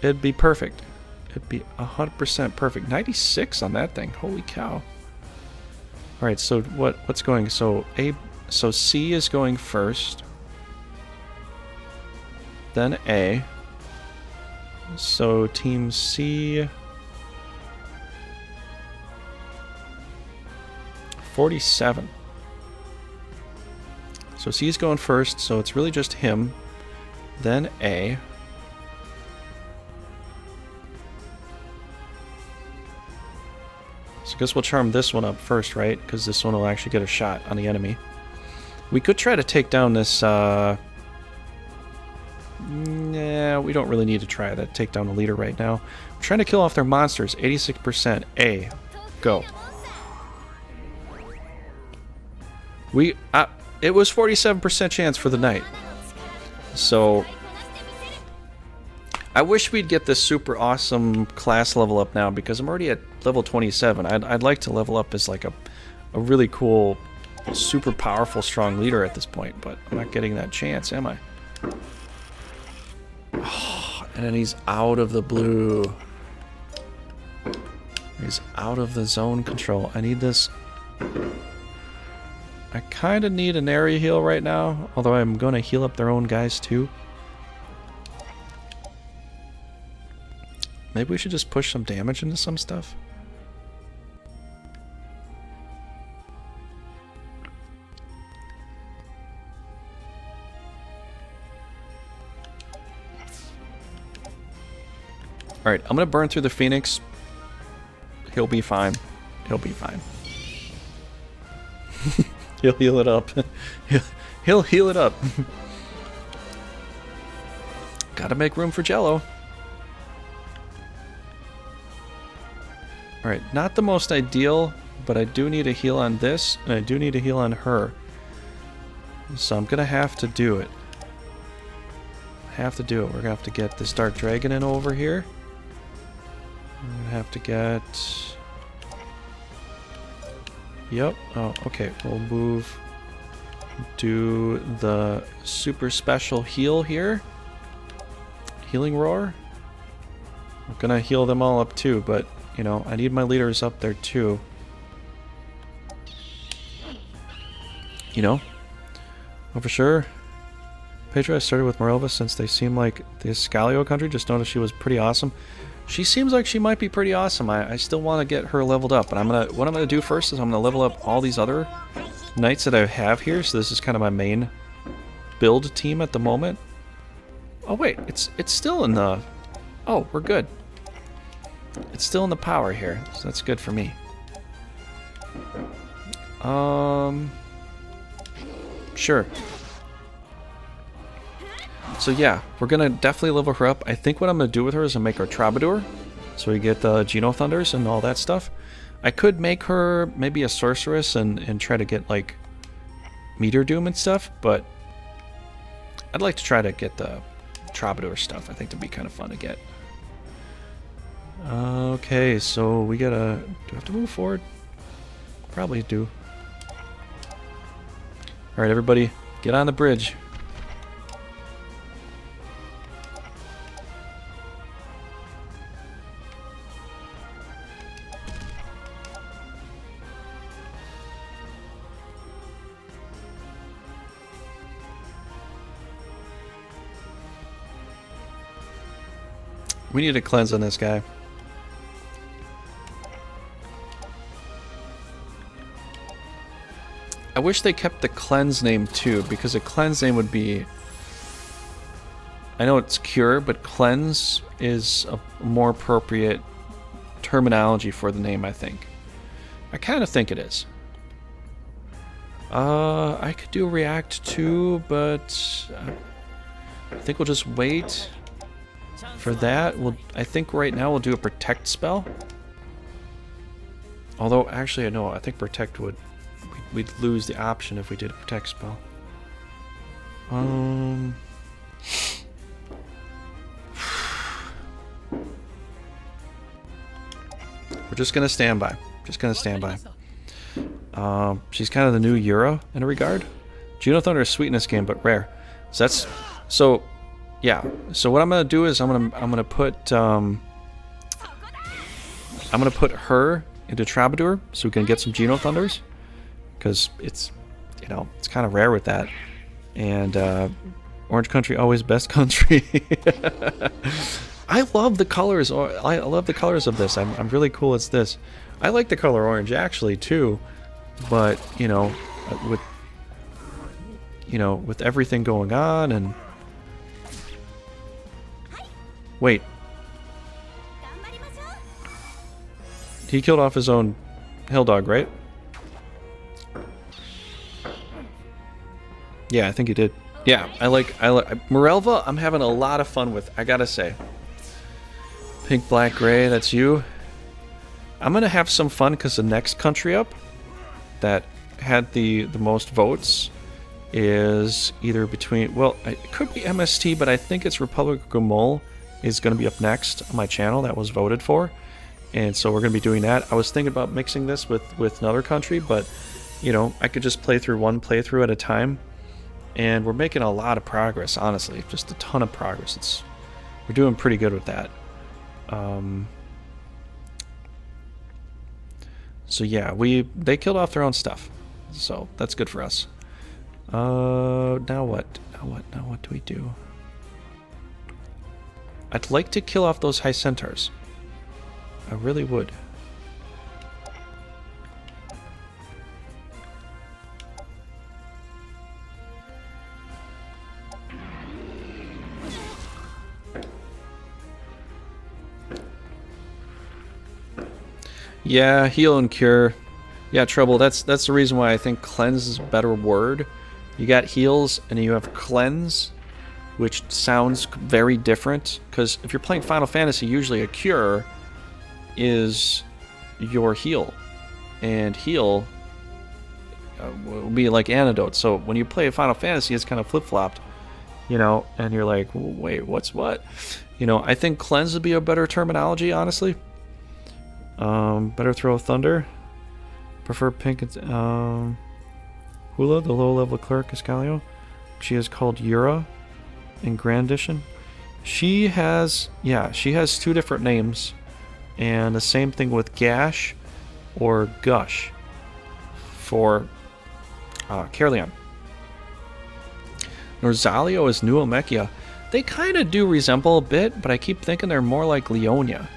it'd be perfect. It'd be 100% perfect. 96 on that thing. Holy cow. All right, so what's going? So C is going first. Then A. So Team C 47. So C's going first, so it's really just him. Then A. So I guess we'll charm this one up first, right? Because this one will actually get a shot on the enemy. We could try to take down this... Nah, we don't really need to try to take down the leader right now. We're trying to kill off their monsters. 86%. A. Go. It was 47% chance for the knight. So I wish we'd get this super awesome class level up now, because I'm already at level 27. I'd like to level up as like a really cool, super powerful, strong leader at this point, but I'm not getting that chance, am I? Oh, and then he's out of the blue. He's out of the zone control. I need this. I kind of need an area heal right now, although I'm going to heal up their own guys too. Maybe we should just push some damage into some stuff. Alright, I'm going to burn through the Phoenix. He'll be fine. He'll be fine. He'll heal it up. He'll heal it up. Gotta make room for Jello. Alright, not the most ideal, but I do need a heal on this, and I do need a heal on her. So I'm gonna have to do it. We're gonna have to get this Dark Dragon in over here. We're gonna have to get... Yep. Oh, okay. We'll move. Do the super special heal here. Healing Roar. I'm gonna heal them all up too, but, you know, I need my leaders up there too. You know? Oh, for sure. Pedro, I started with Mirelva since they seem like the Escalio country. Just noticed she was pretty awesome. She seems like she might be pretty awesome. I still want to get her leveled up. But what I'm gonna do first is I'm gonna level up all these other knights that I have here. So this is kind of my main build team at the moment. Oh wait, it's still in the... Oh, we're good. It's still in the power here, so that's good for me. Sure. So yeah, we're gonna definitely level her up. I think what I'm gonna do with her is make her Troubadour, so we get the Geno Thunders and all that stuff. I could make her maybe a Sorceress and try to get like Meteor Doom and stuff, but I'd like to try to get the Troubadour stuff. I think that'd be kind of fun to get. Okay, so we gotta... Do we have to move forward? Probably do. Alright, everybody, get on the bridge. We need a cleanse on this guy. I wish they kept the cleanse name too, because a cleanse name would be... I know it's cure, but cleanse is a more appropriate terminology for the name, I think. I kind of think it is. I could do react too, but I think we'll just wait for that. I think right now we'll do a protect spell. Although, actually, I know, I think protect would... We'd lose the option if we did a protect spell. We're just gonna stand by. Just gonna stand by. She's kind of the new Yura in a regard. Juno Thunder is sweet in this game, but rare. So that's yeah. So what I'm gonna do is I'm gonna put her into Troubadour so we can get some Juno Thunders, because it's, you know, it's kind of rare with that. And Orange Country always best country. I love the colors. I love the colors of this. I'm really cool as this. I like the color orange actually too, but you know, with everything going on and wait, he killed off his own hill dog, right? Yeah, I think he did. Yeah, I like Mirelva. I'm having a lot of fun with, I gotta say. Pink, black, gray. That's you. I'm gonna have some fun because the next country up that had the most votes is either between, well, it could be MST, but I think it's Republic of Guatemala is going to be up next on my channel that was voted for, and so we're going to be doing that. I was thinking about mixing this with another country, but you know, I could just play through one playthrough at a time, and we're making a lot of progress, honestly, just a ton of progress. We're doing pretty good with that. So yeah, they killed off their own stuff, so that's good for us. Now what? Now what do we do? I'd like to kill off those high centaurs. I really would. Yeah, heal and cure. Yeah, Trouble, that's the reason why I think cleanse is a better word. You got heals and you have cleanse, which sounds very different, because if you're playing Final Fantasy, usually a cure is your heal, and heal will be like antidote. So when you play Final Fantasy, it's kind of flip-flopped, you know, and you're like, wait, what's what? You know, I think cleanse would be a better terminology, honestly. Better throw thunder. Prefer pink. Hula, the low-level cleric, Escalio. She is called Yura in Grand Edition. She has two different names, and the same thing with Gash or Gush for Caerleon. Norzalio is Nuomechia. They kind of do resemble a bit, but I keep thinking they're more like Leonia.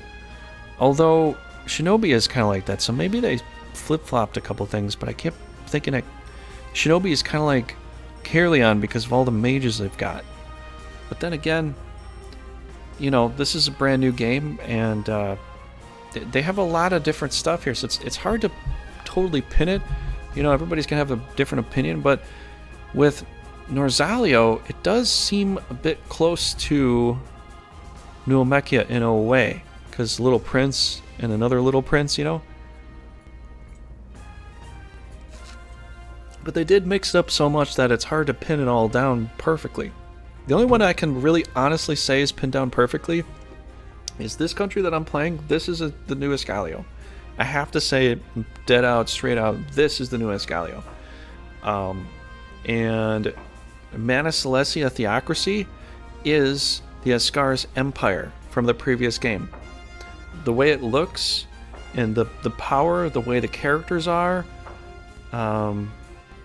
Although Shinobi is kind of like that, so maybe they flip-flopped a couple things, but I kept thinking that Shinobi is kind of like Caerleon because of all the mages they've got. But then again, you know, this is a brand new game, and they have a lot of different stuff here, so it's hard to totally pin it. You know, everybody's going to have a different opinion, but with Norzalio, it does seem a bit close to Nuomechia in a way, because Little Prince and another Little Prince, you know? But they did mix it up so much that it's hard to pin it all down perfectly. The only one I can really honestly say is pinned down perfectly is this country that I'm playing. This is the new Escalio. I have to say it dead out, straight out, this is the new Escalio. And Mana Celestia Theocracy is the Ascar's Empire from the previous game. The way it looks, and the power, the way the characters are, and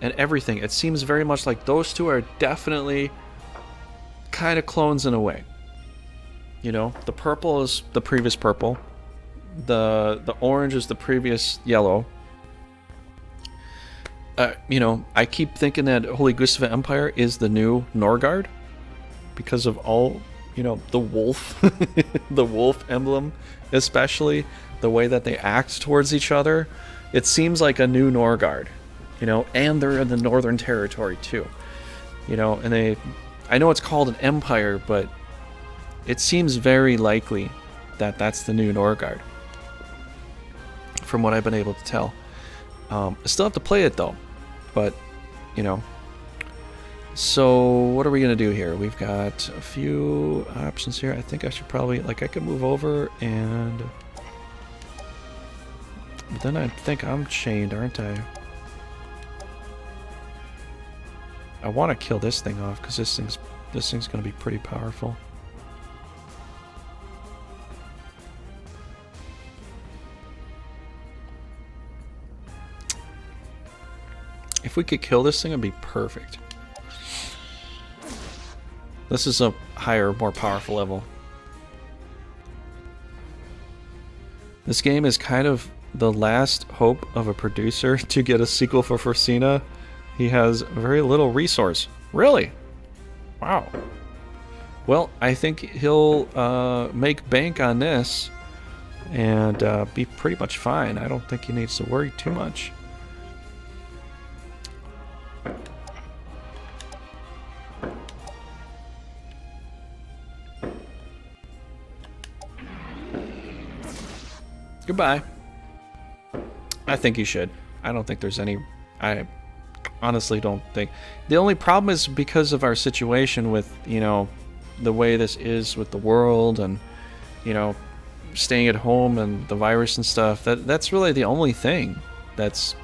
everything, it seems very much like those two are definitely kind of clones in a way. You know, the purple is the previous purple. The orange is the previous yellow. You know, I keep thinking that Holy Gustav Empire is the new Norgard because of all, you know, the wolf, the wolf emblem, especially the way that they act towards each other. It seems like a new Norgard, you know, and they're in the Northern Territory too, you know, and I know it's called an empire, but it seems very likely that that's the new Norgard from what I've been able to tell. I still have to play it though. But, you know, so what are we going to do here? We've got a few options here. I think I should probably, like, I could move over and... But then I think I'm chained, aren't I? I want to kill this thing off because this thing's going to be pretty powerful. If we could kill this thing, it'd be perfect. This is a higher, more powerful level. This game is kind of the last hope of a producer to get a sequel for Forsina. He has very little resource. Really? Wow. Well, I think he'll make bank on this and be pretty much fine. I don't think he needs to worry too much. Goodbye. I think you should. I don't think there's any... I honestly don't think... The only problem is because of our situation with, you know, the way this is with the world and, you know, staying at home and the virus and stuff. That's really the only thing that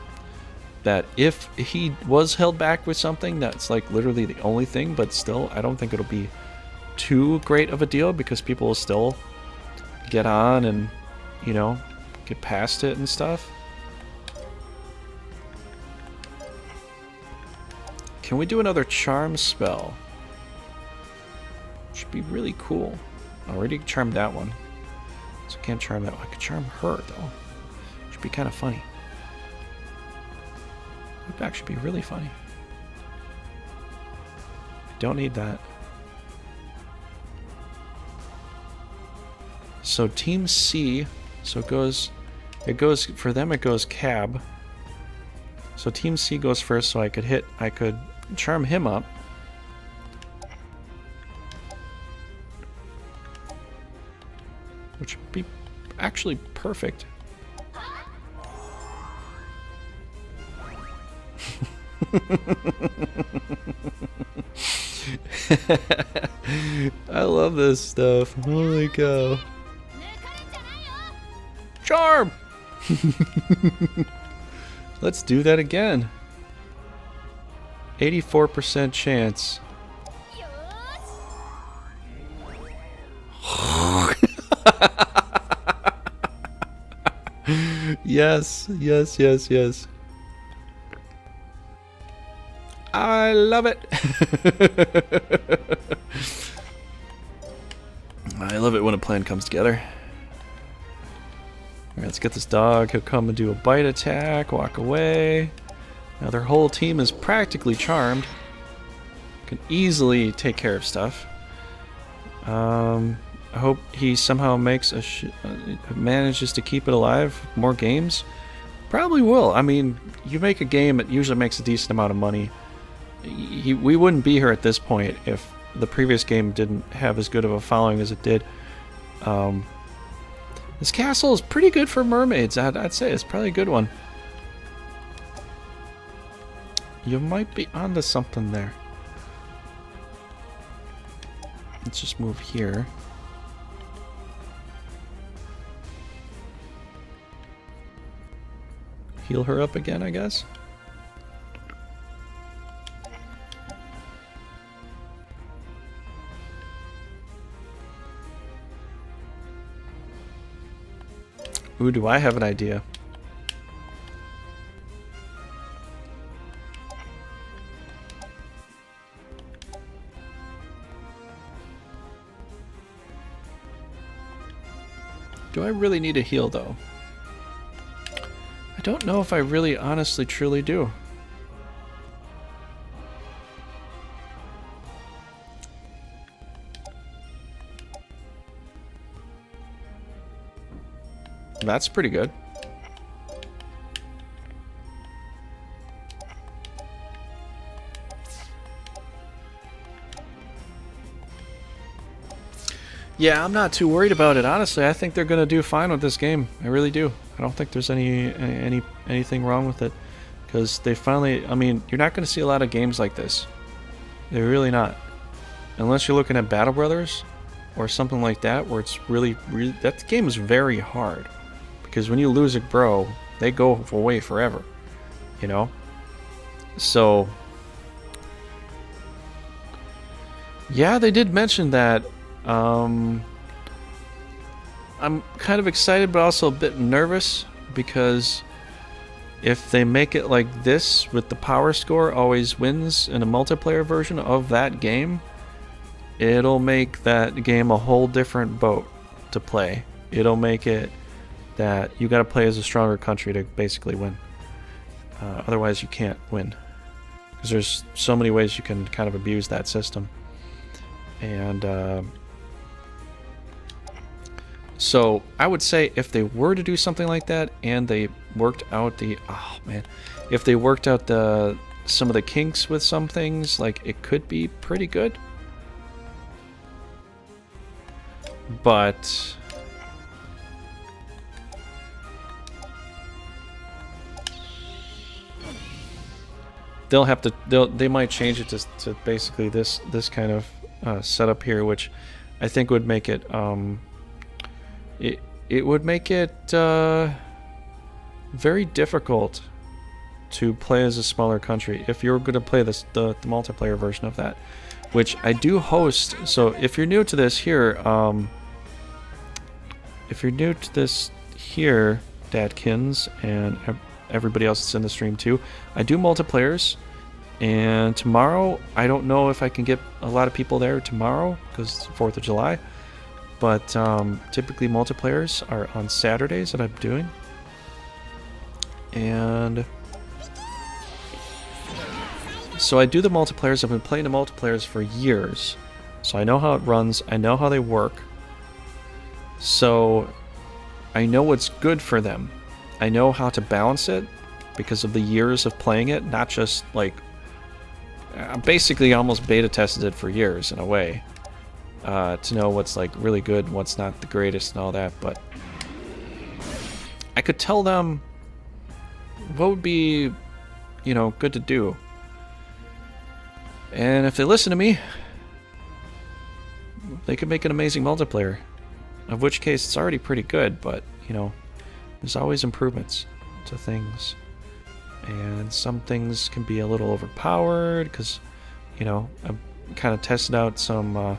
if he was held back with something, that's like literally the only thing, but still, I don't think it'll be too great of a deal because people will still get on and, you know, get past it and stuff. Can we do another charm spell? Should be really cool. I already charmed that one, so I can't charm that one. I could charm her though. Should be kind of funny. Would actually be really funny. I don't need that. So Team C, so it goes for them. It goes cab. So Team C goes first, so I could charm him up. Which would be actually perfect. I love this stuff. Holy cow. Charm! Let's do that again. 84% chance. Yes, yes, yes, yes. I love it. I love it when a plan comes together. Alright, let's get this dog. He'll come and do a bite attack, walk away. Now their whole team is practically charmed. Can easily take care of stuff. I hope he somehow makes manages to keep it alive. More games? Probably will. I mean, you make a game, it usually makes a decent amount of money. We wouldn't be here at this point if the previous game didn't have as good of a following as it did. This castle is pretty good for mermaids. I'd say it's probably a good one. You might be onto something there. Let's just move here. Heal her up again, I guess. Ooh, do I have an idea? Do I really need a heal, though? I don't know if I really, honestly, truly do. That's pretty good. Yeah, I'm not too worried about it. Honestly, I think they're gonna do fine with this game. I really do. I don't think there's anything wrong with it, because they finally. I mean, you're not gonna see a lot of games like this. They're really not, unless you're looking at Battle Brothers or something like that, where it's really that game is very hard, because when you lose a bro, they go away forever. You know. So yeah, they did mention that. I'm kind of excited, but also a bit nervous, because if they make it like this, with the power score always wins in a multiplayer version of that game, it'll make that game a whole different boat to play. It'll make it that you got to play as a stronger country to basically win. Otherwise, you can't win, because there's so many ways you can kind of abuse that system. And so I would say if they were to do something like that, and they worked out the if they worked out some of the kinks with some things, like, it could be pretty good. But they might change it to basically this kind of setup here, which I think would make it it would make it very difficult to play as a smaller country if you're going to play the multiplayer version of that, which I do host. So if you're new to this here, Dadkins, and everybody else that's in the stream too, I do multiplayers. And tomorrow, I don't know if I can get a lot of people there tomorrow because it's 4th of July. But typically multiplayers are on Saturdays that I'm doing. And so I do the multiplayers. I've been playing the multiplayers for years. So I know how it runs. I know how they work. So I know what's good for them. I know how to balance it because of the years of playing it. Not just like... I basically almost beta tested it for years in a way. To know what's like really good and what's not the greatest and all that, but I could tell them what would be, good to do. And if they listen to me, they could make an amazing multiplayer. Of which case it's already pretty good, but, there's always improvements to things. And some things can be a little overpowered, because, I've kind of tested out some...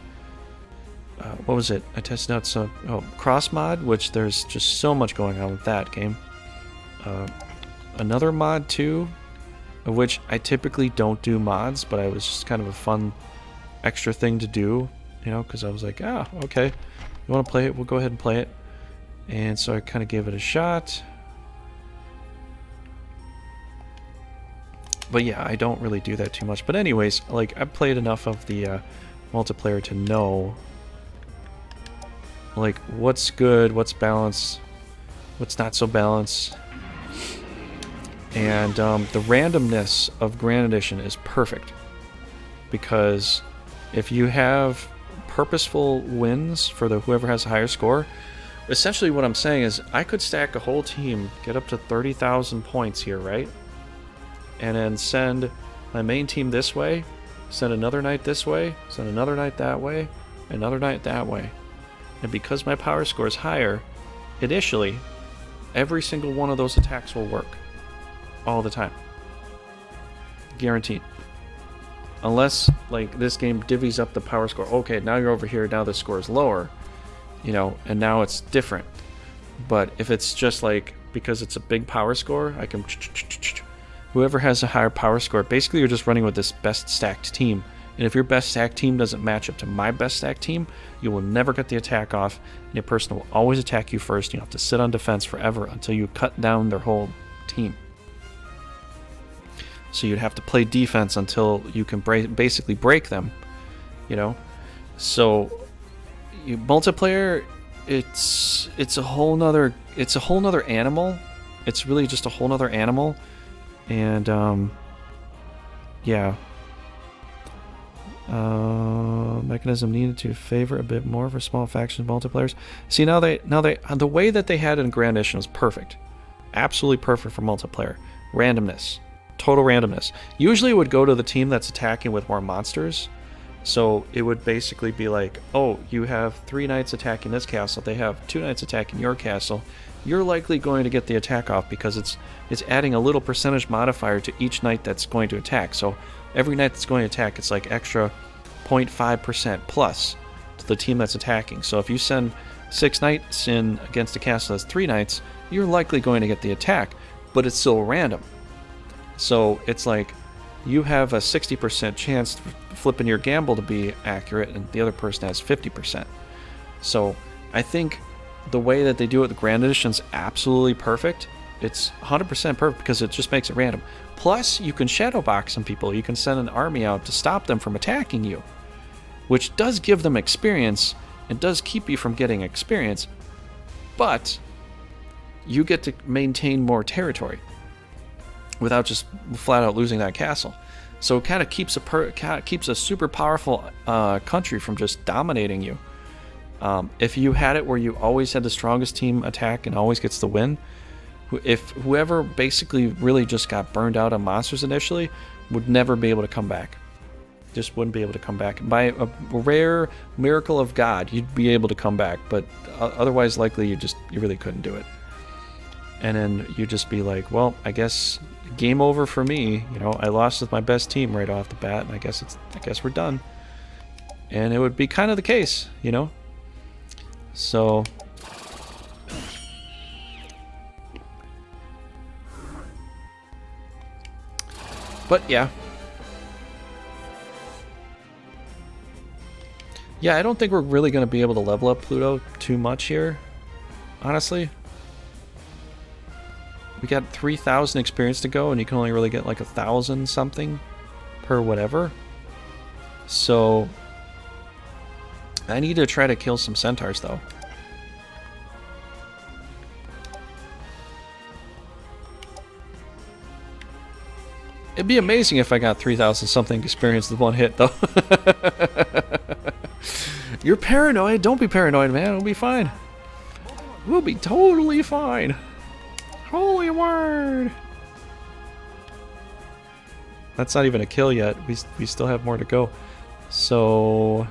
what was it? I tested out some cross mod, which there's just so much going on with that game. Another mod too, of which I typically don't do mods, but it was just kind of a fun extra thing to do, because I was like, okay, you want to play it? We'll go ahead and play it. And so I kind of gave it a shot. But yeah, I don't really do that too much. But anyways, like, I've played enough of the multiplayer to know, like, what's good, what's balanced, what's not so balanced. And the randomness of Grand Edition is perfect, because if you have purposeful wins for whoever has a higher score, essentially what I'm saying is I could stack a whole team, get up to 30,000 points here, right? And then send my main team this way, send another knight this way, send another knight that way, another knight that way. And because my power score is higher, initially, every single one of those attacks will work. All the time. Guaranteed. Unless, like, this game divvies up the power score. Okay, now you're over here, now the score is lower. And now it's different. But if it's just, like, because it's a big power score, I can... Whoever has a higher power score, basically you're just running with this best stacked team. And if your best stack team doesn't match up to my best stack team, you will never get the attack off, and your person will always attack you first. You have to sit on defense forever until you cut down their whole team. So you'd have to play defense until you can basically break them, you know. So multiplayer, it's a whole nother animal. It's really just a whole nother animal, and yeah. Mechanism needed to favor a bit more for small factions multiplayers. See, now they the way that they had it in Grand Edition was perfect, absolutely perfect for multiplayer. Randomness, total randomness. Usually it would go to the team that's attacking with more monsters, so it would basically be like, oh, you have 3 knights attacking this castle, they have 2 knights attacking your castle. You're likely going to get the attack off because it's adding a little percentage modifier to each knight that's going to attack. So every knight that's going to attack, it's like extra 0.5% plus to the team that's attacking. So if you send 6 knights in against a castle that's 3 knights, you're likely going to get the attack, but it's still random. So it's like you have a 60% chance flipping your gamble to be accurate, and the other person has 50%. So I think the way that they do it with the Grand Edition is absolutely perfect. It's 100% perfect because it just makes it random. Plus, you can shadow box some people. You can send an army out to stop them from attacking you, which does give them experience and does keep you from getting experience, but you get to maintain more territory without just flat out losing that castle. So it kind of keeps a super powerful country from just dominating you. If you had it where you always had the strongest team attack and always gets the win, if whoever basically really just got burned out on monsters initially would never be able to come back. Just wouldn't be able to come back. By a rare miracle of God, you'd be able to come back, but otherwise likely you really couldn't do it. And then you'd just be like, well, I guess game over for me. You know, I lost with my best team right off the bat, and I guess we're done. And it would be kind of the case, you know. So but yeah, I don't think we're really going to be able to level up Pluto too much here, honestly. We got 3,000 experience to go, and you can only really get like 1,000 something per whatever. So I need to try to kill some centaurs though. It'd be amazing if I got 3,000 something experience with one hit though. You're paranoid. Don't be paranoid, man. It'll be fine. We'll be totally fine. Holy word. That's not even a kill yet. We still have more to go. So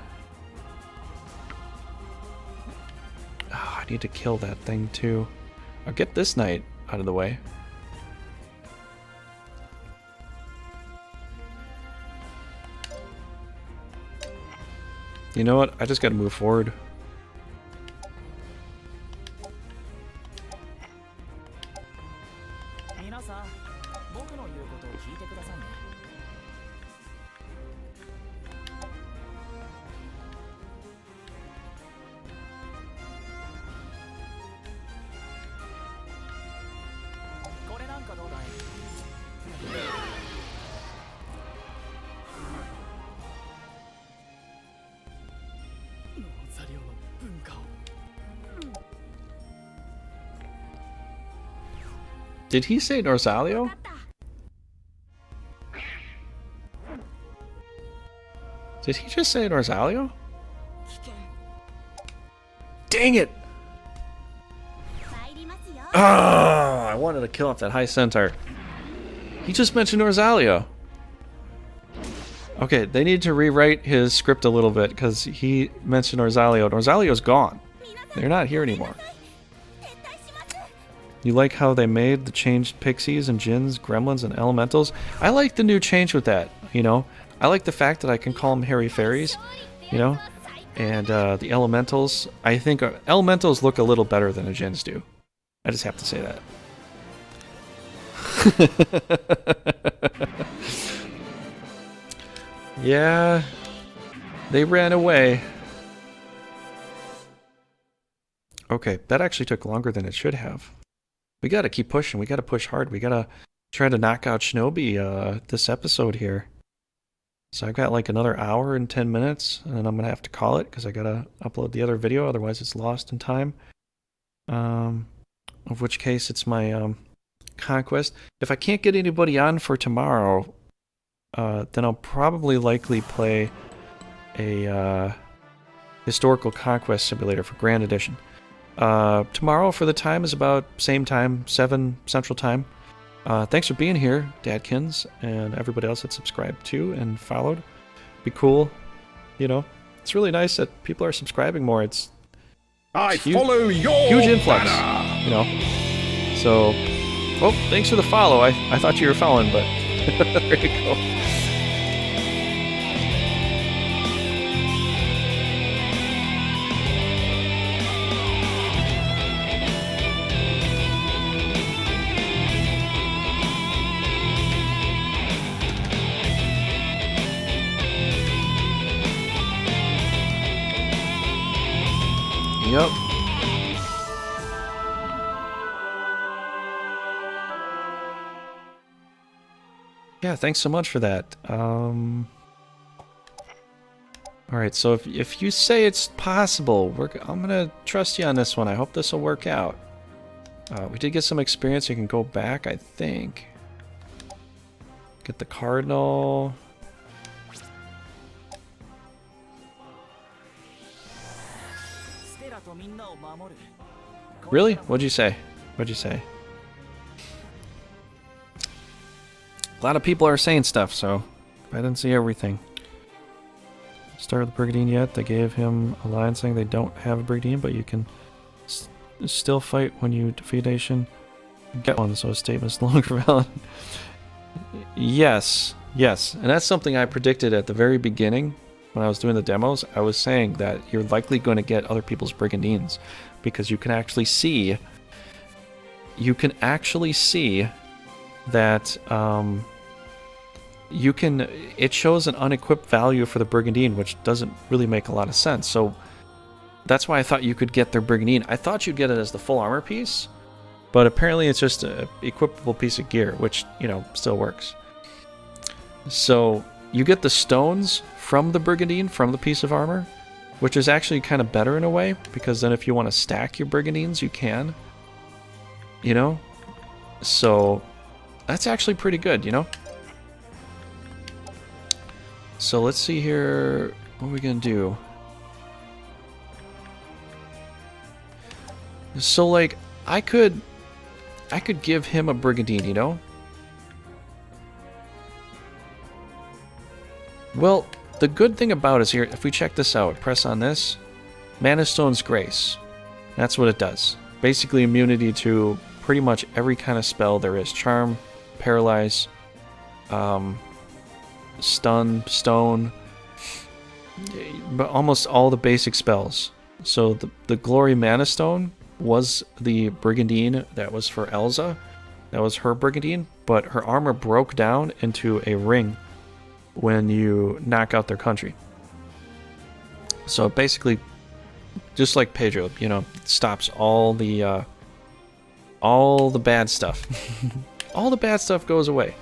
I need to kill that thing too. I'll get this knight out of the way. You know what? I just gotta move forward. Did he say Norsalio? Did he just say Norsalio? Dang it! Oh, I wanted to kill off that high centaur. He just mentioned Norsalio. Okay, they need to rewrite his script a little bit because he mentioned Norsalio. Norsalio's gone. They're not here anymore. You like how they made the changed pixies and djinns, gremlins, and elementals? I like the new change with that, you know? I like the fact that I can call them hairy fairies, you know? And the elementals, I think elementals look a little better than the djinns do. I just have to say that. Yeah, they ran away. Okay, that actually took longer than it should have. We gotta keep pushing. We gotta push hard. We gotta try to knock out Shinobi this episode here. So I've got like another hour and 10 minutes, and then I'm gonna have to call it because I gotta upload the other video, otherwise it's lost in time. Of which case it's my conquest. If I can't get anybody on for tomorrow, then I'll probably likely play a historical conquest simulator for Grand Edition. Tomorrow for the time is about same time, 7 Central Time. Thanks for being here, Dadkins, and everybody else that subscribed to and followed. Be cool, you know. It's really nice that people are subscribing more. It's follow your huge influx, banner. you know. So, oh, thanks for the follow. I thought you were following, but there you go. Yep. Yeah, thanks so much for that. Alright, so if you say it's possible, I'm gonna trust you on this one. I hope this will work out. We did get some experience. You can go back, I think. Get the cardinal. Really? What'd you say? What'd you say? A lot of people are saying stuff, so I didn't see everything. Start with the Brigandine yet? They gave him a line saying they don't have a Brigandine, but you can still fight when you defeat nation. Get one, so a statement's no longer valid. Yes, yes, and that's something I predicted at the very beginning when I was doing the demos. I was saying that you're likely going to get other people's Brigandines because you can actually see. You can actually see that you can. It shows an unequipped value for the Brigandine, which doesn't really make a lot of sense. So that's why I thought you could get their Brigandine. I thought you'd get it as the full armor piece, but apparently it's just an equipable piece of gear, which, you know, still works. So you get the stones from the Brigandine, from the piece of armor, which is actually kind of better in a way, because then if you want to stack your Brigandines, you can. You know? So that's actually pretty good, you know? So let's see here. What are we going to do? So, like, I could give him a Brigandine, you know? Well, the good thing about it is here, if we check this out, press on this, Mana Stone's Grace. That's what it does. Basically immunity to pretty much every kind of spell there is. Charm, Paralyze, Stun, Stone, but almost all the basic spells. So the Glory Mana Stone was the Brigandine that was for Elza. That was her Brigandine, but her armor broke down into a ring when you knock out their country. So basically, just like Pedro, you know, stops all the bad stuff. All the bad stuff goes away.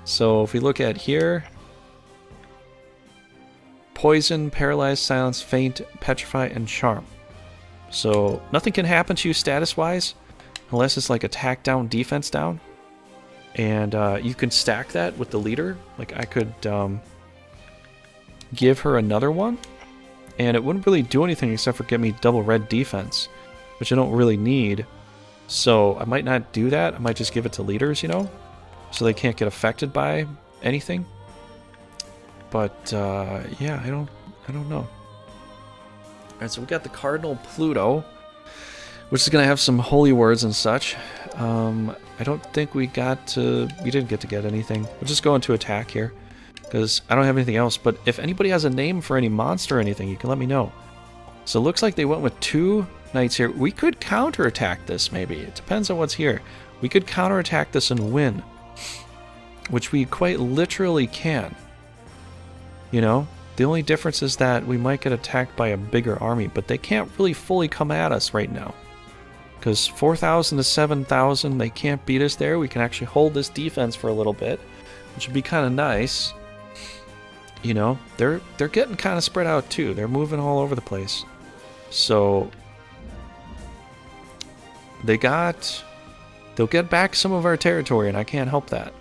So if we look at here, Poison, Paralyze, Silence, Faint, Petrify, and Charm. So nothing can happen to you status-wise unless it's like attack down, defense down. And you can stack that with the leader. Like I could give her another one, and it wouldn't really do anything except for get me double red defense, which I don't really need. So I might not do that. I might just give it to leaders, you know, so they can't get affected by anything. But yeah, I don't know. All right, so we got the Cardinal Pluto, which is gonna have some holy words and such. I don't think we didn't get to get anything. We'll just go into attack here, because I don't have anything else. But if anybody has a name for any monster or anything, you can let me know. So it looks like they went with 2 knights here. We could counterattack this, maybe. It depends on what's here. We could counterattack this and win, which we quite literally can. You know? The only difference is that we might get attacked by a bigger army, but they can't really fully come at us right now. Because 4,000 to 7,000, they can't beat us there. We can actually hold this defense for a little bit, which would be kind of nice. You know, they're getting kind of spread out too. They're moving all over the place. So they'll get back some of our territory, and I can't help that.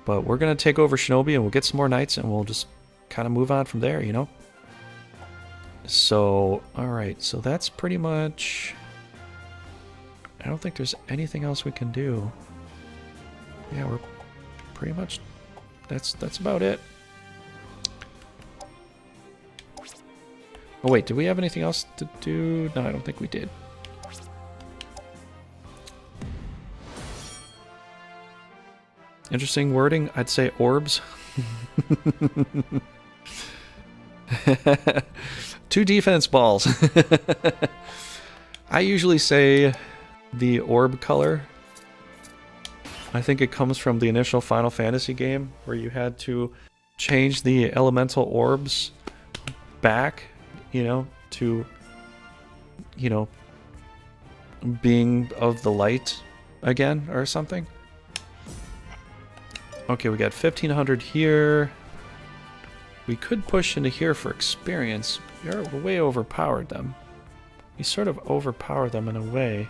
But we're gonna take over Shinobi, and we'll get some more knights, and we'll just kind of move on from there, you know? So, alright, so that's pretty much... I don't think there's anything else we can do. Yeah, we're pretty much... That's about it. Oh wait, did we have anything else to do? No, I don't think we did. Interesting wording. I'd say orbs. 2 defense balls. I usually say the orb color. I think it comes from the initial Final Fantasy game where you had to change the elemental orbs back, you know, to, you know, being of the light again or something. Okay, we got 1,500 here. We could push into here for experience. We're way overpowered them. We sort of overpower them in a way.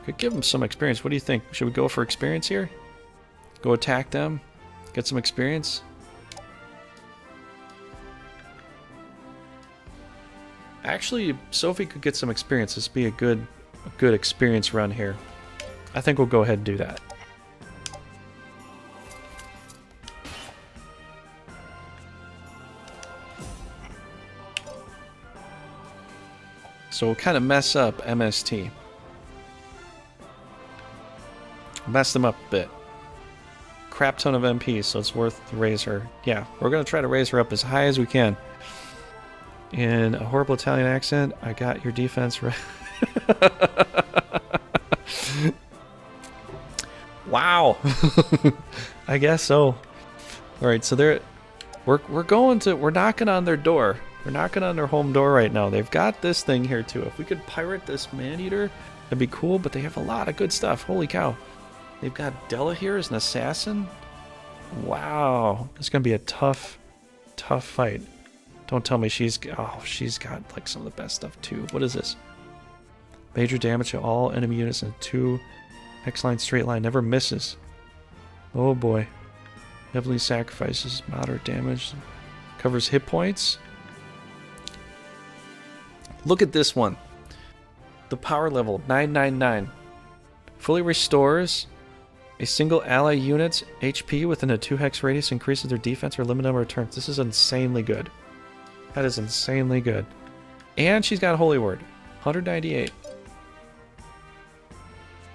Could give them some experience. What do you think? Should we go for experience here? Go attack them? Get some experience? Actually, Sophie could get some experience. This would be a good experience run here. I think we'll go ahead and do that. So we'll kind of mess up MST. Mess them up a bit. Crap ton of MP, so it's worth to raise her. Yeah, we're going to try to raise her up as high as we can. In a horrible Italian accent, I got your defense right. Wow. I guess so. Alright, so we're knocking on their door. We're knocking on their home door right now. They've got this thing here too. If we could pirate this man-eater, that'd be cool, but they have a lot of good stuff. Holy cow. They've got Della here as an assassin. Wow. It's going to be a tough fight. Don't tell me she's got like some of the best stuff too. What is this? Major damage to all enemy units in 2 X-line straight line. Never misses. Oh boy. Heavily sacrifices. Moderate damage. Covers hit points. Look at this one. The power level, 999. Fully restores a single ally unit's HP within a 2 hex radius, increases their defense or limit number of turns. This is insanely good. That is insanely good. And she's got Holy Word. 198.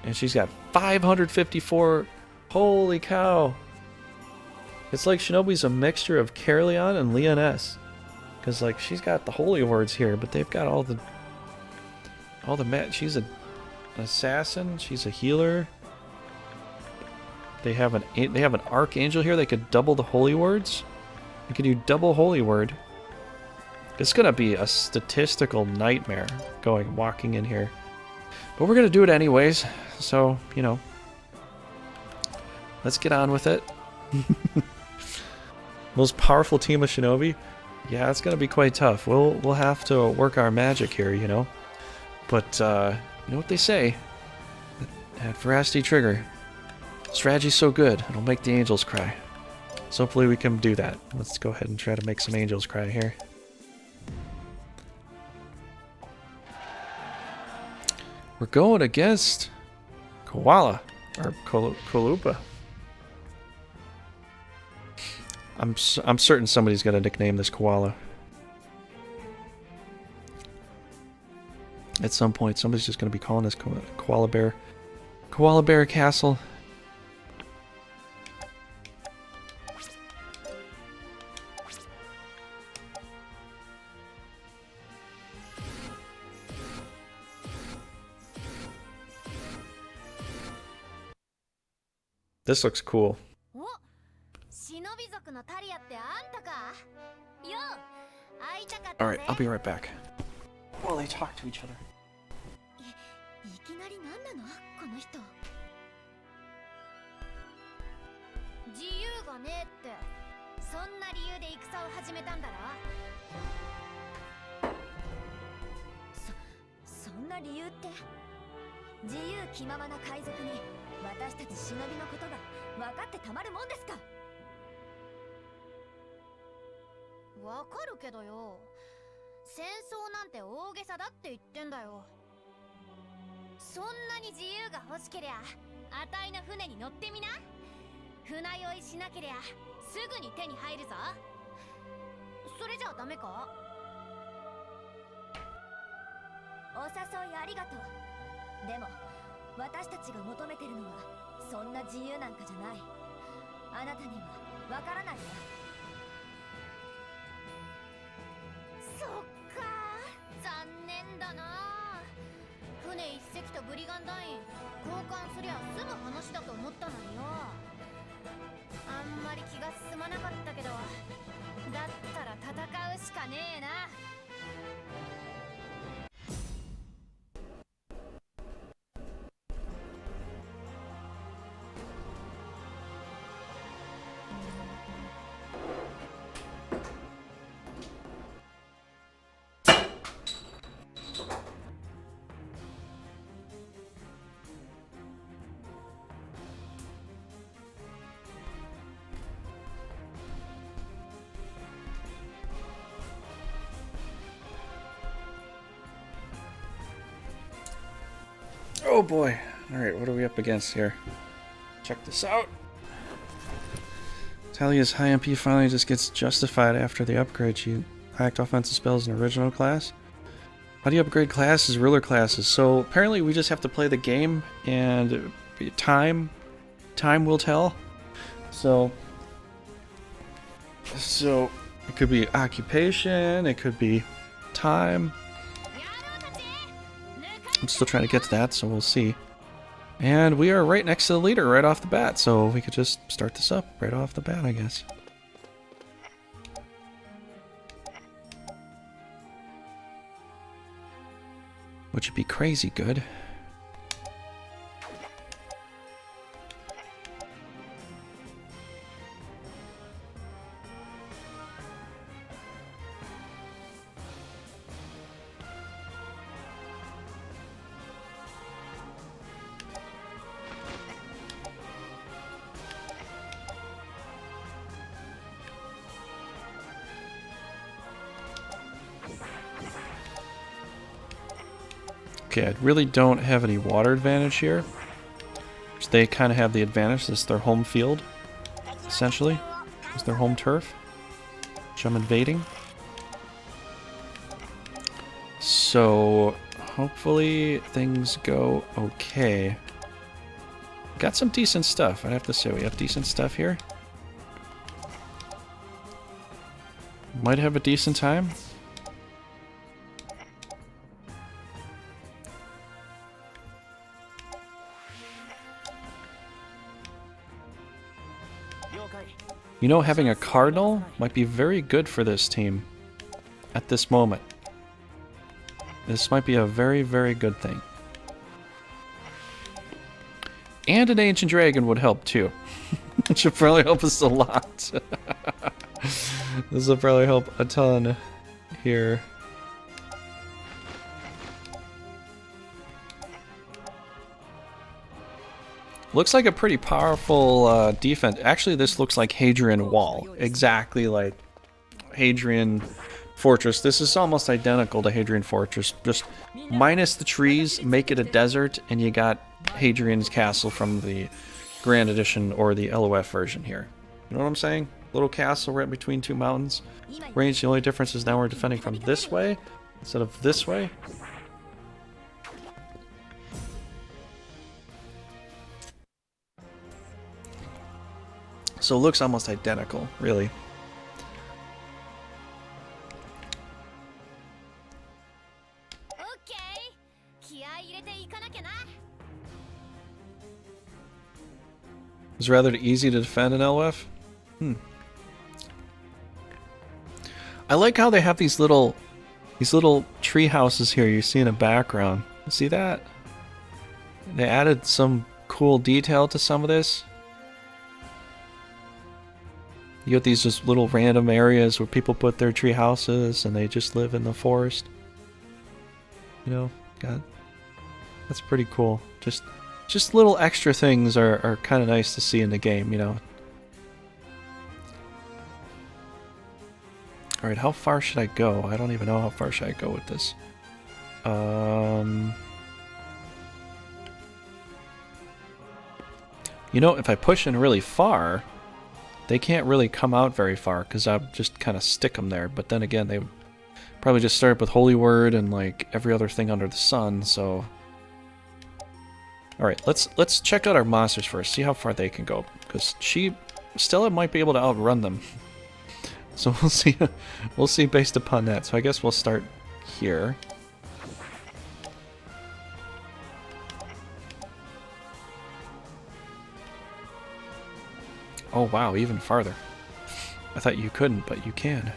And she's got 554. Holy cow. It's like Shinobi's a mixture of Caerleon and Leoness. Because, like, she's got the holy words here, but they've got all the she's an assassin, she's a healer. They have an archangel here. They could double the holy words. They could do double holy word. It's gonna be a statistical nightmare walking in here. But we're gonna do it anyways, so, you know. Let's get on with it. Most powerful team of Shinobi. Yeah, it's gonna be quite tough. We'll have to work our magic here, you know. But you know what they say at Veracity Trigger. Strategy's so good, it'll make the angels cry. So hopefully we can do that. Let's go ahead and try to make some angels cry here. We're going against Koala or Kolupa. I'm certain somebody's gonna nickname this koala. At some point, somebody's just gonna be calling this Koala Bear. Koala Bear Castle. This looks cool. 忍び族のタリアってあんたか。Alright, I'll be right back. While they talk to each other. いきなり何なのこの人。自由がねえってそんな理由で戦を始めたんだろ。そんな理由って、自由気ままな海賊に私たち忍びのことが分かってたまるもんですか。わかるけどよ、戦争なんて大げさだって言ってんだよ。そんなに自由が欲しけりゃあたいの船に乗ってみな。船酔いしなけりゃすぐに手に入るぞ。それじゃあダメか。お誘いありがとう。でも私たちが求めてるのはそんな自由なんかじゃない。あなたにはわからないわ。そっか、残念だな。船一隻とブリガンダイン交換すりゃ済む話だと思ったのによ。あんまり気が進まなかったけど、だったら戦うしかねえな。Oh boy. Alright, what are we up against here? Check this out. Talia's high MP finally just gets justified after the upgrade. She hacked offensive spells in original class. How do you upgrade classes, ruler classes? So apparently we just have to play the game and time will tell. So it could be occupation, it could be time. I'm still trying to get to that, so we'll see. And we are right next to the leader right off the bat, so we could just start this up right off the bat, I guess. Which would be crazy good. Okay, I really don't have any water advantage here. So they kind of have the advantage. This is their home field, essentially. It's their home turf, which I'm invading. So hopefully things go okay. Got some decent stuff, I'd have to say. We have decent stuff here. Might have a decent time. You know, having a cardinal might be very good for this team at this moment. This might be a very, very good thing. And an ancient dragon would help too. Which would probably help us a lot. This will probably help a ton here. Looks like a pretty powerful defense. Actually, this looks like Hadrian Wall. Exactly like Hadrian Fortress. This is almost identical to Hadrian Fortress. Just minus the trees, make it a desert, and you got Hadrian's Castle from the Grand Edition or the LOF version here. You know what I'm saying? Little castle right between two mountains. Range, the only difference is now we're defending from this way instead of this way. So it looks almost identical, really. It's rather easy to defend an LF. I like how they have these little tree houses here you see in the background. See that? They added some cool detail to some of this. You get these just little random areas where people put their tree houses and they just live in the forest. You know, that's pretty cool. Just little extra things are kind of nice to see in the game, you know. Alright, how far should I go? I don't even know how far should I go with this. You know, if I push in really far, they can't really come out very far because I'll just kind of stick them there. But then again, they would probably just start up with Holy Word and like every other thing under the sun, so... Alright, let's check out our monsters first, see how far they can go. Because Stella might be able to outrun them. So we'll see based upon that. So I guess we'll start here. Oh wow, even farther. I thought you couldn't, but you can.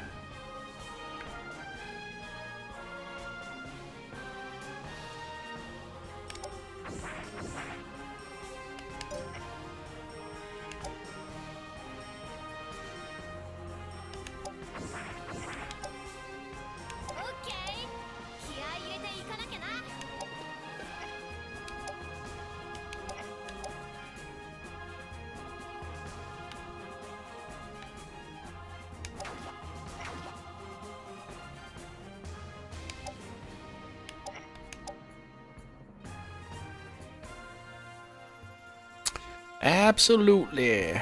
Absolutely.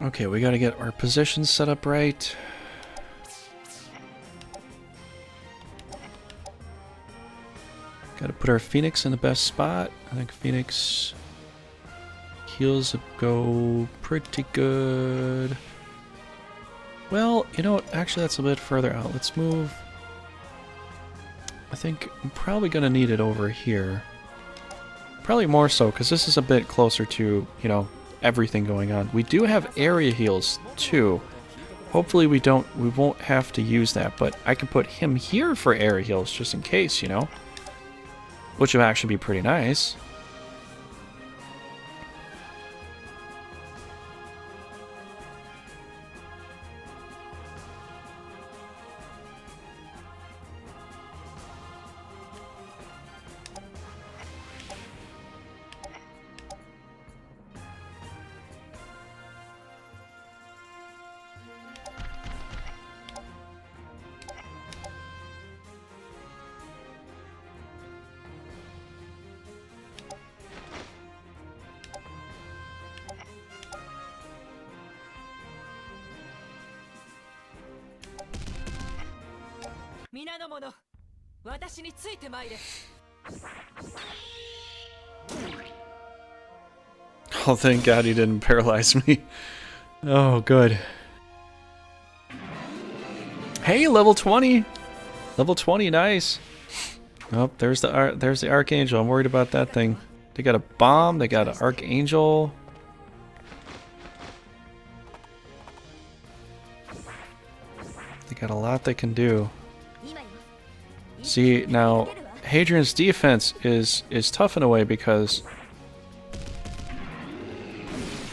Okay, we gotta get our positions set up right. Gotta put our Phoenix in the best spot. I think Phoenix heals go pretty good. Well, you know what? Actually, that's a bit further out. Let's move. I think I'm probably gonna need it over here. Probably more so, because this is a bit closer to, you know, everything going on. We do have area heals too. Hopefully we won't have to use that, but I can put him here for area heals just in case, you know, which would actually be pretty nice. Oh, thank God he didn't paralyze me. Oh, good. Hey, level 20! Level 20, nice. Oh, there's the Archangel. I'm worried about that thing. They got a bomb, they got an Archangel. They got a lot they can do. See, now, Hadrian's defense is tough in a way because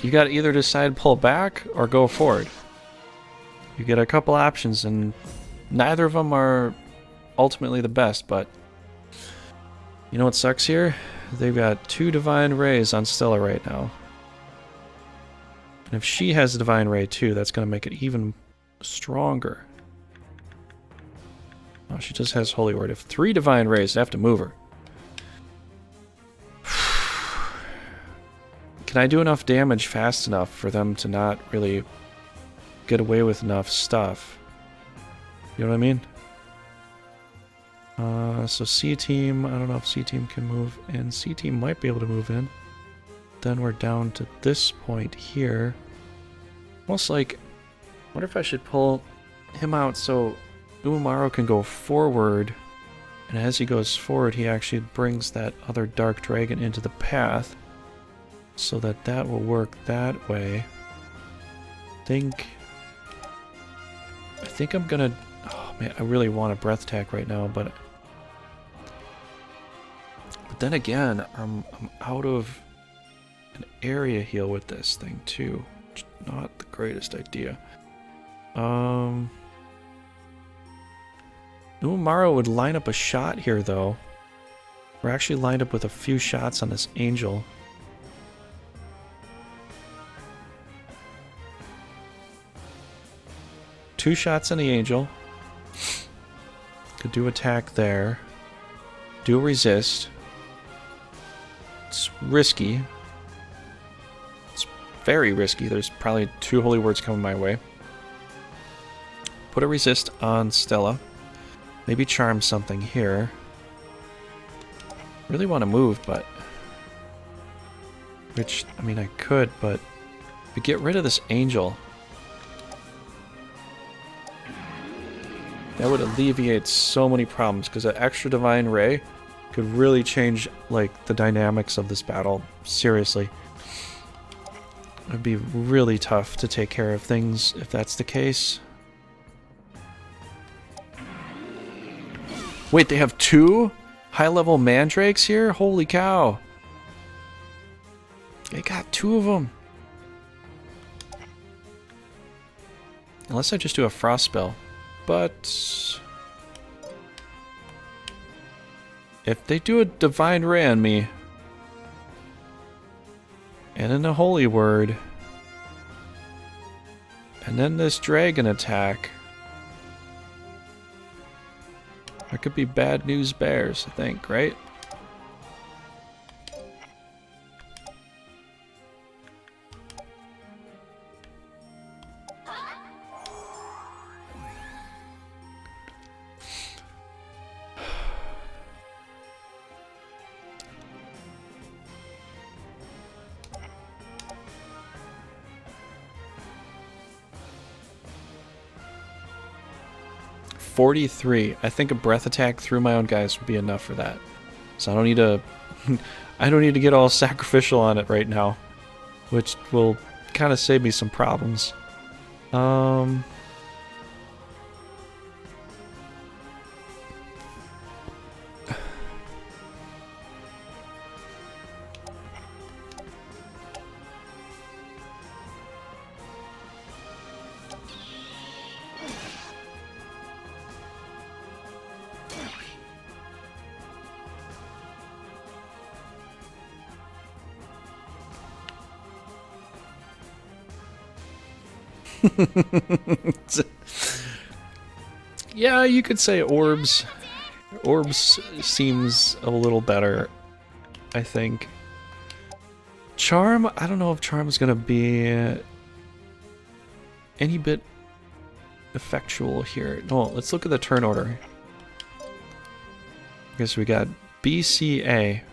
you gotta either decide pull back or go forward. You get a couple options and neither of them are ultimately the best, but you know what sucks here? They've got 2 Divine Rays on Stella right now. And if she has a Divine Ray too, that's gonna make it even stronger. Oh, she just has Holy Word. If 3 Divine Rays, I have to move her. Can I do enough damage fast enough for them to not really get away with enough stuff? You know what I mean? So C-Team, I don't know if C-Team can move in. C-Team might be able to move in. Then we're down to this point here. Almost like, I wonder if I should pull him out so Umaro can go forward. And as he goes forward, he actually brings that other Dark Dragon into the path. So that will work that way. I think I'm gonna... Oh man, I really want a Breath Attack right now, but then again, I'm out of an area heal with this thing too. Which is not the greatest idea. Umaro would line up a shot here though. We're actually lined up with a few shots on this Angel. Two shots on the Angel. Could do attack there. Do resist. It's risky. It's very risky. There's probably 2 Holy Words coming my way. Put a resist on Stella. Maybe charm something here. Really want to move, but... Which, I mean, I could, but... If we get rid of this Angel... That would alleviate so many problems, because an extra Divine Ray could really change, like, the dynamics of this battle. Seriously. It would be really tough to take care of things if that's the case. Wait, they have 2 high-level mandrakes here? Holy cow. They got 2 of them. Unless I just do a frost spell. But if they do a Divine Ray on me, and then a Holy Word, and then this Dragon attack, that could be bad news bears, I think, right? .43. I think a breath attack through my own guys would be enough for that. So I don't need to I don't need to get all sacrificial on it right now, which will kind of save me some problems. Yeah, you could say orbs. Orbs seems a little better, I think. Charm, I don't know if Charm is going to be any bit effectual here. No, let's look at the turn order. I guess we got B, C, A.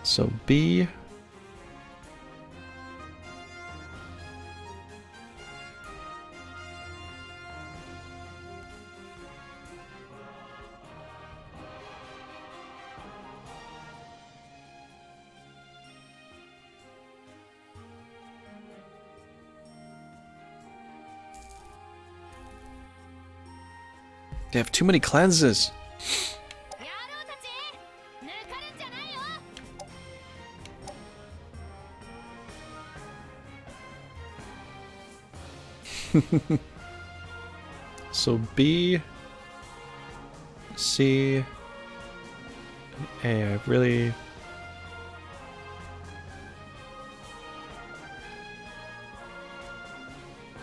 So B... They have too many cleanses. So B, C, and A. I really...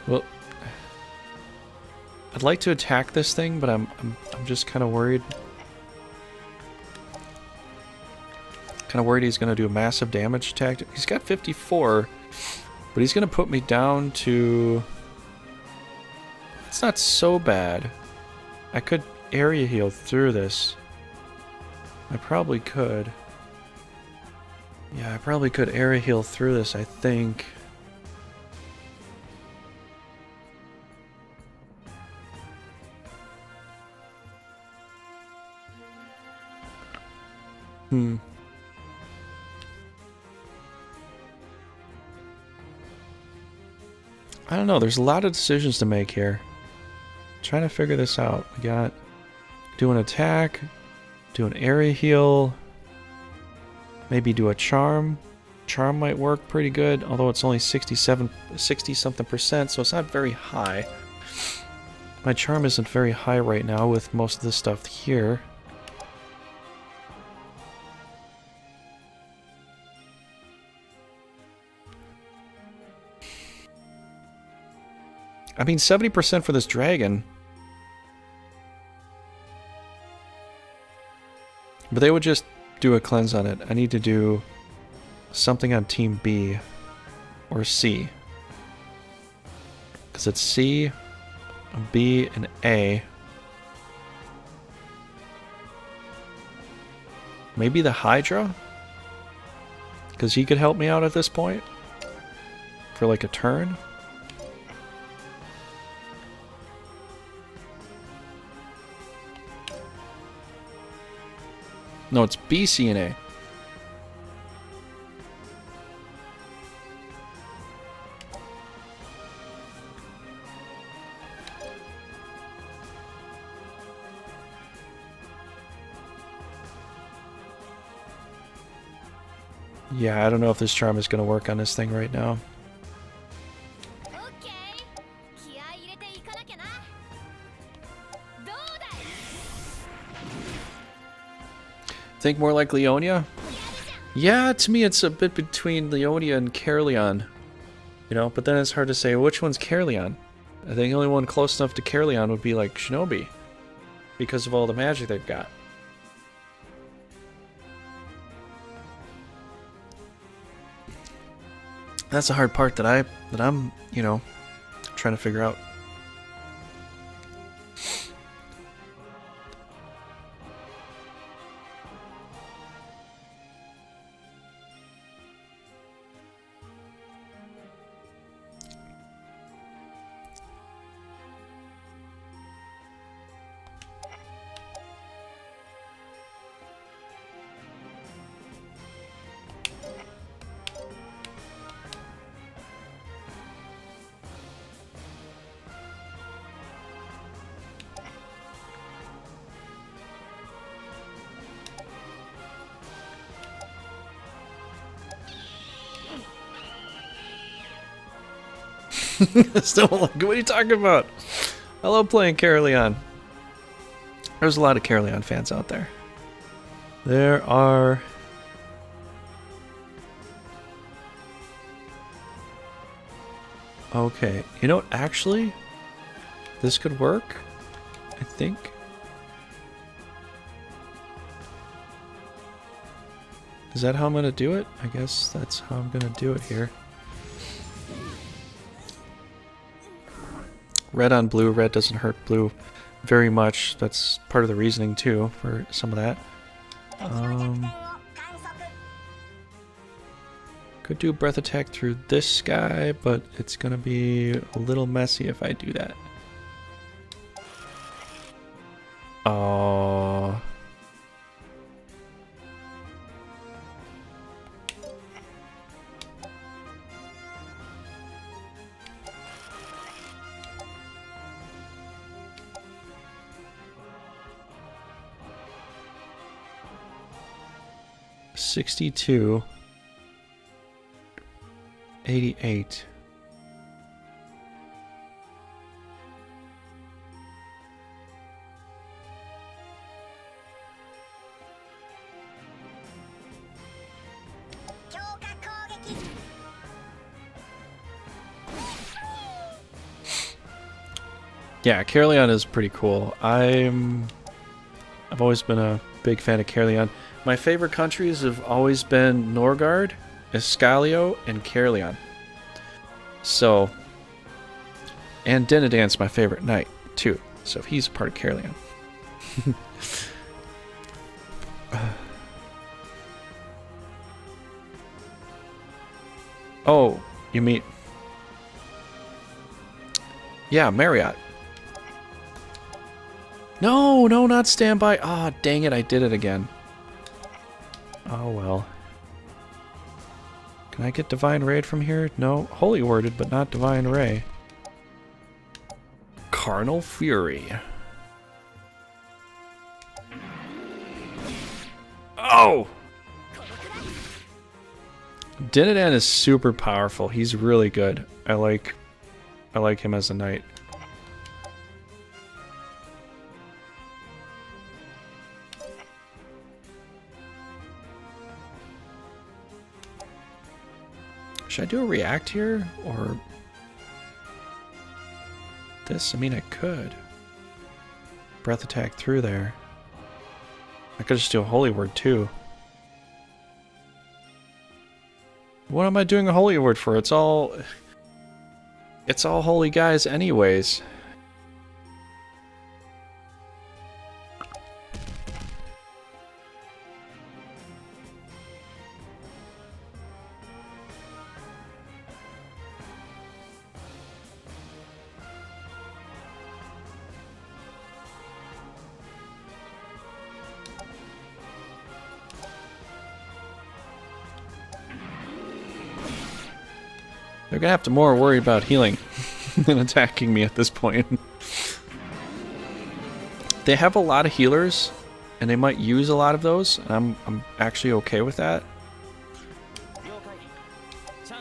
Well, I'd like to attack this thing, but I'm just kind of worried. Kind of worried he's going to do a massive damage attack. He's got 54, but he's going to put me down to... It's not so bad. I could area heal through this. I probably could. Yeah, I probably could area heal through this, I think. I don't know, there's a lot of decisions to make here. Trying to figure this out. We got do an attack, do an area heal, maybe do a charm. Charm might work pretty good, although it's only 60 something percent, so it's not very high. My charm isn't very high right now with most of this stuff here. I mean, 70% for this dragon. But they would just do a cleanse on it. I need to do something on Team B or C. Because it's C, B, and A. Maybe the Hydra? Because he could help me out at this point. For like a turn. No, it's B, C, and A. Yeah, I don't know if this charm is going to work on this thing right now. Think more like Leonia? Yeah, to me it's a bit between Leonia and Caerleon. You know, but then it's hard to say which one's Caerleon. I think the only one close enough to Caerleon would be like Shinobi. Because of all the magic they've got. That's the hard part that I'm, you know, trying to figure out. Still like, what are you talking about? I love playing Caerleon. There's a lot of Caerleon fans out there. There are... Okay, you know what, actually, this could work, I think. Is that how I'm gonna do it? I guess that's how I'm gonna do it here. Red on blue. Red doesn't hurt blue very much. That's part of the reasoning too for some of that. Could do breath attack through this guy, but it's gonna be a little messy if I do that. Oh. $62, 88. Yeah, Caerleon is pretty cool. I've always been a big fan of Caerleon. My favorite countries have always been Norgard, Escalio, and Caerleon. So, and Dinadan's my favorite knight too. So he's part of Caerleon. Oh, you mean... Yeah, Marriott. No, no, not standby. Ah, oh, dang it, I did it again. Oh, well. Can I get Divine Raid from here? No, Holy Worded, but not Divine Ray. Carnal Fury. Oh! Dinadan is super powerful. He's really good. I like him as a knight. Should I do a react here or this? I mean, I could. Breath attack through there. I could just do a holy word too. What am I doing a holy word for? It's all holy guys anyways. They're gonna have to more worry about healing than attacking me at this point. They have a lot of healers, and they might use a lot of those, and I'm actually okay with that.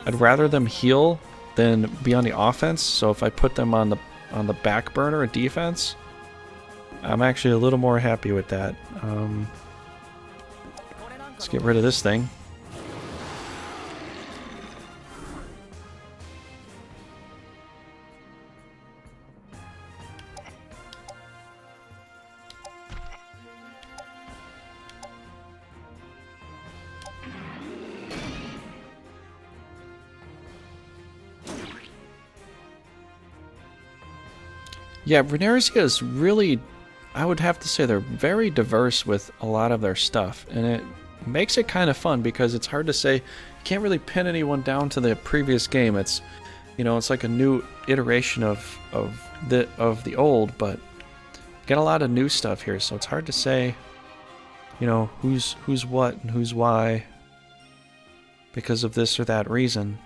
I'd rather them heal than be on the offense, so if I put them on the back burner of defense, I'm actually a little more happy with that. Let's get rid of this thing. Yeah, Runersia is really, I would have to say they're very diverse with a lot of their stuff, and it makes it kind of fun because it's hard to say, you can't really pin anyone down to the previous game. It's, you know, it's like a new iteration of the old, but you get a lot of new stuff here, so it's hard to say, you know, who's what and who's why because of this or that reason.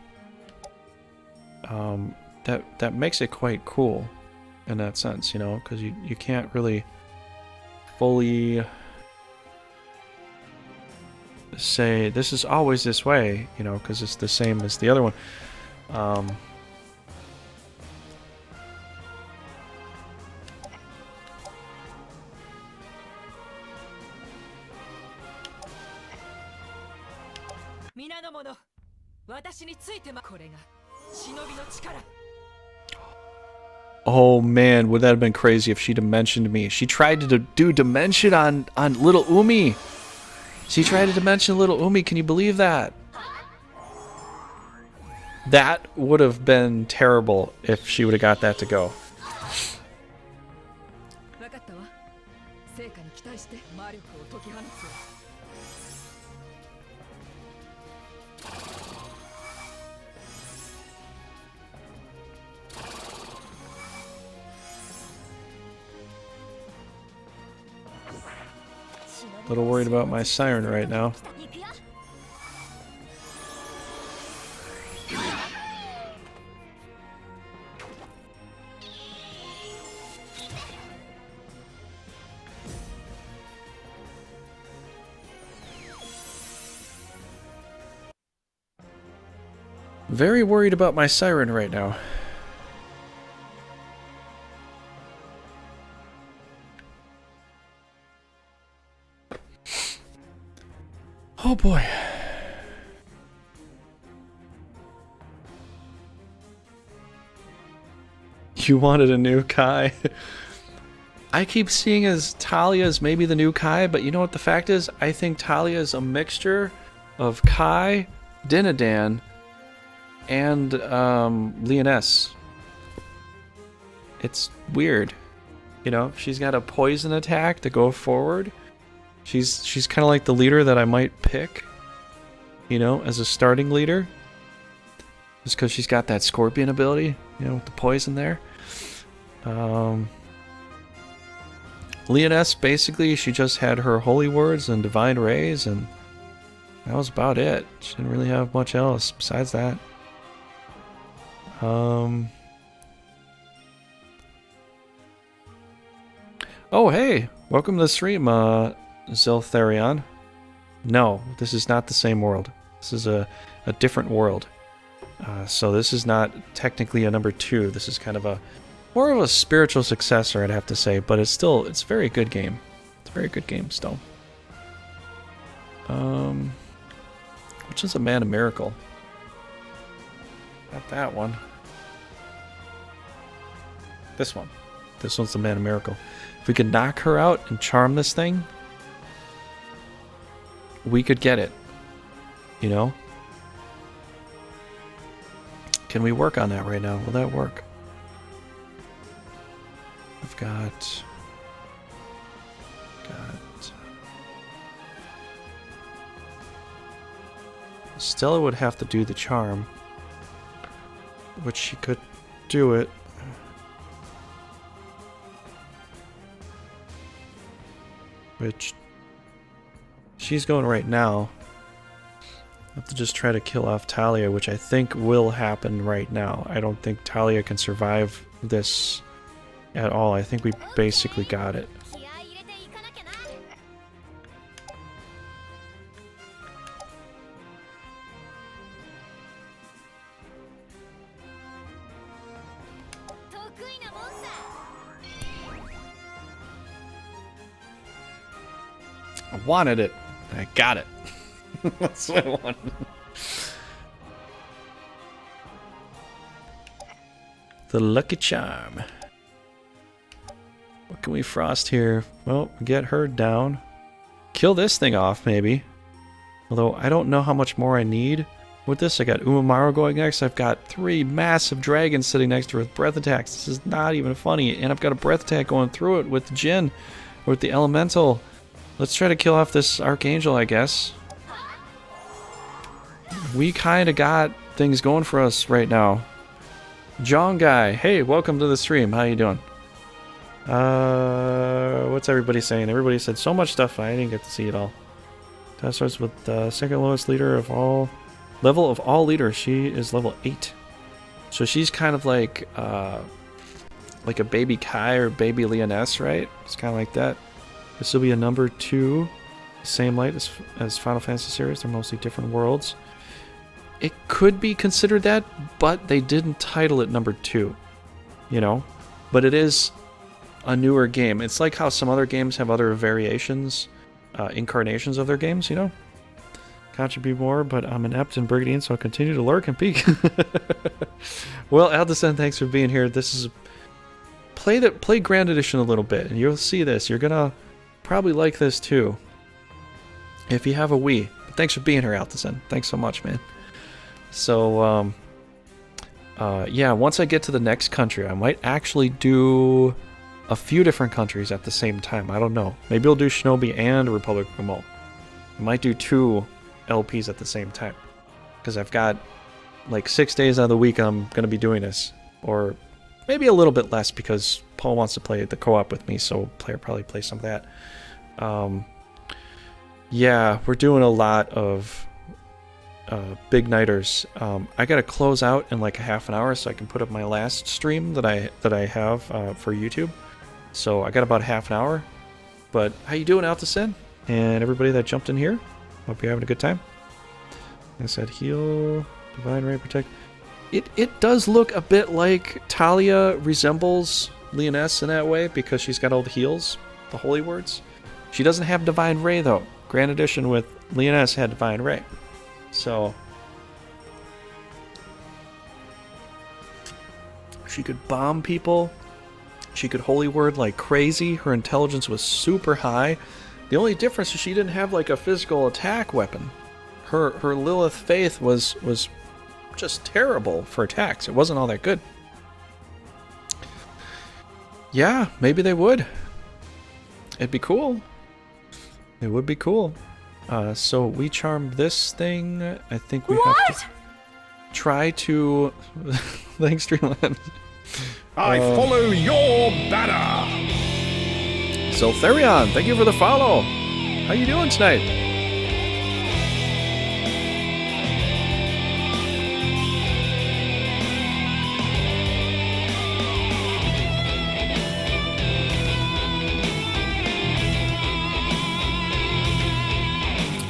That makes it quite cool. In that sense, you know, because you can't really fully say this is always this way, you know, because it's the same as the other one. Oh man, would that have been crazy if she'd have mentioned me. She tried to do Dimension on little Umi. She tried to Dimension little Umi, can you believe that? That would have been terrible if she would have got that to go. A little worried about my siren right now. Very worried about my siren right now. Oh boy. You wanted a new Kai. I keep seeing as Talia as maybe the new Kai, but you know what the fact is? I think Talia is a mixture of Kai, Dinadan, and Leoness. It's weird. You know, she's got a poison attack to go forward. She's kind of like the leader that I might pick, you know, as a starting leader. Just because she's got that scorpion ability, you know, with the poison there. Leoness, basically, she just had her holy words and divine rays, and that was about it. She didn't really have much else besides that. Oh, hey! Welcome to the stream, Ziltharion. No, this is not the same world. This is a different world. So this is not technically a number 2. This is kind of a more of a spiritual successor, I'd have to say, but it's a very good game. It's a very good game still. Which is a Man of Miracle? Not that one. This one. This one's the Man of Miracle. If we could knock her out and charm this thing, we could get it. You know? Can we work on that right now? Will that work? I've got... Stella would have to do the charm. Which she could do it. Which... She's going right now. I have to just try to kill off Talia, which I think will happen right now. I don't think Talia can survive this at all. I think we basically got it. I wanted it. I got it. That's what I wanted. The lucky charm. What can we frost here? Well, get her down. Kill this thing off, maybe. Although, I don't know how much more I need with this. I got Umamaru going next. I've got 3 massive dragons sitting next to her with breath attacks. This is not even funny. And I've got a breath attack going through it with Jin. Or with the Elemental. Let's try to kill off this Archangel, I guess. We kind of got things going for us right now. John Guy, hey, welcome to the stream. How you doing? What's everybody saying? Everybody said so much stuff. I didn't get to see it all. That starts with the second lowest leader of all. Level of all leaders. She is level 8. So she's kind of like a baby Kai or baby Leoness, right? It's kind of like that. This will be a number 2. Same light as Final Fantasy series. They're mostly different worlds. It could be considered that, but they didn't title it number 2. You know? But it is a newer game. It's like how some other games have other variations, incarnations of their games, you know? Contribute more, but I'm inept in Brigandine, so I'll continue to lurk and peek. Well, Aldison, thanks for being here. This is... Play Grand Edition a little bit, and you'll see this. You're gonna probably like this too. If you have a Wii. But thanks for being here, Aldison. Thanks so much, man. So, yeah, once I get to the next country, I might actually do a few different countries at the same time. I don't know. Maybe I'll do Shinobi and Republic of Gamal. I might do 2 LPs at the same time. Because I've got like 6 days out of the week I'm going to be doing this. Or maybe a little bit less because Paul wants to play the co-op with me, so probably play some of that. Yeah, we're doing a lot of big nighters. I gotta close out in like a half an hour so I can put up my last stream that I have for YouTube. So I got about half an hour. But how you doing, Altacin? And everybody that jumped in here? Hope you're having a good time. I said heal, divine ray, protect. It does look a bit like Talia resembles Leoness in that way because she's got all the heals, the holy words. She doesn't have divine ray though. Grand Edition with Leoness had divine ray. So She could bomb people. She could holy word like crazy. Her intelligence was super high. The only difference is she didn't have like a physical attack weapon. Her Lilith Faith was just terrible for attacks. It wasn't all that good. Yeah, maybe they would. It'd be cool. It would be cool. So we charmed this thing. I think we have to try to... Thanks, Dreamland. I follow your banner. So Therion, thank you for the follow. How you doing tonight?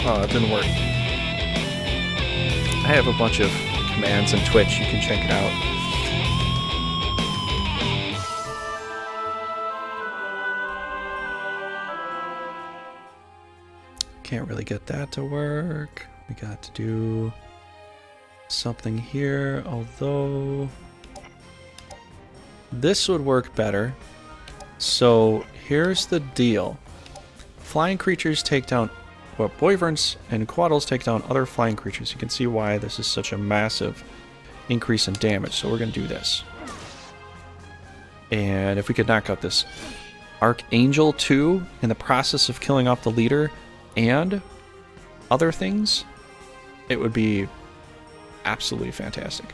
Oh, it didn't work. I have a bunch of commands in Twitch. You can check it out. Can't really get that to work. We got to do something here, although this would work better. So here's the deal. Flying creatures take down, well, Wyverns and Quaddles take down other flying creatures. You can see why this is such a massive increase in damage. So we're going to do this. And if we could knock out this Archangel too, in the process of killing off the leader and other things, it would be absolutely fantastic.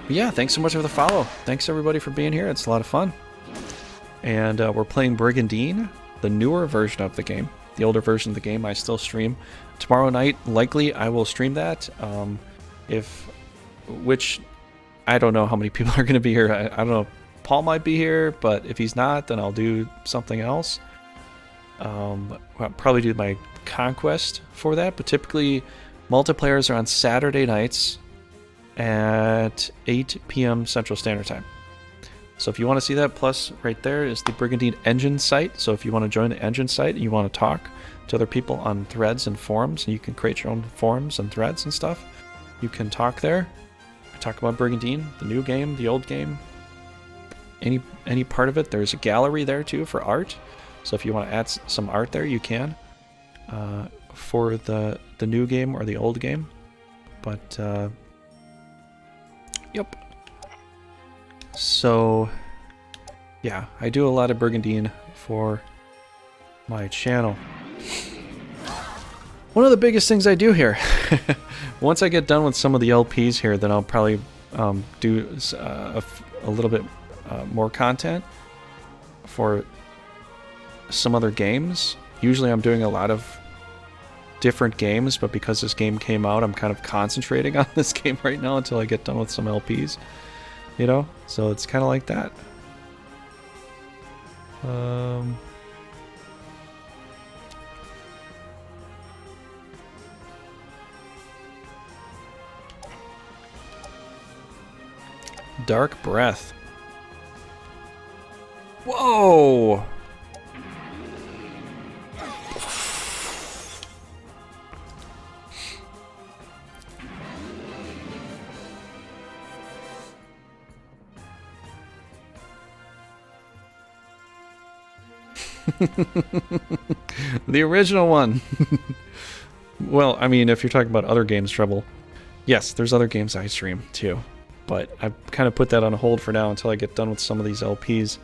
But yeah, thanks so much for the follow. Thanks everybody for being here. It's a lot of fun. And we're playing Brigandine, the newer version of the game. The older version of the game I still stream. Tomorrow night, likely, I will stream that. Which I don't know how many people are going to be here. I don't know. Paul might be here, but if he's not, then I'll do something else. I'll probably do my Conquest for that, but typically multiplayers are on Saturday nights at 8 p.m. Central Standard Time. So if you want to see that, plus right there is the Brigandine Engine site. So if you want to join the Engine site and you want to talk to other people on threads and forums, and you can create your own forums and threads and stuff, you can talk there. Talk about Brigandine, the new game, the old game, any part of it. There's a gallery there too for art. So if you want to add some art there, you can for the new game or the old game. But yep. So yeah, I do a lot of Brigandine for my channel. One of the biggest things I do here, once I get done with some of the LPs here, then I'll probably do a little bit more content for some other games. Usually I'm doing a lot of different games, but because this game came out, I'm kind of concentrating on this game right now until I get done with some LPs, you know? So it's kind of like that. Dark Breath. Whoa! The original one. Well, I mean, if you're talking about other games, Trouble, yes, there's other games I stream too. But I've kind of put that on hold for now until I get done with some of these LPs.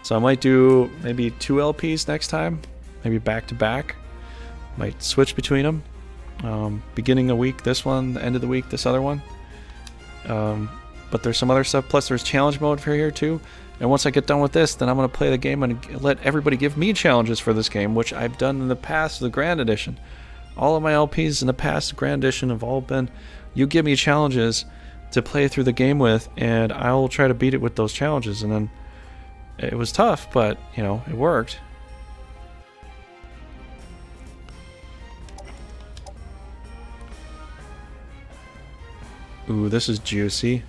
So I might do maybe 2 LPs next time, maybe back to back. Might switch between them. Beginning a week, this one, the end of the week, this other one. But there's some other stuff. Plus there's challenge mode for here too. And once I get done with this, then I'm going to play the game and let everybody give me challenges for this game, which I've done in the past, the Grand Edition. All of my LPs in the past, Grand Edition, have all been, you give me challenges to play through the game with, and I'll try to beat it with those challenges. And then it was tough, but you know, it worked. Ooh, this is juicy.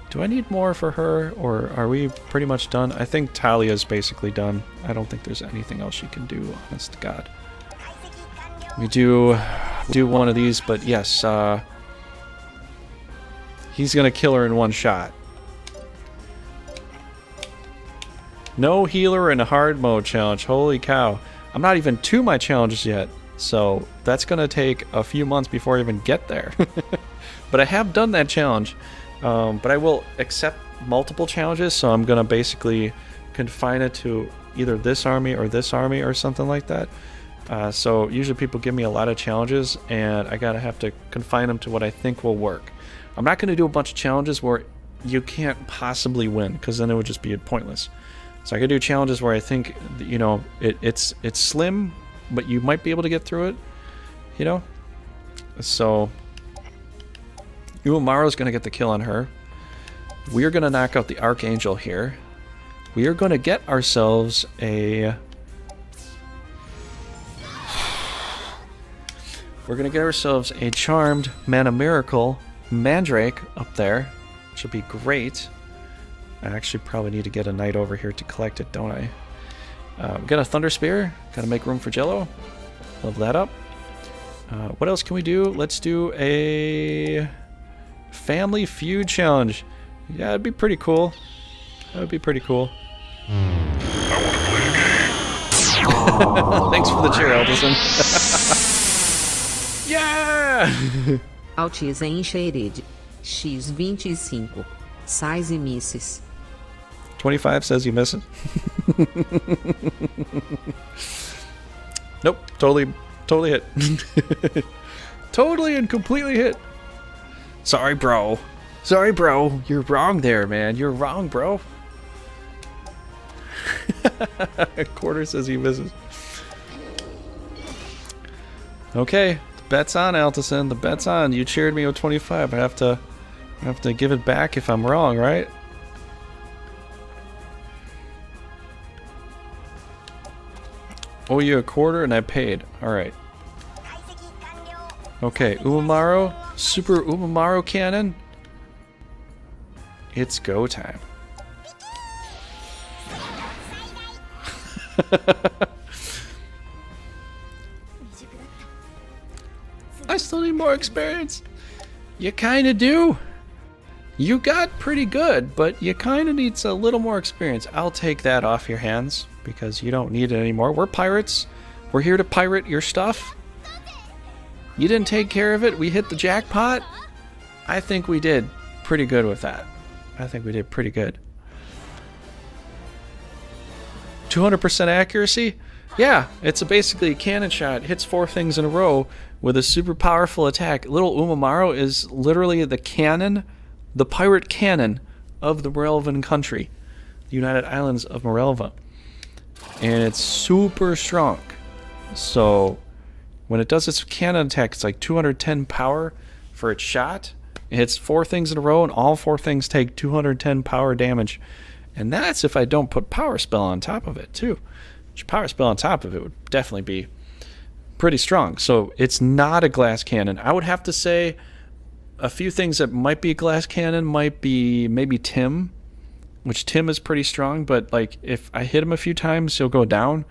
Do I need more for her, or are we pretty much done? I think Talia's basically done. I don't think there's anything else she can do, honest to God. We do one of these, but yes, he's gonna kill her in one shot. No healer in a hard mode challenge. Holy cow. I'm not even to my challenges yet, so that's gonna take a few months before I even get there. But I have done that challenge. But I will accept multiple challenges, so I'm gonna basically confine it to either this army or something like that. So usually people give me a lot of challenges, and I gotta have to confine them to what I think will work. I'm not gonna do a bunch of challenges where you can't possibly win, because then it would just be pointless. So I could do challenges where I think, you know, it's slim, but you might be able to get through it, you know. So Uemaru's gonna get the kill on her. We are gonna knock out the Archangel here. We are gonna get ourselves a... We're gonna get ourselves a Charmed Mana Miracle Mandrake up there, which will be great. I actually probably need to get a knight over here to collect it, don't I? We got a Thunder Spear. Gotta make room for Jello. Level that up. What else can we do? Let's do a Family Feud Challenge. Yeah, it'd be pretty cool. That would be pretty cool. Thanks for the cheer, Alderson. Yeah! Altiza enxerede. X25. Sais e misses. 25 says you miss it. Nope, totally hit. Totally and completely hit. Sorry, bro. Sorry, bro. You're wrong there, man. You're wrong, bro. Quarter says he misses. Okay, the bet's on, Altison. The bet's on. You cheered me with 25. I have to give it back if I'm wrong, right? Owe you a quarter and I paid. Alright. Okay, Umamaru. Super Umamaru cannon. It's go time. I still need more experience. You kinda do. You got pretty good, but you kinda needs a little more experience. I'll take that off your hands because you don't need it anymore. We're pirates. We're here to pirate your stuff. You didn't take care of it. We hit the jackpot. I think we did pretty good with that. I think we did pretty good. 200% accuracy? Yeah, it's basically a cannon shot. Hits 4 things in a row with a super powerful attack. Little Umamaru is literally the cannon, the pirate cannon of the Mirelvan country, the United Islands of Mirelva. And it's super strong. So when it does its cannon attack, it's like 210 power for its shot. It hits 4 things in a row, and all 4 things take 210 power damage. And that's if I don't put Power Spell on top of it, too. Which Power Spell on top of it would definitely be pretty strong. So it's not a glass cannon. I would have to say a few things that might be a glass cannon might be maybe Tim, which Tim is pretty strong, but like if I hit him a few times, he'll go down.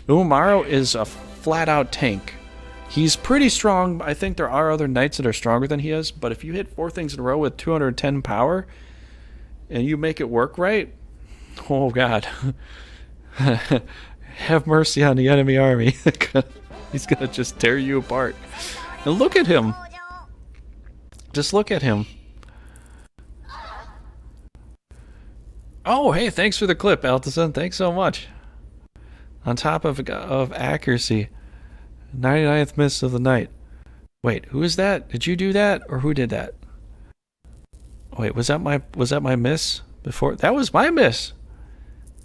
Umamaru is a flat-out tank. He's pretty strong. I think there are other knights that are stronger than he is, but if you hit 4 things in a row with 210 power and you make it work right, oh god. Have mercy on the enemy army. He's gonna just tear you apart. And look at him. Just look at him. Oh, hey, thanks for the clip, Altison. Thanks so much. On top of accuracy. 99th miss of the night. Wait, who is that? Did you do that, or who did that? Wait, was that my miss before? That was my miss.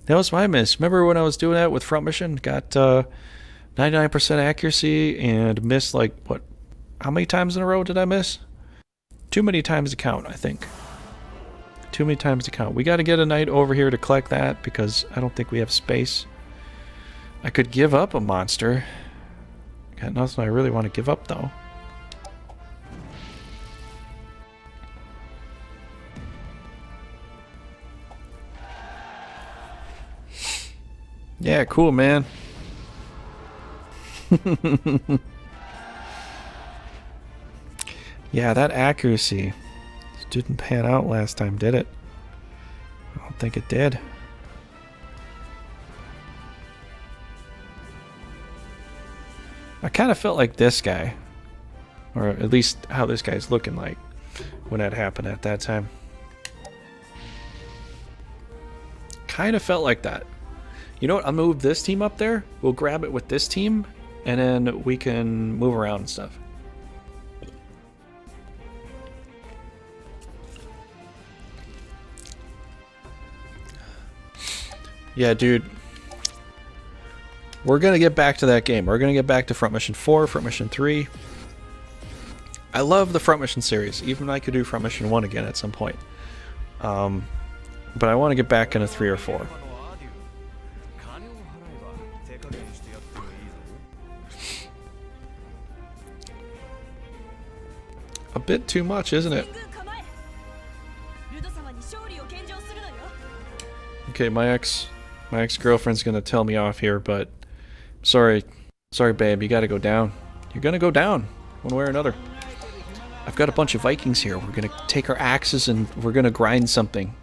That was my miss. Remember when I was doing that with front mission? Got 99% accuracy and missed like what? How many times in a row did I miss? Too many times to count, I think. Too many times to count. We got to get a knight over here to collect that because I don't think we have space. I could give up a monster. Got nothing I really want to give up though. Yeah, cool, man. Yeah, that accuracy didn't pan out last time, did it? I don't think it did. I kind of felt like this guy, or at least how this guy's looking like when that happened at that time. Kind of felt like that. You know what? I'll move this team up there. We'll grab it with this team, and then we can move around and stuff. Yeah, dude. We're going to get back to that game. We're going to get back to Front Mission 4, Front Mission 3. I love the Front Mission series. Even I could do Front Mission 1 again at some point. But I want to get back into 3 or 4. A bit too much, isn't it? Okay, my ex-girlfriend's gonna tell me off here, but sorry, babe, you gotta go down. You're gonna go down, one way or another. I've got a bunch of Vikings here. We're gonna take our axes and we're gonna grind something.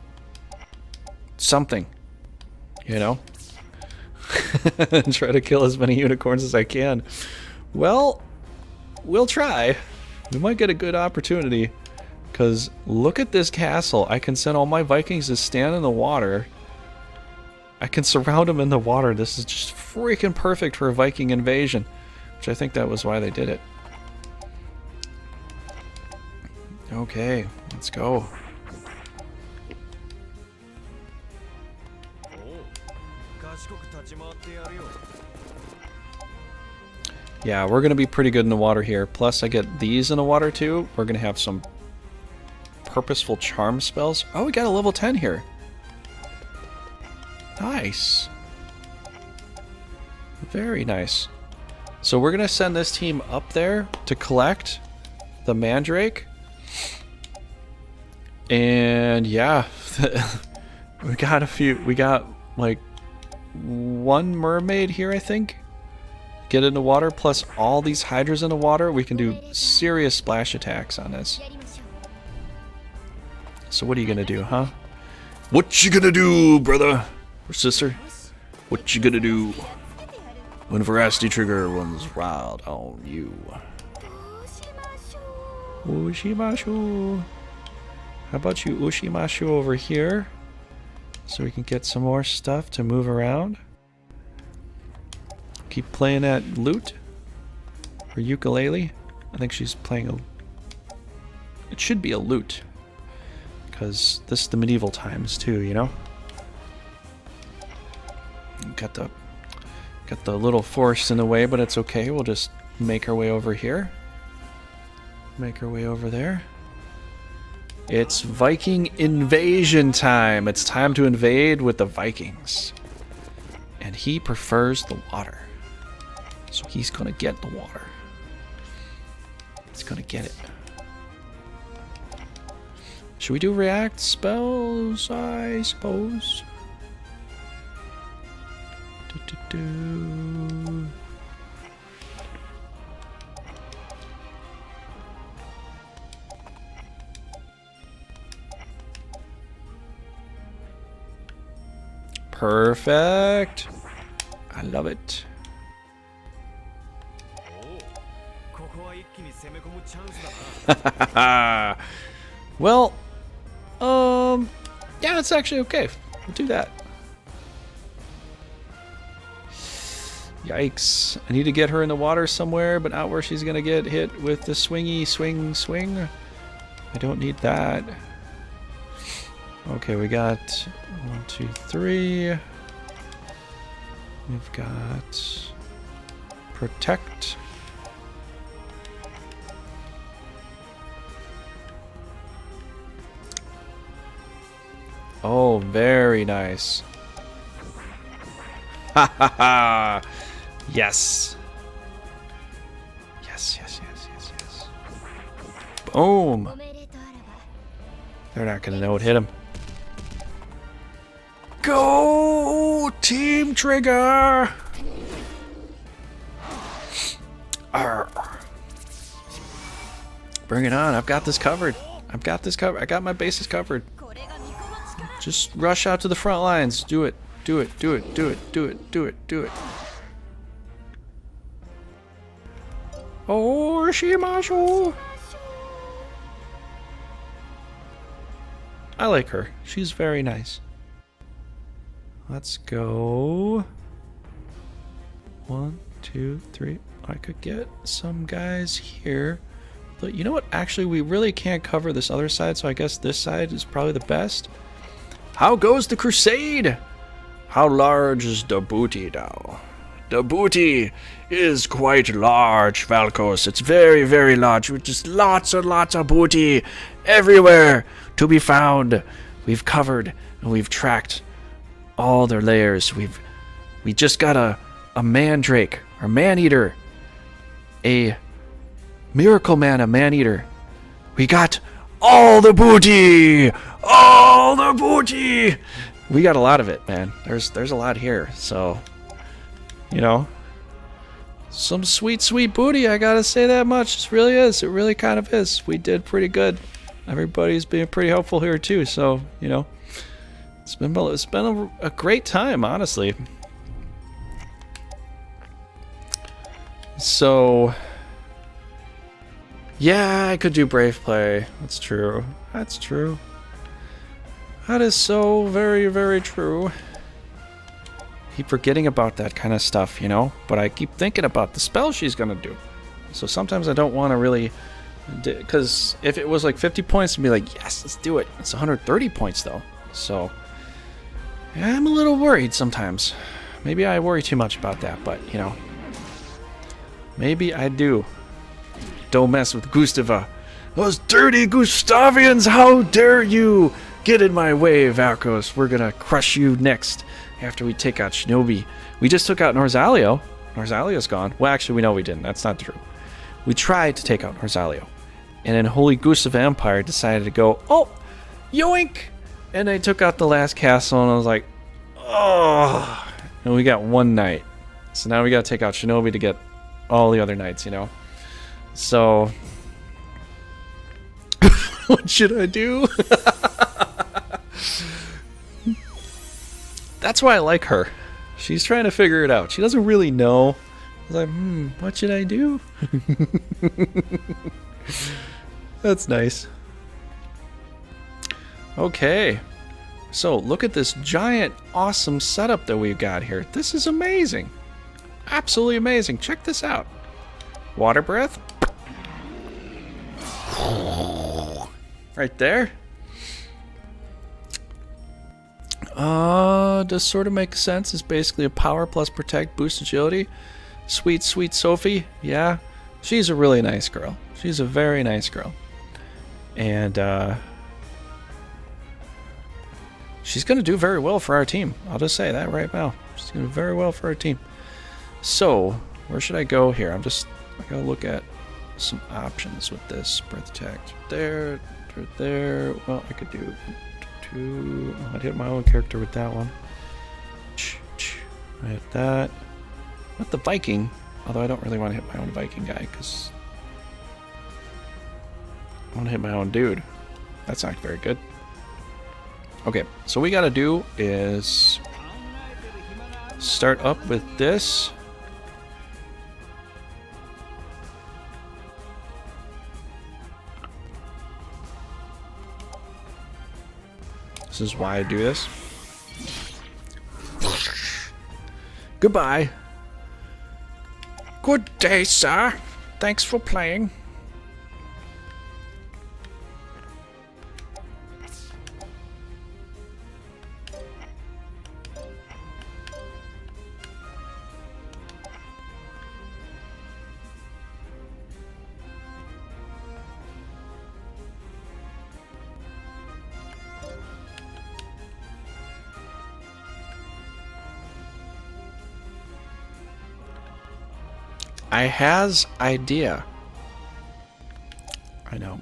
Something. You know? And try to kill as many unicorns as I can. Well, we'll try. We might get a good opportunity. Because look at this castle. I can send all my Vikings to stand in the water. I can surround them in the water. This is just freaking perfect for a Viking invasion. Which I think that was why they did it. Okay, let's go. Yeah, we're going to be pretty good in the water here. Plus, I get these in the water too. We're going to have some purposeful charm spells. Oh, we got a level 10 here. Nice. Very nice. So we're going to send this team up there to collect the Mandrake. And yeah, we got like one mermaid here, I think. Get in the water, plus all these hydras in the water. We can do serious splash attacks on this. So what are you gonna do, huh? What you gonna do, brother or sister? What you gonna do when veracity trigger runs wild on you? Ushimashu. How about you Ushimashu over here? So we can get some more stuff to move around. Keep playing that lute or ukulele. I think she's playing a... It should be a lute. Because this is the medieval times too, you know? Got the little forest in the way, but it's okay. We'll just make our way over here. Make our way over there. It's Viking invasion time. It's time to invade with the Vikings. And he prefers the water. So he's gonna get the water. He's gonna get it. Should we do react spells, I suppose? Perfect. I love it. Well, yeah, it's actually okay. We'll do that. Yikes. I need to get her in the water somewhere, but not where she's gonna get hit with the swingy swing. I don't need that. Okay, we got 1, 2, 3. We've got protect. Oh, very nice. Ha ha ha! Yes. Yes. Boom. They're not gonna know what hit him. Go, Team Trigger! Arr. Bring it on. I've got this covered. I've got this covered. I got my bases covered. Just rush out to the front lines. Do it. Do it. Do it. Do it. Do it. Do it. Do it. Oh, Shimashu. I like her. She's very nice. Let's go. 1, 2, 3. I could get some guys here. But you know what? Actually, we really can't cover this other side, so I guess this side is probably the best. How goes the crusade? How large is the booty now? The booty is quite large, Valkos. It's very, very large. With just lots and lots of booty everywhere to be found. We've covered and we've tracked all their layers. We just got a mandrake, or man-eater. A miracle man, a man-eater. We got all the booty! All the booty! We got a lot of it, man. There's a lot here, so... You know, some sweet, sweet booty, I gotta say that much. It really is. It really kind of is. We did pretty good. Everybody's being pretty helpful here, too. So, you know, it's been a great time, honestly. So, yeah, I could do Brave Play. That's true. That's true. That is so very, very true. Keep forgetting about that kind of stuff, you know, but I keep thinking about the spell she's gonna do. So sometimes I don't want to really, because if it was like 50 points, I'd be like, yes, let's do it. It's 130 points though, so yeah, I'm a little worried sometimes. Maybe I worry too much about that, but you know, maybe I do. Don't mess with Gustava. Those dirty Gustavians! How dare you get in my way, Valkos? We're gonna crush you next. After we take out Shinobi. We just took out Norzalio. Norzalio's gone. Well, actually, we know we didn't. That's not true. We tried to take out Norzalio. And then Holy Gustava Empire decided to go, oh, yoink! And they took out the last castle, and I was like, oh. And we got one knight. So now we gotta take out Shinobi to get all the other knights, you know? So... what should I do? That's why I like her. She's trying to figure it out. She doesn't really know. I was like, what should I do? That's nice. Okay. So, look at this giant, awesome setup that we've got here. This is amazing. Absolutely amazing. Check this out. Water breath. Right there. Does sort of make sense. It's basically a power plus protect, boost agility. Sweet, sweet Sophie. Yeah. She's a really nice girl. She's a very nice girl. And, she's going to do very well for our team. I'll just say that right now. She's going to do very well for our team. So, where should I go here? I gotta look at some options with this. Breath attack. There. Well, I could do... I'd hit my own character with that one. I hit that. Not the Viking, although I don't really want to hit my own Viking guy because I want to hit my own dude. That's not very good. Okay, so what we gotta do is start up with this. This is why I do this. Goodbye. Good day, sir. Thanks for playing. I has idea. I know.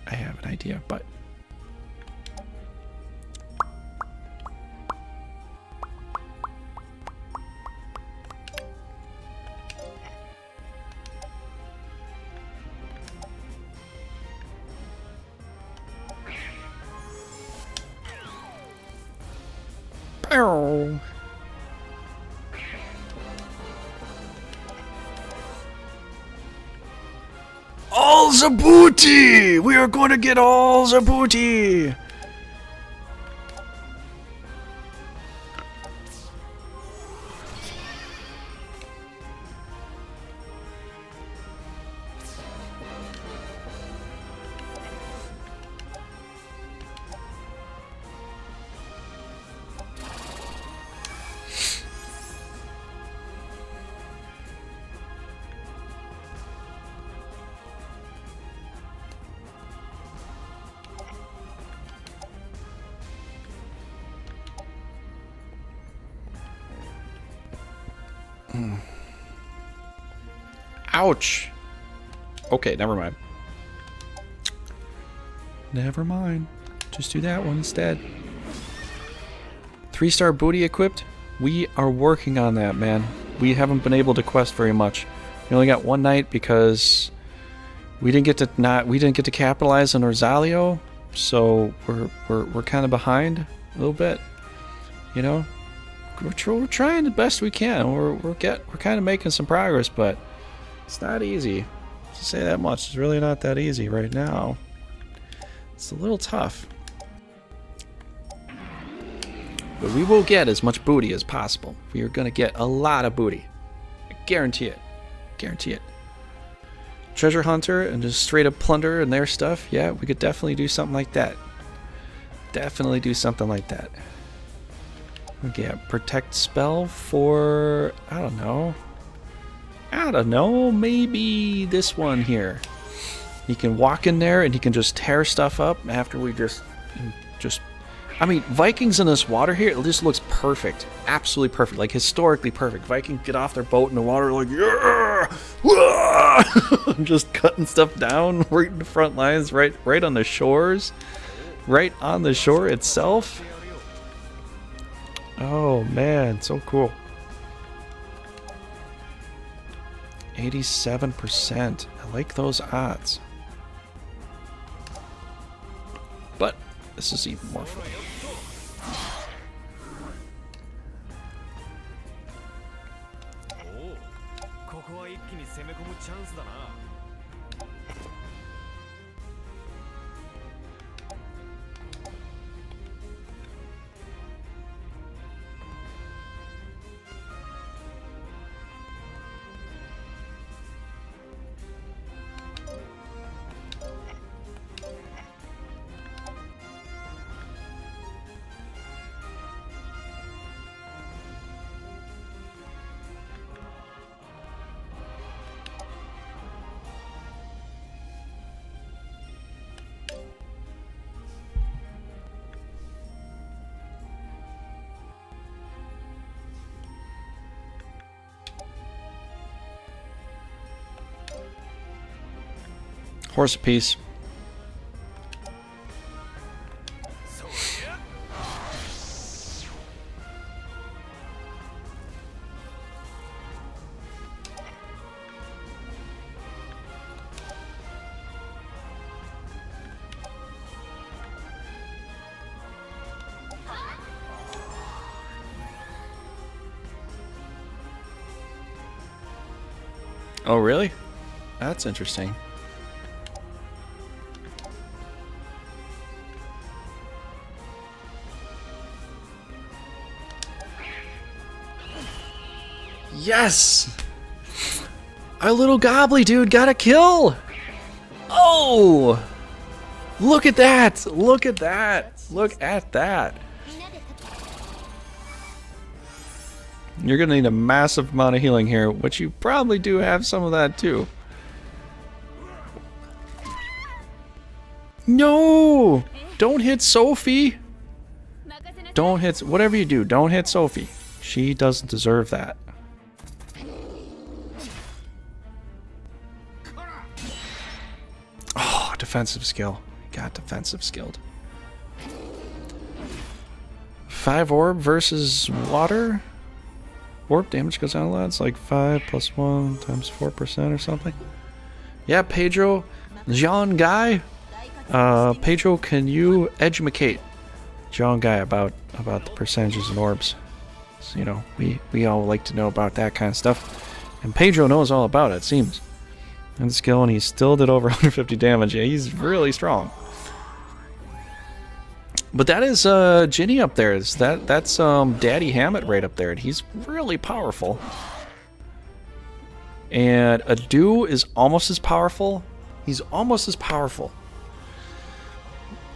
I have an idea, but All the booty! We are going to get all the booty! Ouch! Okay, never mind. Never mind. Just do that one instead. 3-star booty equipped? We are working on that, man. We haven't been able to quest very much. We only got one night because we didn't get to capitalize on Rosalio, so we're kind of behind a little bit. You know, we're trying the best we can. We're kind of making some progress, but it's not easy. To say that much, it's really not that easy right now. It's a little tough. But we will get as much booty as possible. We are going to get a lot of booty. I guarantee it. Guarantee it. Treasure hunter and just straight up plunder and their stuff. Yeah, we could definitely do something like that. Definitely do something like that. Okay, protect spell for, I don't know, maybe this one here. He can walk in there and he can just tear stuff up after we just I mean, Vikings in this water here, it just looks perfect. Absolutely perfect. Like, historically perfect. Vikings get off their boat in the water like, yeah! Wah! Just cutting stuff down right in the front lines, right on the shores. Right on the shore itself. Oh, man. So cool. 87%. I like those odds. But this is even more fun. Horse apiece. Oh, really? That's interesting. Yes! Our little gobbly dude got a kill! Oh! Look at that! Look at that! Look at that! You're gonna need a massive amount of healing here, which you probably do have some of that too. No! Don't hit Sophie! Don't hit... Whatever you do, don't hit Sophie. She doesn't deserve that. Oh, defensive skill. Got defensive skilled. 5 orb versus water. Orb damage goes down a lot. It's like 5 plus 1 times 4% or something. Yeah, Pedro. Jean Guy. Pedro, can you educate Jean Guy about the percentages and orbs? So, you know, we all like to know about that kind of stuff. And Pedro knows all about it, it seems. And skill, and he still did over 150 damage. Yeah, he's really strong. But that is Ginny up there. That's Daddy Hammett right up there, and he's really powerful. And Adu is almost as powerful. He's almost as powerful.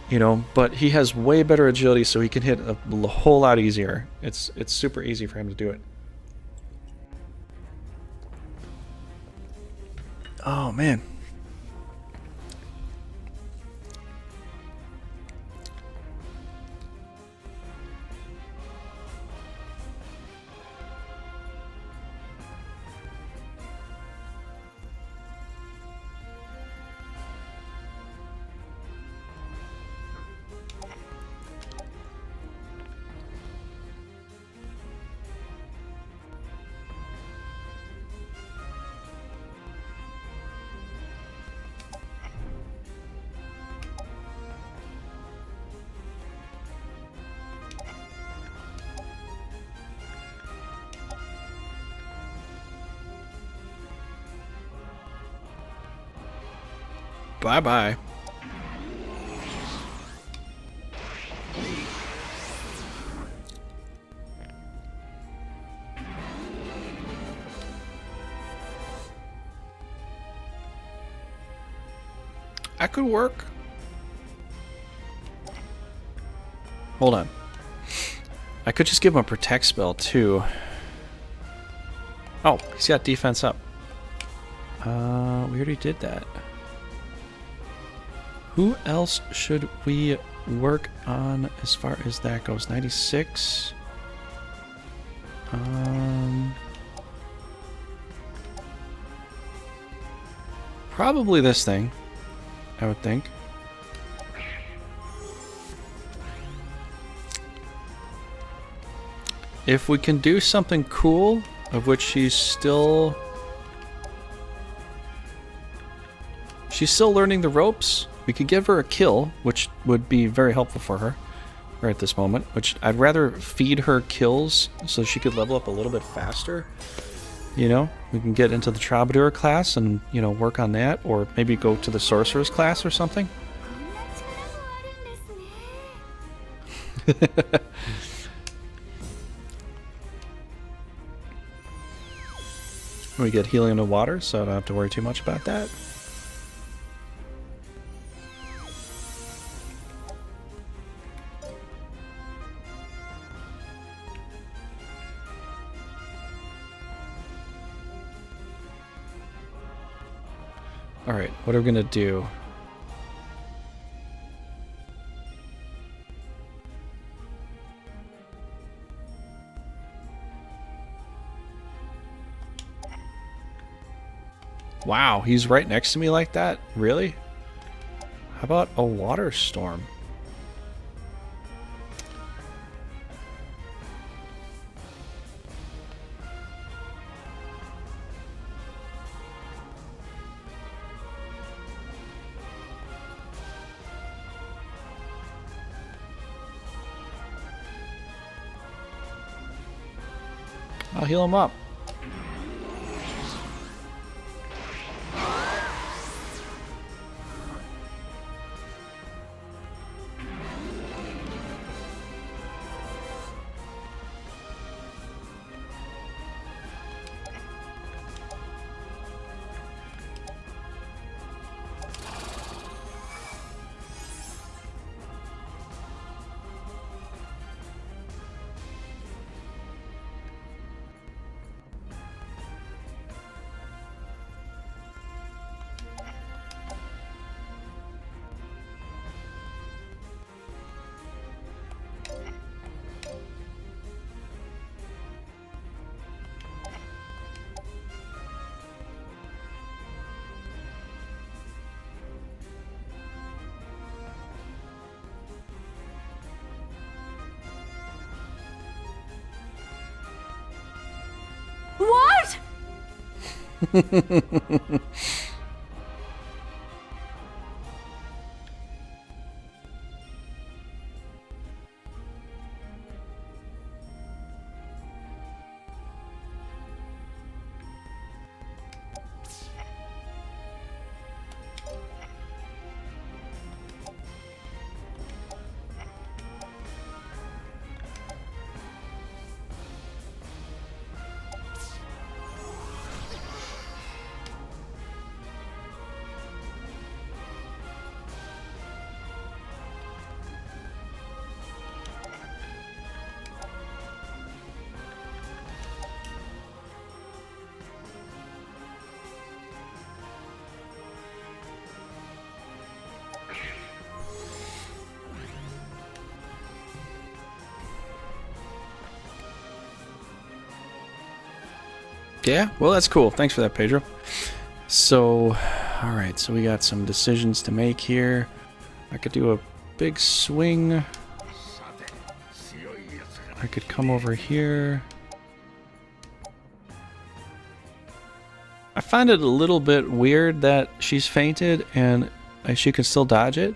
You know, but he has way better agility, so he can hit a whole lot easier. It's super easy for him to do it. Oh man. Bye-bye. That could work. Hold on. I could just give him a protect spell too. Oh, he's got defense up. We already did that. Who else should we work on as far as that goes? 96. Probably this thing, I would think. If we can do something cool, of which she's still learning the ropes, we could give her a kill, which would be very helpful for her right at this moment, which I'd rather feed her kills so she could level up a little bit faster. You know, we can get into the Troubadour class and, you know, work on that, or maybe go to the Sorcerer's class or something. We get healing in the water, so I don't have to worry too much about that. Alright, what are we gonna do? Wow, he's right next to me like that? Really? How about a water storm? I'll heal him up. What? Yeah, well, that's cool. Thanks for that, Pedro. So, alright, so we got some decisions to make here. I could do a big swing. I could come over here. I find it a little bit weird that she's fainted and she can still dodge it.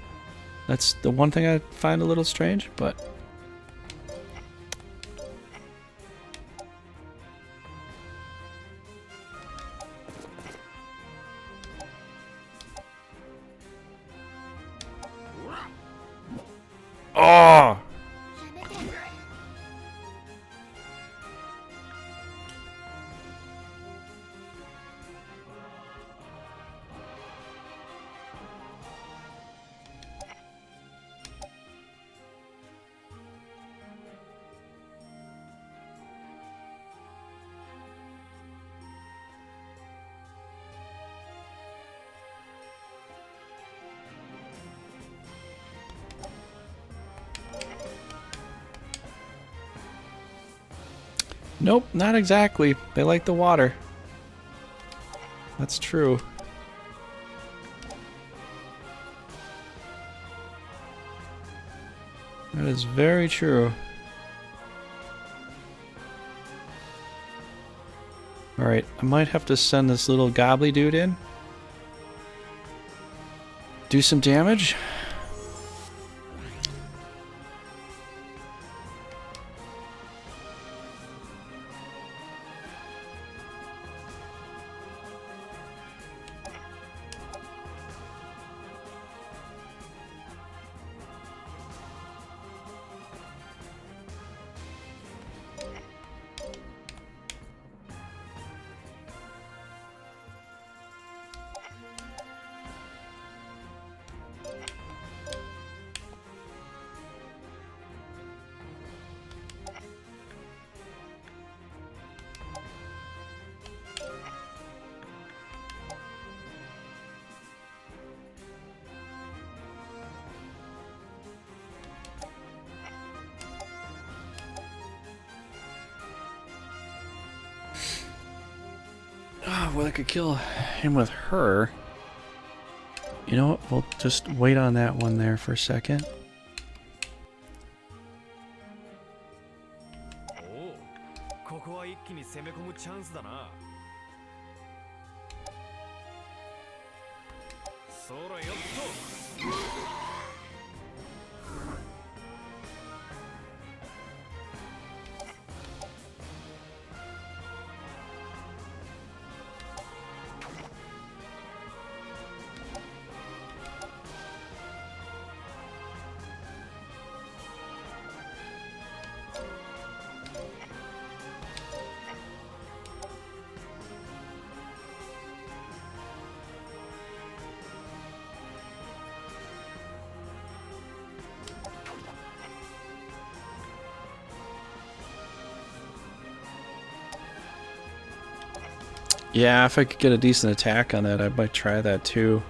That's the one thing I find a little strange, but... Oh! Nope, not exactly. They like the water. That's true. That is very true. Alright, I might have to send this little gobbly dude in. Do some damage. Oh, well, I could kill him with her. You know what? We'll just wait on that one there for a second. Yeah, if I could get a decent attack on that, I might try that too.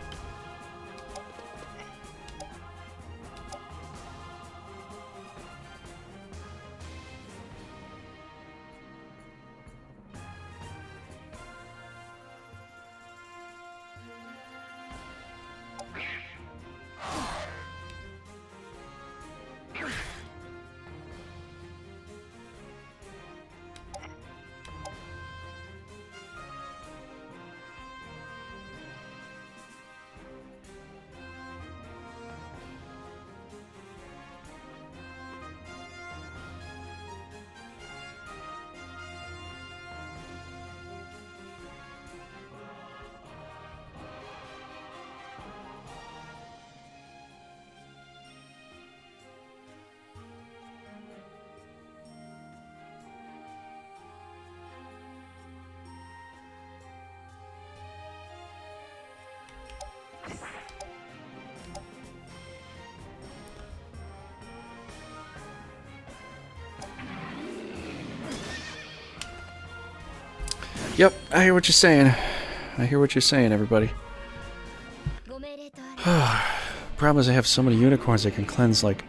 Yep, I hear what you're saying. I hear what you're saying, everybody. Problem is I have so many unicorns I can cleanse, like,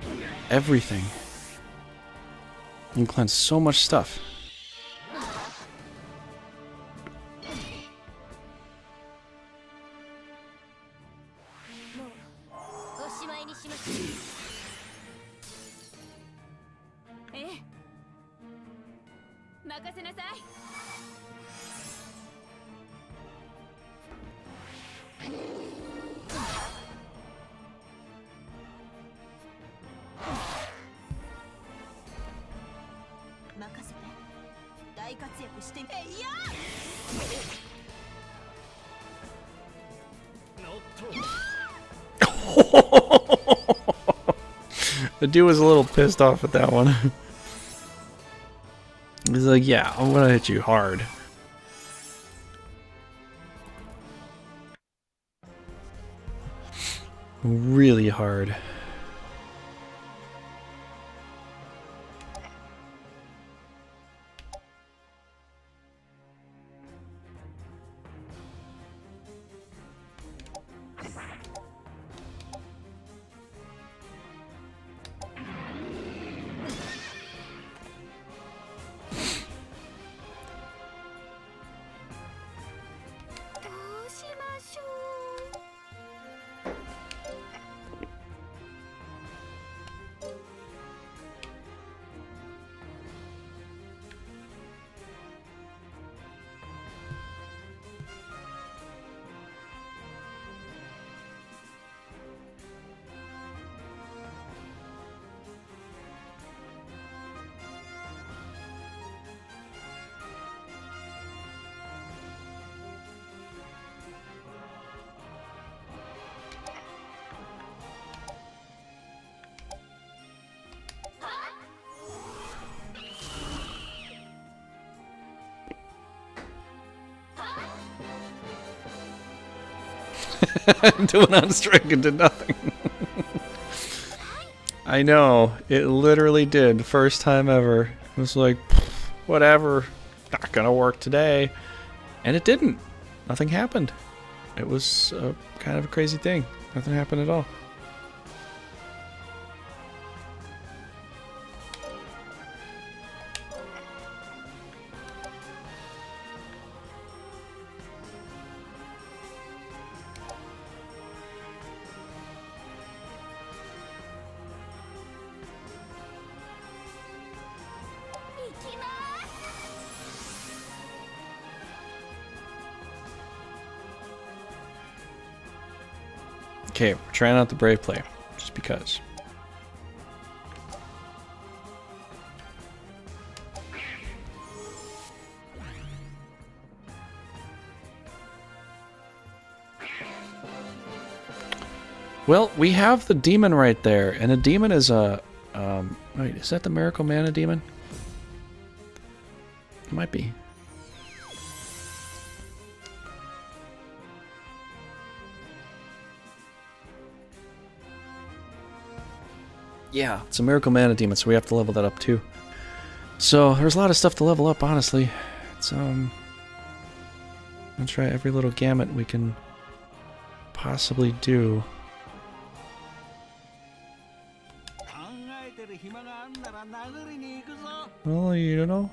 everything. You can cleanse so much stuff. 任せなさい。任せて。大活躍してみ。いや。 The dude was a little pissed off at that one. He's like, yeah, I'm gonna hit you hard. Really hard. Doing on strike and did nothing. I know, it literally did. First time ever. It was like, whatever, not gonna work today. And it didn't. Nothing happened. It was kind of a crazy thing. Nothing happened at all. Okay, we're trying out the brave play, just because. Well, we have the demon right there, and the demon is a, wait, is that the Miracle Mana demon? It might be. Yeah, it's a Miracle Mana demon, so we have to level that up too. So there's a lot of stuff to level up, honestly. It's I'll try every little gamut we can possibly do. Well, you don't know.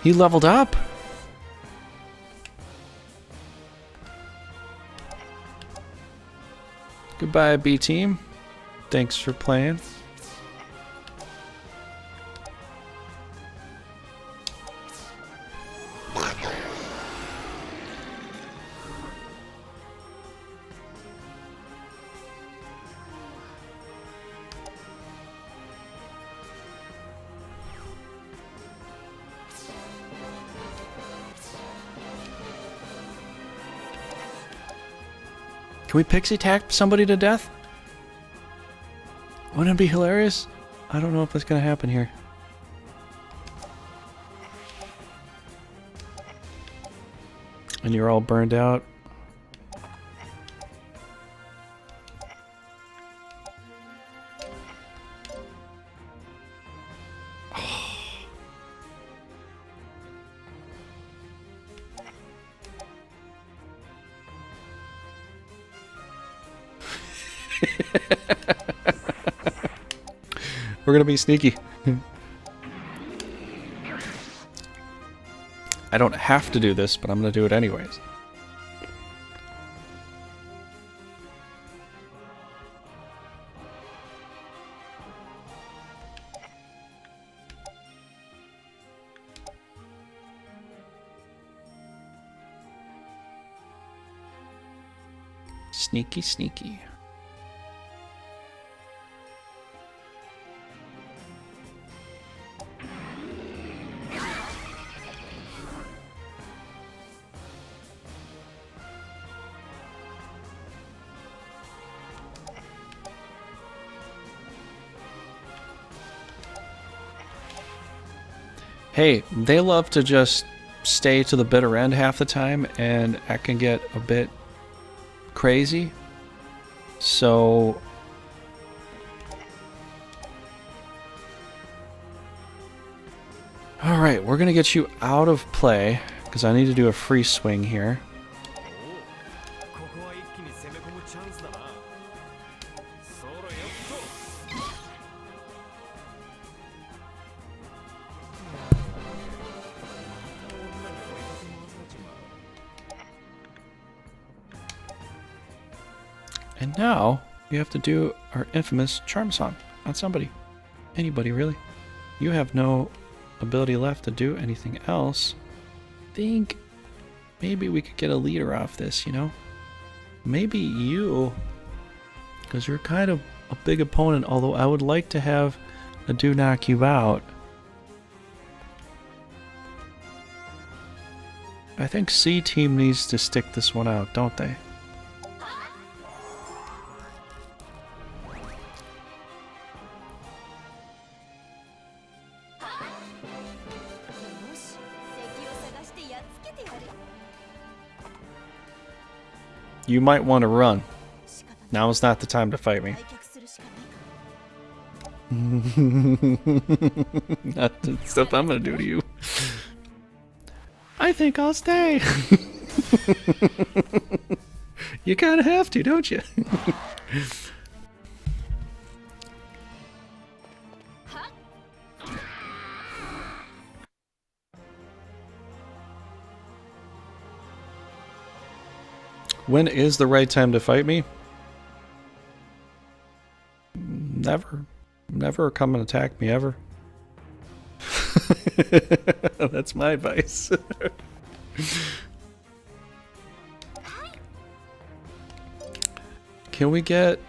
He leveled up. Goodbye, B team. Thanks for playing. Can we pixie tap somebody to death? Wouldn't it be hilarious? I don't know if that's gonna happen here. And you're all burned out. We're gonna be sneaky. I don't have to do this, but I'm going to do it anyways. Sneaky, sneaky. Hey, they love to just stay to the bitter end half the time, and that can get a bit crazy. So all right, we're gonna get you out of play because I need to do a free swing here. And now we have to do our infamous charm song on somebody. Anybody, really. You have no ability left to do anything else. Think maybe we could get a leader off this, you know? Maybe you, because you're kind of a big opponent, although I would like to have a do knock you out. I think C team needs to stick this one out, don't they? You might want to run. Now is not the time to fight me. Not the stuff I'm gonna do to you. I think I'll stay. You kind of have to, don't you? When is the right time to fight me? Never. Never come and attack me, ever. That's my advice. Can we get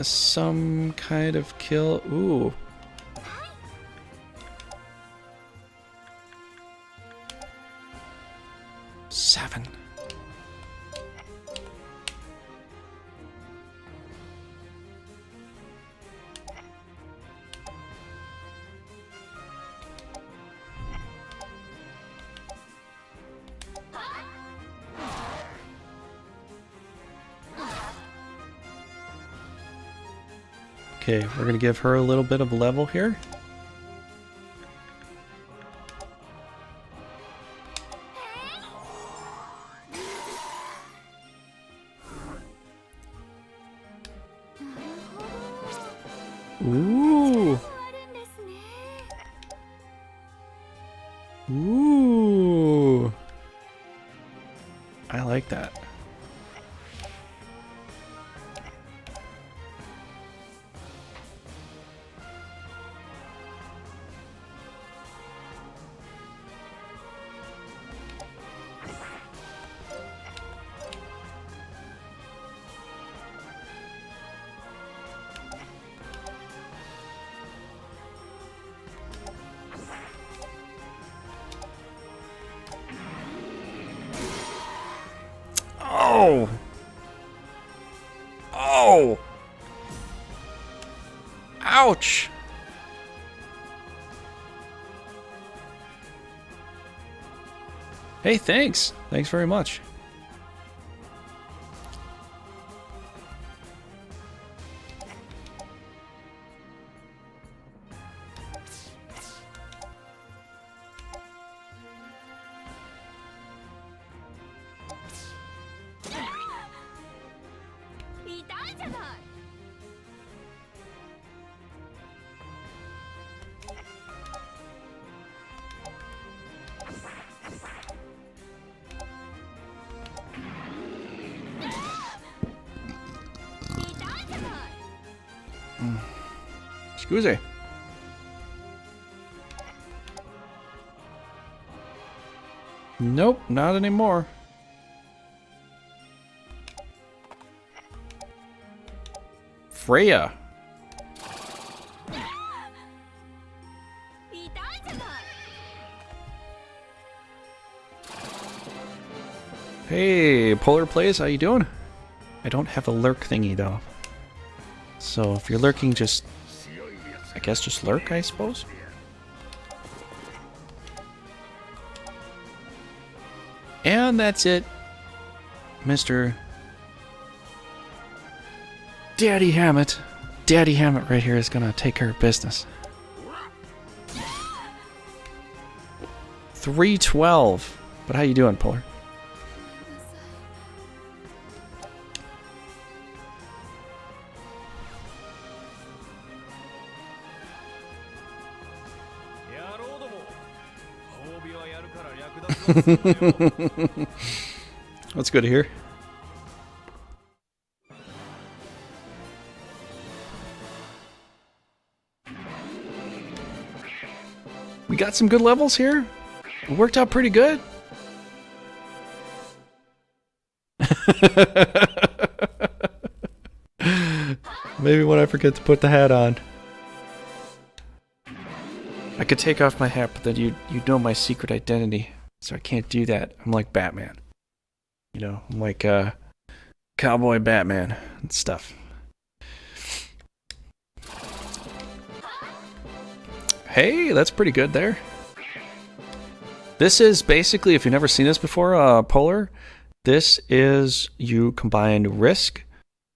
some kind of kill? Ooh. Seven. Okay, we're gonna give her a little bit of level here. Ooh. Ooh. I like that. Oh! Oh! Ouch! Hey, thanks. Thanks very much. Scusi. Nope, not anymore. Freya. Hey, Polar Plays, how you doing? I don't have a lurk thingy though. So if you're lurking, just, I guess just lurk, I suppose? And that's it. Mr. Daddy Hammett. Daddy Hammett right here is gonna take care of business. 312. But how you doing, Polar? That's good to hear. We got some good levels here. It worked out pretty good. Maybe when I forget to put the hat on. I could take off my hat, but then you know my secret identity. So I can't do that. I'm like Batman. You know, I'm like cowboy Batman and stuff. Hey, that's pretty good there. This is basically, if you've never seen this before, Polar, this is you combine Risk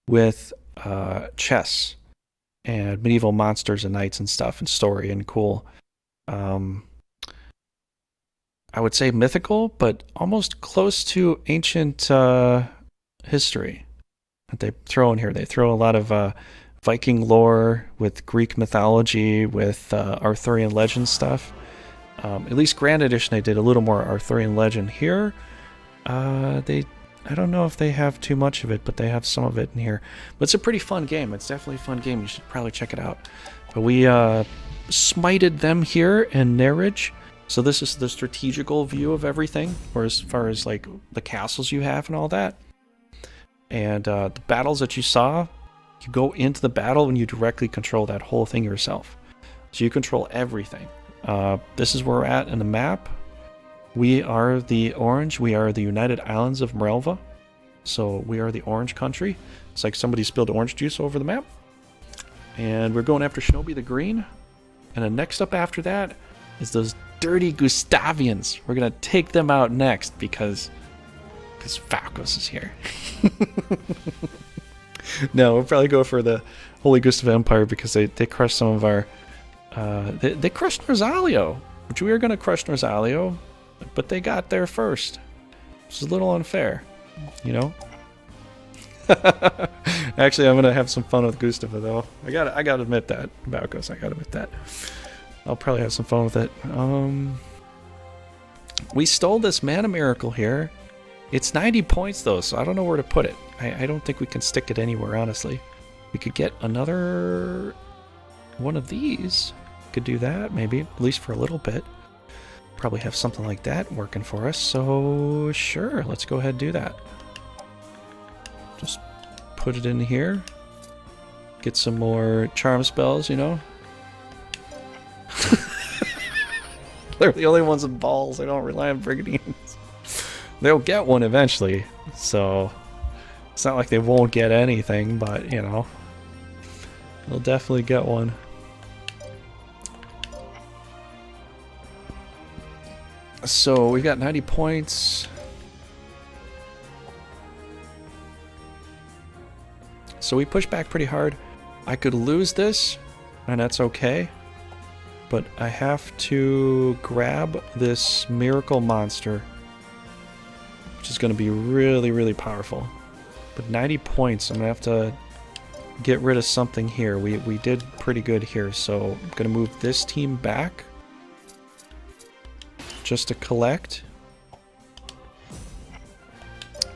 with chess and medieval monsters and knights and stuff and story and cool. I would say mythical, but almost close to ancient history that they throw in here. They throw a lot of Viking lore with Greek mythology, with Arthurian legend stuff. At least Grand Edition, they did a little more Arthurian legend. Here, I don't know if they have too much of it, but they have some of it in here. But it's a pretty fun game. It's definitely a fun game. You should probably check it out. But we smited them here in Nerridge. So this is the strategical view of everything, or as far as like the castles you have and all that. And the battles that you saw, you go into the battle and you directly control that whole thing yourself. So you control everything. This is where we're at in the map. We are the orange. We are the United Islands of Mirelva. So we are the orange country. It's like somebody spilled orange juice over the map. And we're going after Shinobi the green. And then next up after that is those dirty Gustavians. We're going to take them out next because Falcos is here. No, we'll probably go for the Holy Gustav Empire because they crushed some of our... They crushed Rosalio, which we were going to crush Rosalio, but they got there first. Which is a little unfair, you know? Actually, I'm going to have some fun with Gustav, though. I gotta admit that. Falcos, I gotta admit that. I'll probably have some fun with it. We stole this Mana Miracle here. It's 90 points though, so I don't know where to put it. I don't think we can stick it anywhere, honestly. We could get another one of these. Could do that, maybe, at least for a little bit. Probably have something like that working for us, so sure, let's go ahead and do that. Just put it in here. Get some more charm spells, you know? They're the only ones with balls. I don't rely on Brigandines. They'll get one eventually, so it's not like they won't get anything, but you know, they'll definitely get one. So we've got 90 points. So we push back pretty hard. I could lose this, and that's okay. But I have to grab this miracle monster, which is going to be really, really powerful. But 90 points, I'm going to have to get rid of something here. We did pretty good here, so I'm going to move this team back just to collect.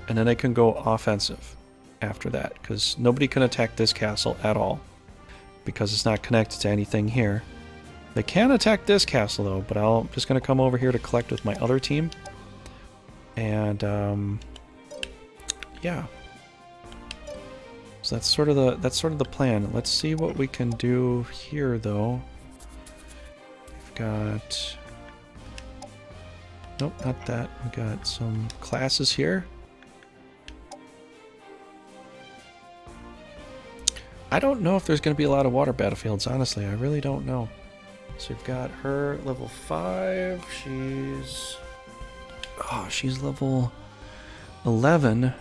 And then I can go offensive after that, because nobody can attack this castle at all. because it's not connected to anything here. They can attack this castle though, but I'm just going to come over here to collect with my other team. And yeah. So that's sort of the plan. Let's see what we can do here though. We've got, nope, not that. We got some classes here. I don't know if there's going to be a lot of water battlefields, honestly. I really don't know. So we've got her level 5. She's level 11.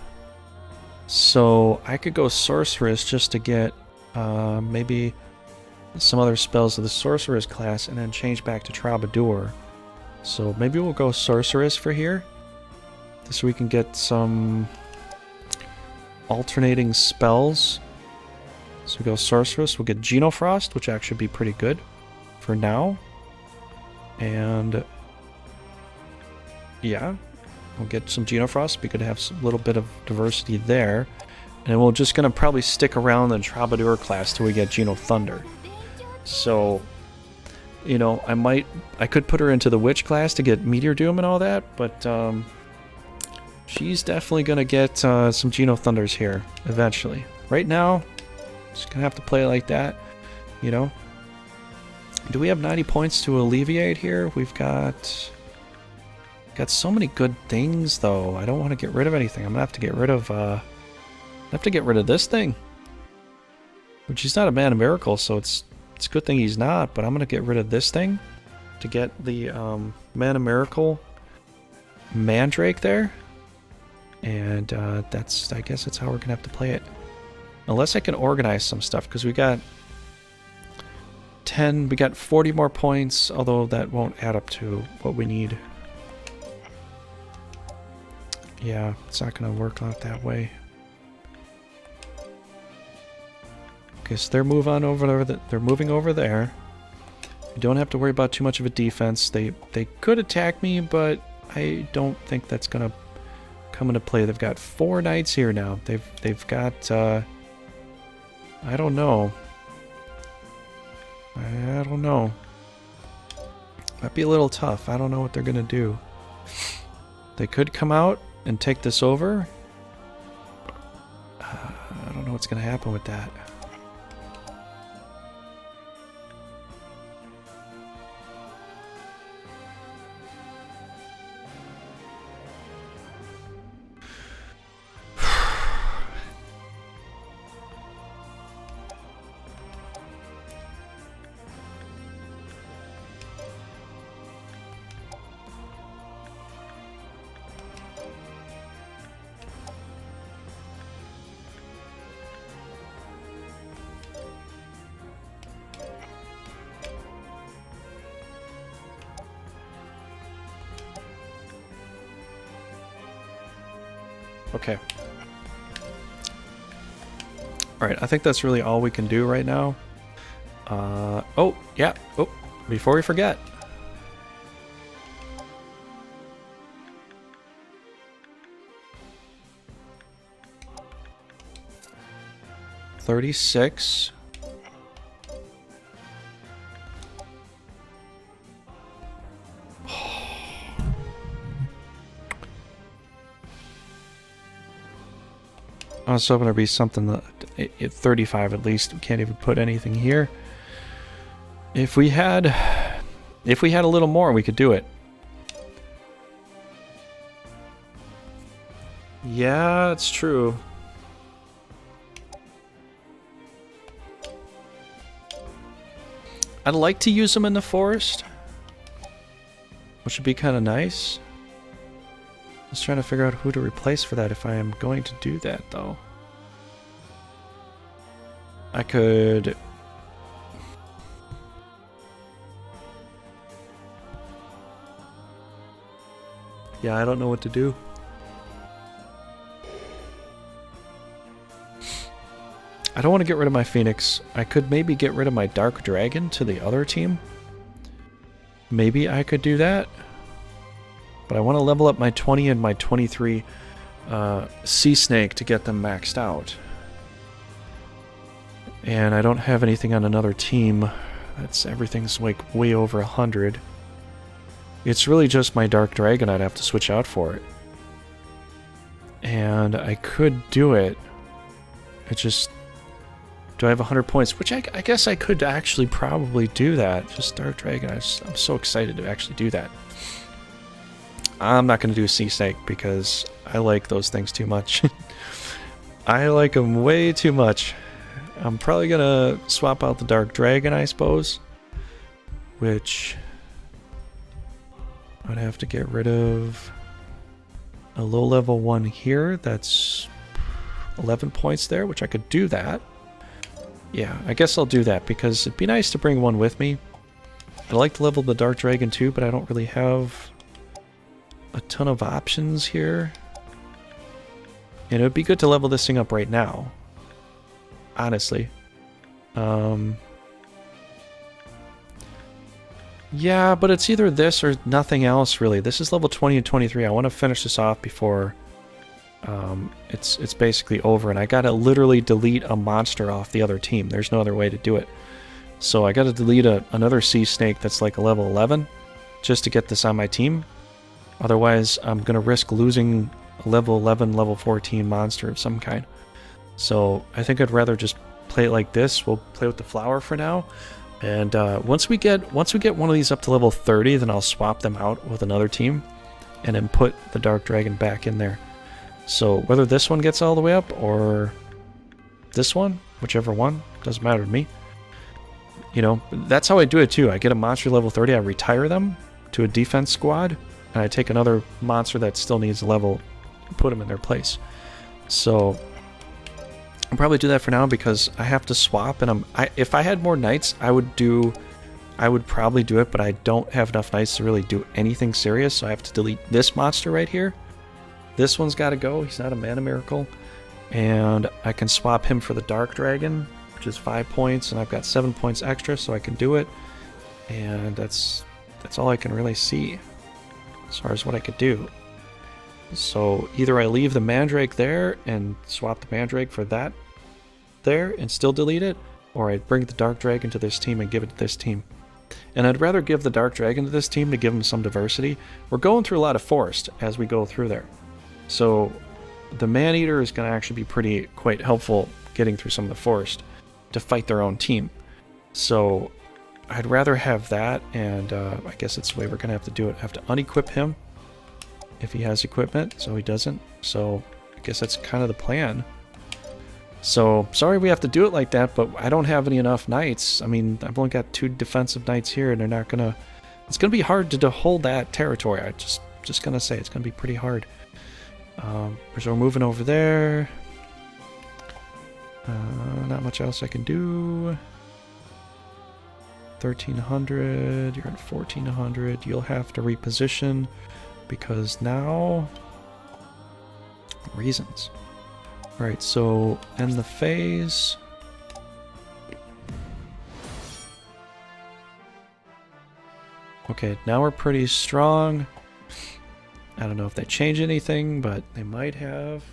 So I could go sorceress just to get maybe some other spells of the sorceress class and then change back to troubadour. So maybe we'll go sorceress for here, so we can get some alternating spells. So we go sorceress, we'll get Genofrost, which actually be pretty good for now. And yeah, we'll get some Genofrost. We could have a little bit of diversity there. And we're just going to probably stick around the troubadour class till we get Geno Thunder. So, you know, I could put her into the witch class to get Meteor Doom and all that, but she's definitely going to get some Geno Thunders here eventually. Right now, just going to have to play like that, you know. Do we have 90 points to alleviate here? We've got so many good things, though. I don't want to get rid of anything. I'm going to have to get rid of this thing. Which he's not a man of miracle, so it's a good thing he's not, but I'm going to get rid of this thing to get the man of miracle Mandrake there. And I guess that's how we're going to have to play it. Unless I can organize some stuff, because we got 40 more points, although that won't add up to what we need. Yeah, it's not going to work out that way. Okay, so they're moving over there. We don't have to worry about too much of a defense. They could attack me, but I don't think that's going to come into play. They've got 4 knights here now. They've got I don't know. Might be a little tough. I don't know what they're going to do. They could come out and take this over. I don't know what's going to happen with that. Okay. Alright, I think that's really all we can do right now. Oh, yeah. Oh, before we forget. $36. I was hoping there'd be something that at 35 at least. We can't even put anything here. If we had a little more, we could do it. Yeah, it's true. I'd like to use them in the forest, which would be kind of nice. I was trying to figure out who to replace for that if I am going to do that, though. I could... Yeah, I don't know what to do. I don't want to get rid of my Phoenix. I could maybe get rid of my Dark Dragon to the other team. Maybe I could do that. But I want to level up my 20 and my 23 Sea Snake to get them maxed out. And I don't have anything on another team. Everything's like way over 100. It's really just my Dark Dragon I'd have to switch out for it. And I could do it. It just... Do I have 100 points? Which I guess I could actually probably do that. Just Dark Dragon. I'm so excited to actually do that. I'm not going to do Sea Snake because I like those things too much. I like them way too much. I'm probably going to swap out the Dark Dragon, I suppose. Which... I'd have to get rid of a low level one here. That's 11 points there, which I could do that. Yeah, I guess I'll do that because it'd be nice to bring one with me. I'd like to level the Dark Dragon too, but I don't really have a ton of options here. And it would be good to level this thing up right now. Honestly. Yeah, but it's either this or nothing else, really. This is level 20 and 23. I want to finish this off before it's basically over. And I got to literally delete a monster off the other team. There's no other way to do it. So I got to delete another Sea Snake that's like a level 11 just to get this on my team. Otherwise, I'm going to risk losing a level 11, level 14 monster of some kind. So I think I'd rather just play it like this. We'll play with the flower for now. And once we get one of these up to level 30, then I'll swap them out with another team and then put the Dark Dragon back in there. So whether this one gets all the way up or this one, whichever one, doesn't matter to me. You know, that's how I do it too. I get a monster level 30, I retire them to a defense squad, and I take another monster that still needs a level and put them in their place. So I'll probably do that for now because I have to swap, and if I had more knights, I would probably do it, but I don't have enough knights to really do anything serious, so I have to delete this monster right here. This one's got to go. He's not a mana miracle. And I can swap him for the Dark Dragon, which is 5 points, and I've got 7 points extra, so I can do it. And that's all I can really see as far as what I could do. So either I leave the Mandrake there and swap the Mandrake for that there and still delete it, or I bring the Dark Dragon to this team and give it to this team. And I'd rather give the Dark Dragon to this team to give them some diversity. We're going through a lot of forest as we go through there. So the Man-Eater is going to actually be quite helpful getting through some of the forest to fight their own team. So I'd rather have that, and I guess that's the way we're going to have to do it. I have to unequip him if he has equipment, so he doesn't. So I guess that's kind of the plan. So sorry we have to do it like that, but I don't have enough knights. I mean, I've only got 2 defensive knights here, and they're not going to... It's going to be hard to hold that territory. I'm just going to say it's going to be pretty hard. So we're moving over there. Not much else I can do. 1300. You're at 1400. You'll have to reposition because now reasons. All right, so end the phase. Okay, now we're pretty strong. I don't know if they changed anything, but they might have.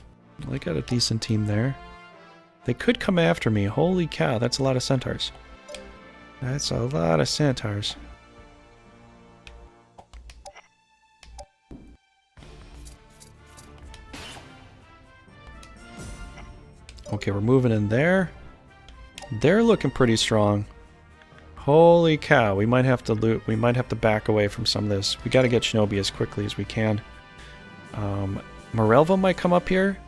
They got a decent team there. They could come after me. Holy cow, that's a lot of centaurs. That's a lot of centaurs. Okay, we're moving in there. They're looking pretty strong. Holy cow, we might have to loot. We might have to back away from some of this. We got to get Shinobi as quickly as we can. Mirelva might come up here.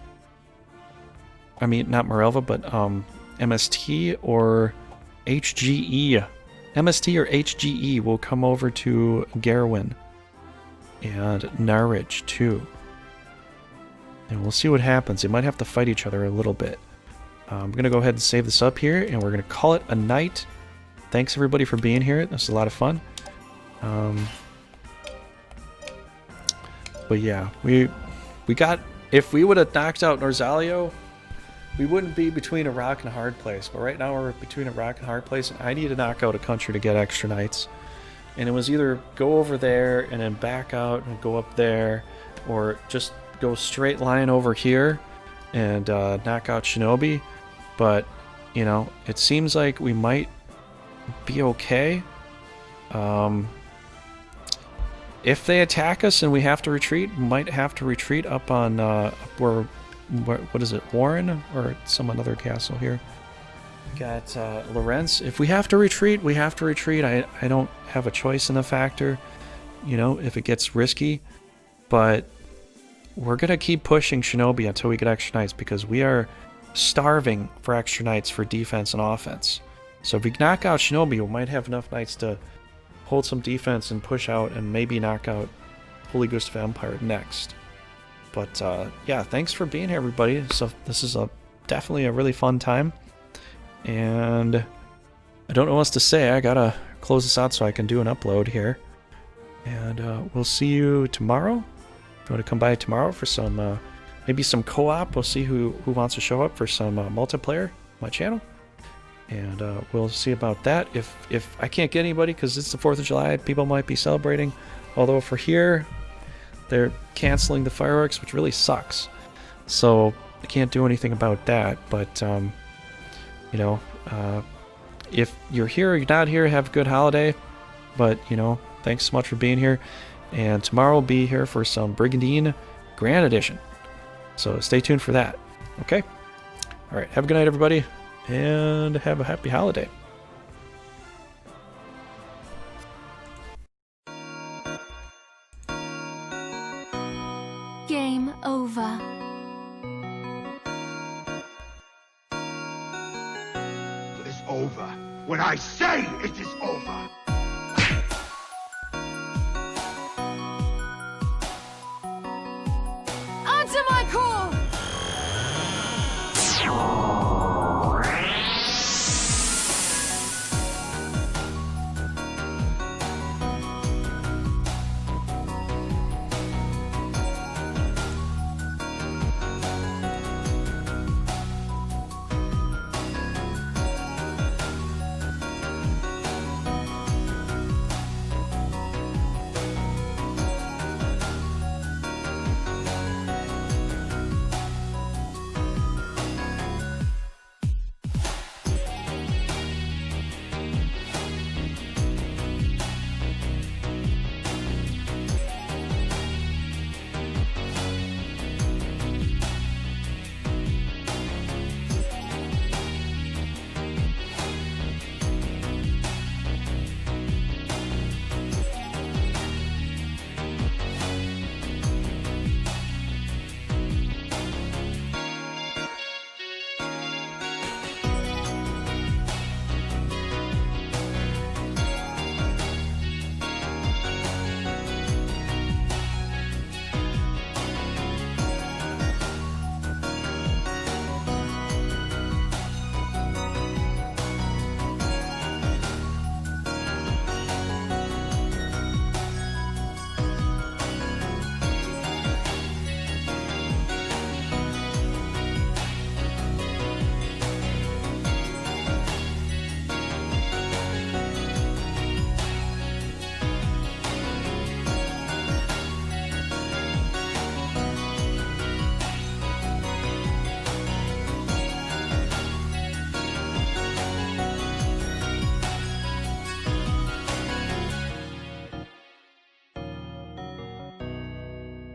I mean, not Mirelva, but MST or HGE. MST or HGE will come over to Garwin and Norwich too. And we'll see what happens. They might have to fight each other a little bit. I'm going to go ahead and save this up here, and we're going to call it a night. Thanks everybody for being here. This was a lot of fun. But yeah, we got... If we would have knocked out Norzalio, we wouldn't be between a rock and a hard place. But right now we're between a rock and a hard place, and I need to knock out a country to get extra knights. And it was either go over there and then back out and go up there, or just go straight line over here and knock out Shinobi. But you know, it seems like we might be okay. If they attack us and we have to retreat, we might have to retreat up on what is it, Warren, or some another castle here. We got Lorenz. If we have to retreat, we have to retreat. I don't have a choice in the factor, you know, if it gets risky. But we're gonna keep pushing Shinobi until we get extra knights, because we are starving for extra knights for defense and offense. So if we knock out Shinobi, we might have enough knights to hold some defense and push out and maybe knock out Holy Gustav Empire next. But yeah, thanks for being here, everybody. So this is definitely a really fun time. And I don't know what else to say. I gotta close this out so I can do an upload here. And we'll see you tomorrow. If you want to come by tomorrow for some, maybe some co-op, we'll see who wants to show up for some multiplayer on my channel. And we'll see about that. If I can't get anybody because it's the 4th of July, people might be celebrating. Although for here, they're canceling the fireworks, which really sucks. So I can't do anything about that. But, you know, if you're here or you're not here, have a good holiday. But, you know, thanks so much for being here. And tomorrow we'll be here for some Brigandine Grand Edition. So stay tuned for that. Okay? Alright, have a good night, everybody. And have a happy holiday. Game over. It is over when I say it is over. Answer my call!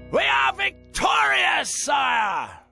We are victorious, sire!